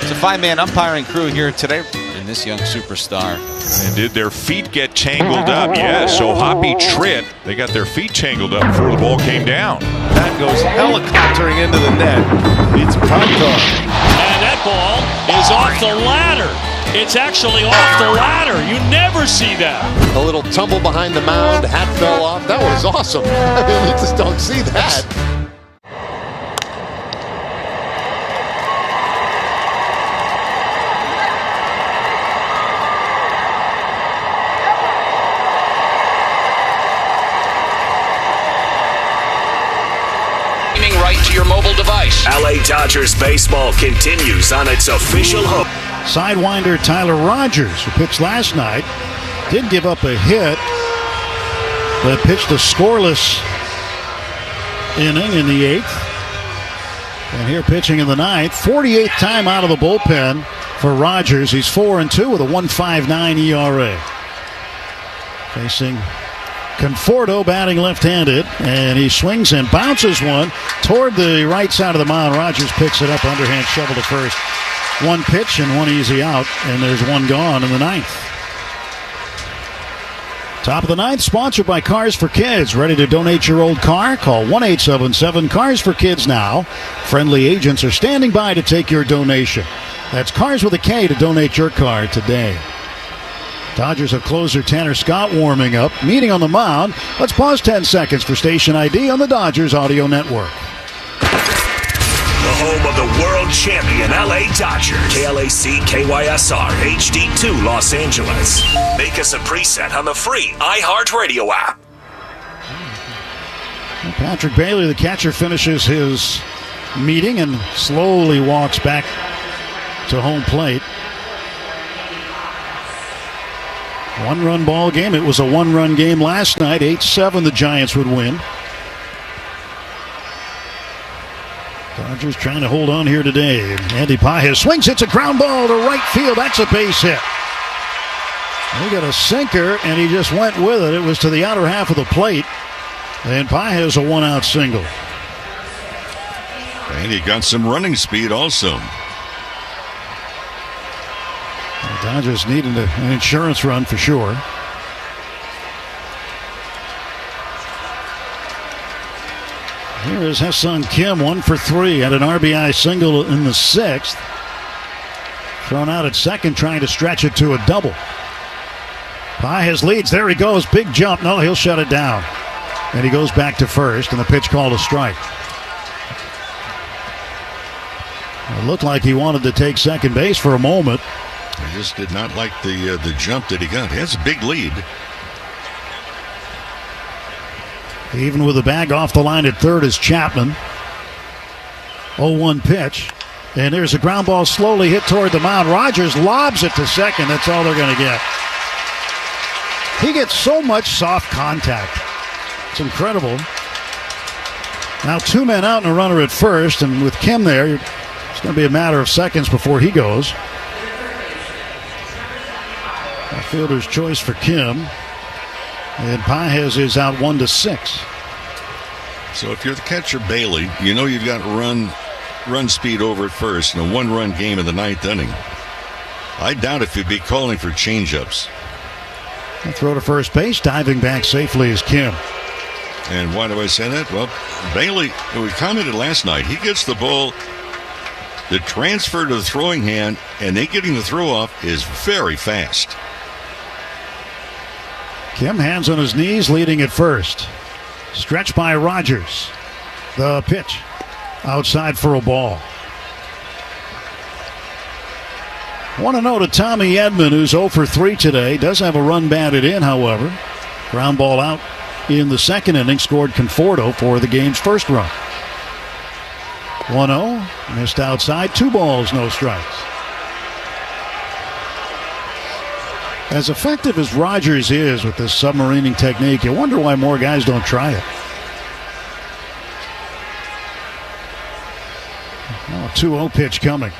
It's a 5-man umpiring crew here today in this young superstar. And did their feet get tangled up? Yeah, so Hoppy tripped. They got their feet tangled up before the ball came down. That goes helicoptering into the net. It's Pronto. And that ball is off the ladder. It's actually off the ladder. You never see that. A little tumble behind the mound. Hat fell off. That was awesome. I mean, you just don't see that. right to your mobile device. LA Dodgers baseball continues on its official home. Sidewinder Tyler Rogers, who pitched last night, did give up a hit, but pitched a scoreless inning in the 8th. And here pitching in the 9th, 48th time out of the bullpen for Rogers. He's 4-2 with a 1.59 ERA. Facing Conforto, batting left-handed, and he swings and bounces one toward the right side of the mound. Rogers picks it up, underhand shovel to first. One pitch and one easy out, and there's one gone in the 9th. Top of the 9th, sponsored by Cars for Kids. Ready to donate your old car? Call 1-877-CARS for Kids now. Friendly agents are standing by to take your donation. That's Cars with a K to donate your car today. Dodgers have closer Tanner Scott warming up. Meeting on the mound. Let's pause 10 seconds for station ID on the Dodgers Audio Network. The home of the world champion LA Dodgers. KLAC KYSR HD2 Los Angeles. Make us a preset on the free iHeartRadio app. Patrick Bailey, the catcher, finishes his meeting and slowly walks back to home plate. One-run ball game. It was a one-run game last night. 8-7 the Giants would win. Dodgers trying to hold on here today. Andy Pages swings, hits a ground ball to right field. That's a base hit. They got a sinker, and he just went with it. It was to the outer half of the plate. And Pages a one-out single. And he got some running speed also. The Dodgers needed an insurance run for sure. Here is Ha-Seong Kim, 1 for 3, had an RBI single in the 6th. Thrown out at second, trying to stretch it to a double. Pages leads, there he goes, big jump. No, he'll shut it down. And he goes back to first, and the pitch called a strike. It looked like he wanted to take second base for a moment. He just did not like the jump that he got. He has a big lead. Even with the bag off the line at third is Chapman. 0-1 pitch. And there's a ground ball slowly hit toward the mound. Rogers lobs it to second. That's all they're going to get. He gets so much soft contact. It's incredible. Now 2 men out and a runner at first. And with Kim there, it's going to be a matter of seconds before he goes. A fielder's choice for Kim. And Pages is out 1-6. So if you're the catcher, Bailey, you know you've got run speed over at first in a one-run game in the 9th inning. I doubt if you'd be calling for changeups. Throw to first base, diving back safely is Kim. And why do I say that? Well, Bailey, we commented last night, he gets the ball, the transfer to the throwing hand, and then getting the throw off is very fast. Kim, hands on his knees, leading at first. Stretched by Rogers. The pitch outside for a ball. 1-0 to Tommy Edman, who's 0 for 3 today. Does have a run batted in, however. Ground ball out in the 2nd inning. Scored Conforto for the game's first run. 1-0. Missed outside. 2 balls, no strikes. As effective as Rogers is with this submarining technique, you wonder why more guys don't try it. Oh, 2-0 pitch coming.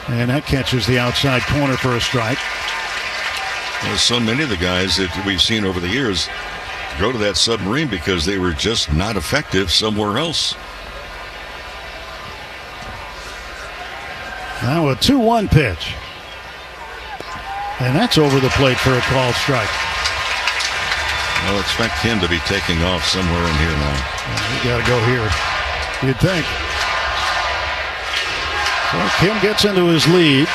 And that catches the outside corner for a strike. Well, so many of the guys that we've seen over the years go to that submarine because they were just not effective somewhere else. Now a 2-1 pitch. And that's over the plate for a called strike. I'll expect him to be taking off somewhere in here now. You got to go here, you'd think. So Kim gets into his lead.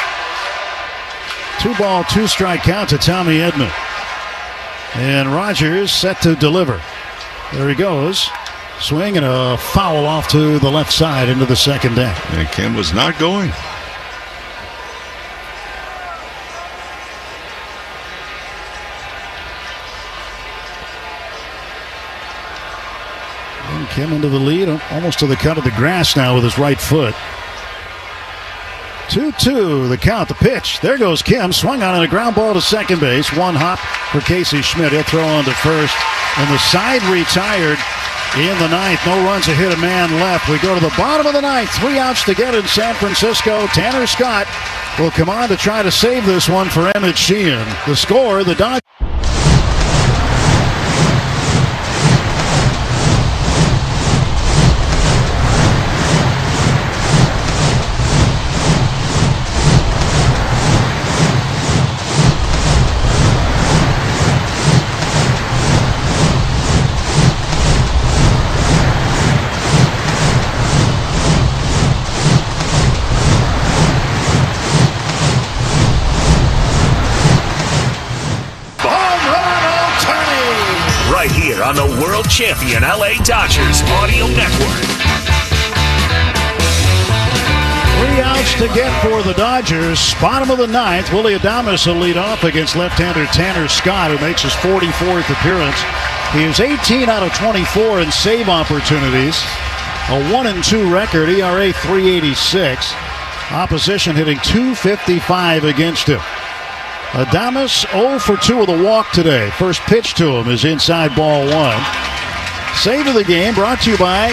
2-ball, 2-strike count to Tommy Edman. And Rogers set to deliver. There he goes. Swing and a foul off to the left side into the second deck. And Kim was not going. Kim into the lead, almost to the cut of the grass now with his right foot. 2-2, the count, the pitch. There goes Kim, swung on and a ground ball to second base. One hop for Casey Schmidt. He'll throw on to first. And the side retired in the ninth. No runs, a hit, a man left. We go to the bottom of the ninth. 3 outs to get in San Francisco. Tanner Scott will come on to try to save this one for Emmett Sheehan. The score, the Dodgers. Right here on the world champion LA Dodgers audio network. 3 outs to get for the Dodgers. Bottom of the ninth. Willie Adames will lead off against left-hander Tanner Scott, who makes his 44th appearance. He is 18 out of 24 in save opportunities. A 1-2 record, ERA 3.86. Opposition hitting .255 against him. Adames 0 for 2 with a walk today. First pitch to him is inside ball 1. Save of the game brought to you by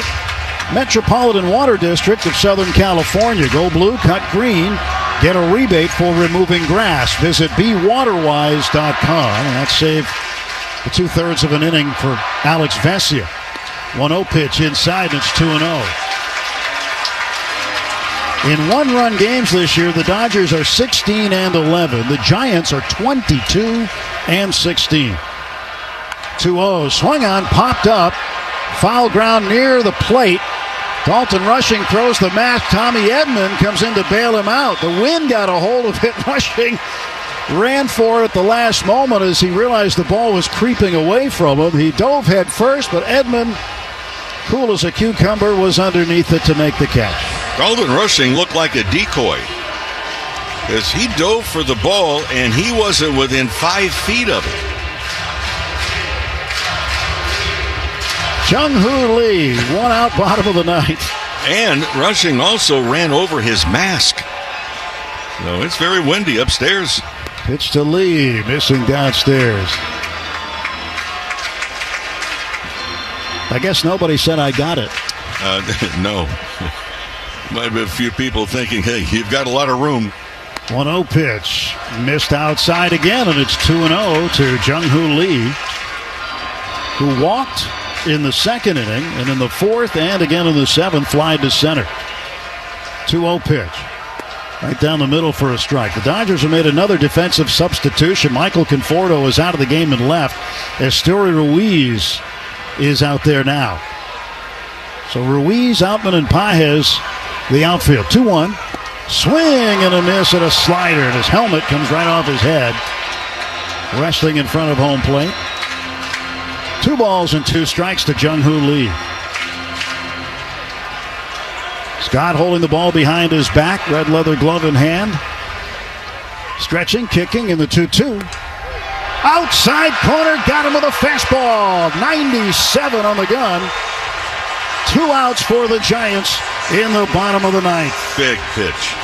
Metropolitan Water District of Southern California. Go blue, cut green. Get a rebate for removing grass. Visit bewaterwise.com. And that saved the 2/3 of an inning for Alex Vesia. 1-0 pitch inside, and it's 2-0. In one-run games this year, the Dodgers are 16-11. The Giants are 22-16. 2-0. Swung on, popped up. Foul ground near the plate. Dalton Rushing throws the mask. Tommy Edman comes in to bail him out. The wind got a hold of it. Rushing ran for it at the last moment as he realized the ball was creeping away from him. He dove head first, but Edman, cool as a cucumber, was underneath it to make the catch. Dalton Rushing looked like a decoy as he dove for the ball and he wasn't within 5 feet of it. Jung-Hoo Lee, 1 out, bottom of the ninth. And Rushing also ran over his mask. So it's very windy upstairs. Pitch to Lee, missing downstairs. I guess nobody said I got it. No. Might be a few people thinking, hey, you've got a lot of room. 1-0 pitch. Missed outside again, and it's 2-0 to Jung-Hoo Lee, who walked in the second inning, and in the fourth and again in the seventh, flied to center. 2-0 pitch. Right down the middle for a strike. The Dodgers have made another defensive substitution. Michael Conforto is out of the game and left. Esteury Ruiz is out there now. So Ruiz, Outman, and Pages, the outfield. 2-1. Swing and a miss at a slider, and his helmet comes right off his head. Wrestling in front of home plate. 2 balls and 2 strikes to Jung-Hoo Lee. Scott holding the ball behind his back, red leather glove in hand. Stretching, kicking in the 2-2. Outside corner, got him with a fastball. 97 on the gun. 2 outs for the Giants in the bottom of the ninth. Big pitch.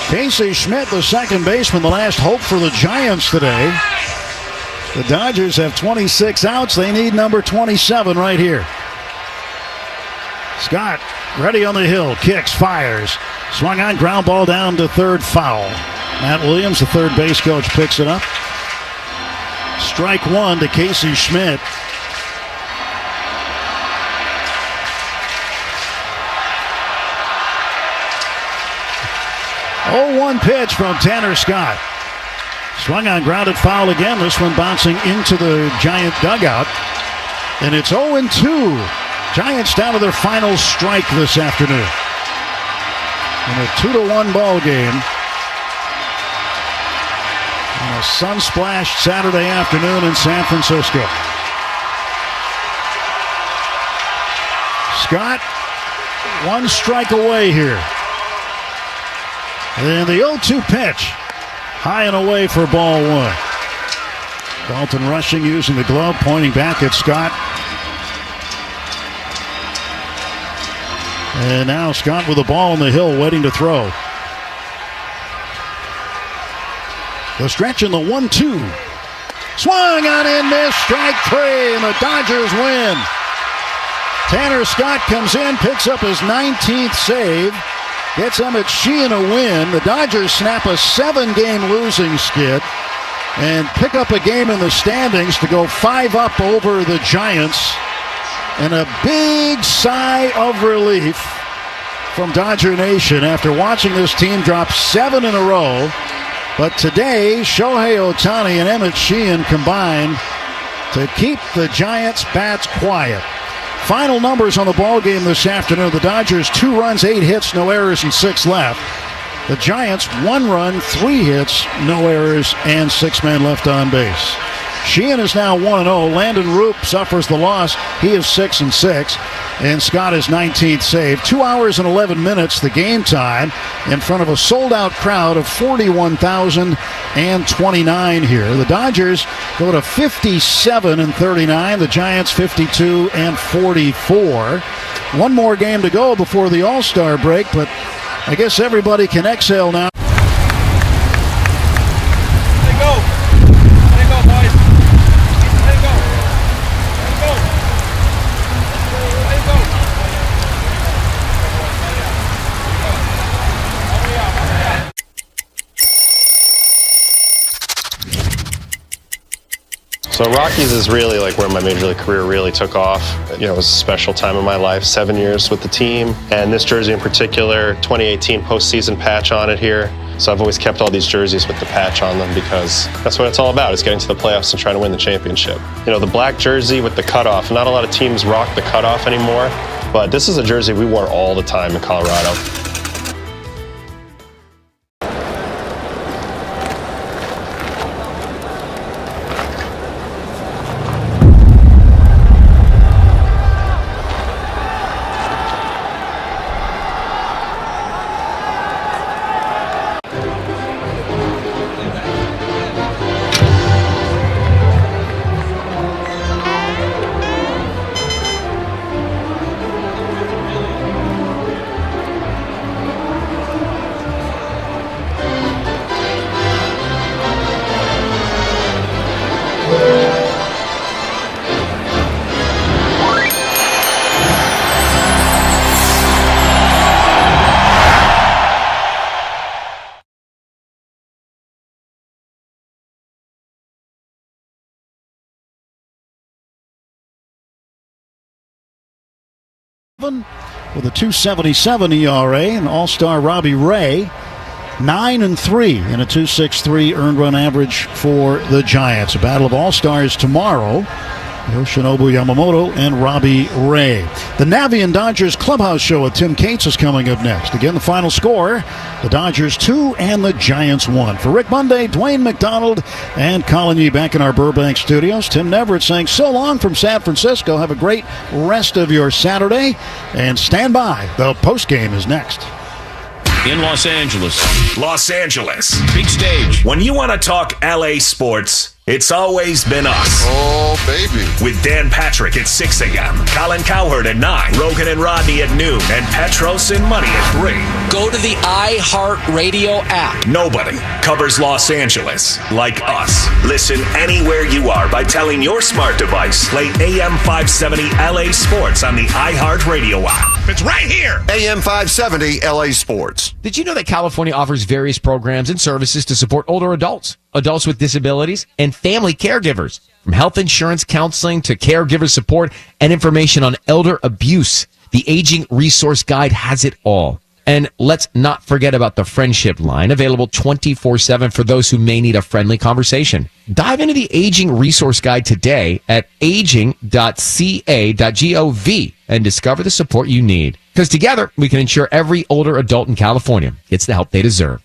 Casey Schmidt, the second baseman, the last hope for the Giants today. The Dodgers have 26 outs. They need number 27 right here. Scott ready on the hill. Kicks, fires. Swung on, ground ball down to third, foul. Matt Williams, the third base coach, picks it up. Strike 1 to Casey Schmidt. Oh, 1 pitch from Tanner Scott. Swung on, grounded foul again. This one bouncing into the Giant dugout. And it's 0-2. Giants down to their final strike this afternoon. In a 2-1 ball game. On a sun-splashed Saturday afternoon in San Francisco. Scott, 1 strike away here. And the 0-2 pitch. High and away for ball 1. Dalton rushing, using the glove, pointing back at Scott. And now Scott with the ball on the hill, waiting to throw. The stretch in the 1-2. Swung on in, missed, strike 3, and the Dodgers win. Tanner Scott comes in, picks up his 19th save, gets Emmett Sheehan a win. The Dodgers snap a 7-game losing skid and pick up a game in the standings to go 5 up over the Giants. And a big sigh of relief from Dodger Nation after watching this team drop 7 in a row. But today, Shohei Ohtani and Emmett Sheehan combined to keep the Giants' bats quiet. Final numbers on the ball game this afternoon. The Dodgers 2 runs, 8 hits, no errors, and 6 left. The Giants 1 run, 3 hits, no errors, and 6 men left on base. Sheehan is now 1-0. Landon Roop suffers the loss. He is 6-6. And Scott is 19th save. 2 hours and 11 minutes, the game time, in front of a sold-out crowd of 41,029 here. The Dodgers go to 57-39. The Giants 52-44. One more game to go before the All-Star break, but I guess everybody can exhale now. So Rockies is really like where my major league career really took off. You know, it was a special time in my life, 7 years with the team. And this jersey in particular, 2018 postseason patch on it here. So I've always kept all these jerseys with the patch on them because that's what it's all about, is getting to the playoffs and trying to win the championship. You know, the black jersey with the cutoff, not a lot of teams rock the cutoff anymore, but this is a jersey we wore all the time in Colorado. With a 2.77 ERA, and All-Star Robbie Ray, 9-3 and a 2.63 earned run average for the Giants. A battle of All-Stars tomorrow. Yoshinobu Yamamoto and Robbie Ray. The Navy and Dodgers Clubhouse Show with Tim Cates is coming up next. Again, the final score, the Dodgers 2 and the Giants 1. For Rick Monday, Dwayne McDonald, and Colin Yee back in our Burbank studios. Tim Neverett saying so long from San Francisco. Have a great rest of your Saturday, and stand by. The postgame is next. In Los Angeles. Los Angeles. Big stage. When you want to talk LA sports, it's always been us. Oh, baby. With Dan Patrick at 6 a.m., Colin Cowherd at 9, Rogan and Rodney at noon, and Petros and Money at 3. Go to the iHeartRadio app. Nobody covers Los Angeles like us. Listen anywhere you are by telling your smart device, play AM 570 LA Sports on the iHeartRadio app. It's right here. AM 570 LA Sports. Did you know that California offers various programs and services to support older adults, adults with disabilities, and family caregivers? From health insurance, counseling, to caregiver support and information on elder abuse, the Aging Resource Guide has it all. And let's not forget about the Friendship Line, available 24/7 for those who may need a friendly conversation. Dive into the Aging Resource Guide today at aging.ca.gov and discover the support you need. Because together, we can ensure every older adult in California gets the help they deserve.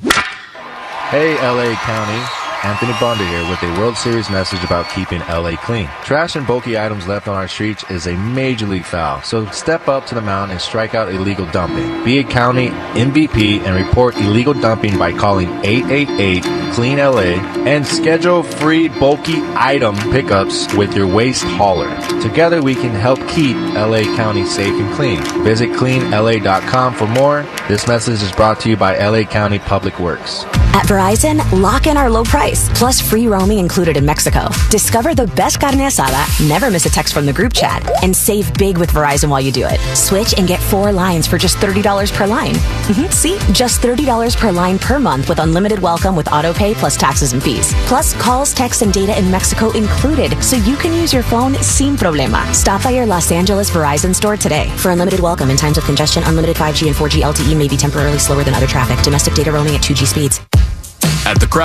Hey, LA County. Anthony Bonda here with a World Series message about keeping LA clean. Trash and bulky items left on our streets is a major league foul, so step up to the mound and strike out illegal dumping. Be a county MVP and report illegal dumping by calling 888-CLEAN-LA and schedule free bulky item pickups with your waste hauler. Together we can help keep LA County safe and clean. Visit cleanla.com for more. This message is brought to you by LA County Public Works. At Verizon, lock in our low price, plus free roaming included in Mexico. Discover the best carne asada, never miss a text from the group chat, and save big with Verizon while you do it. Switch and get 4 lines for just $30 per line. See? Just $30 per line per month with unlimited welcome with auto pay plus taxes and fees. Plus calls, texts, and data in Mexico included, so you can use your phone sin problema. Stop by your Los Angeles Verizon store today. For unlimited welcome in times of congestion, unlimited 5G and 4G LTE may be temporarily slower than other traffic. Domestic data roaming at 2G speeds. At the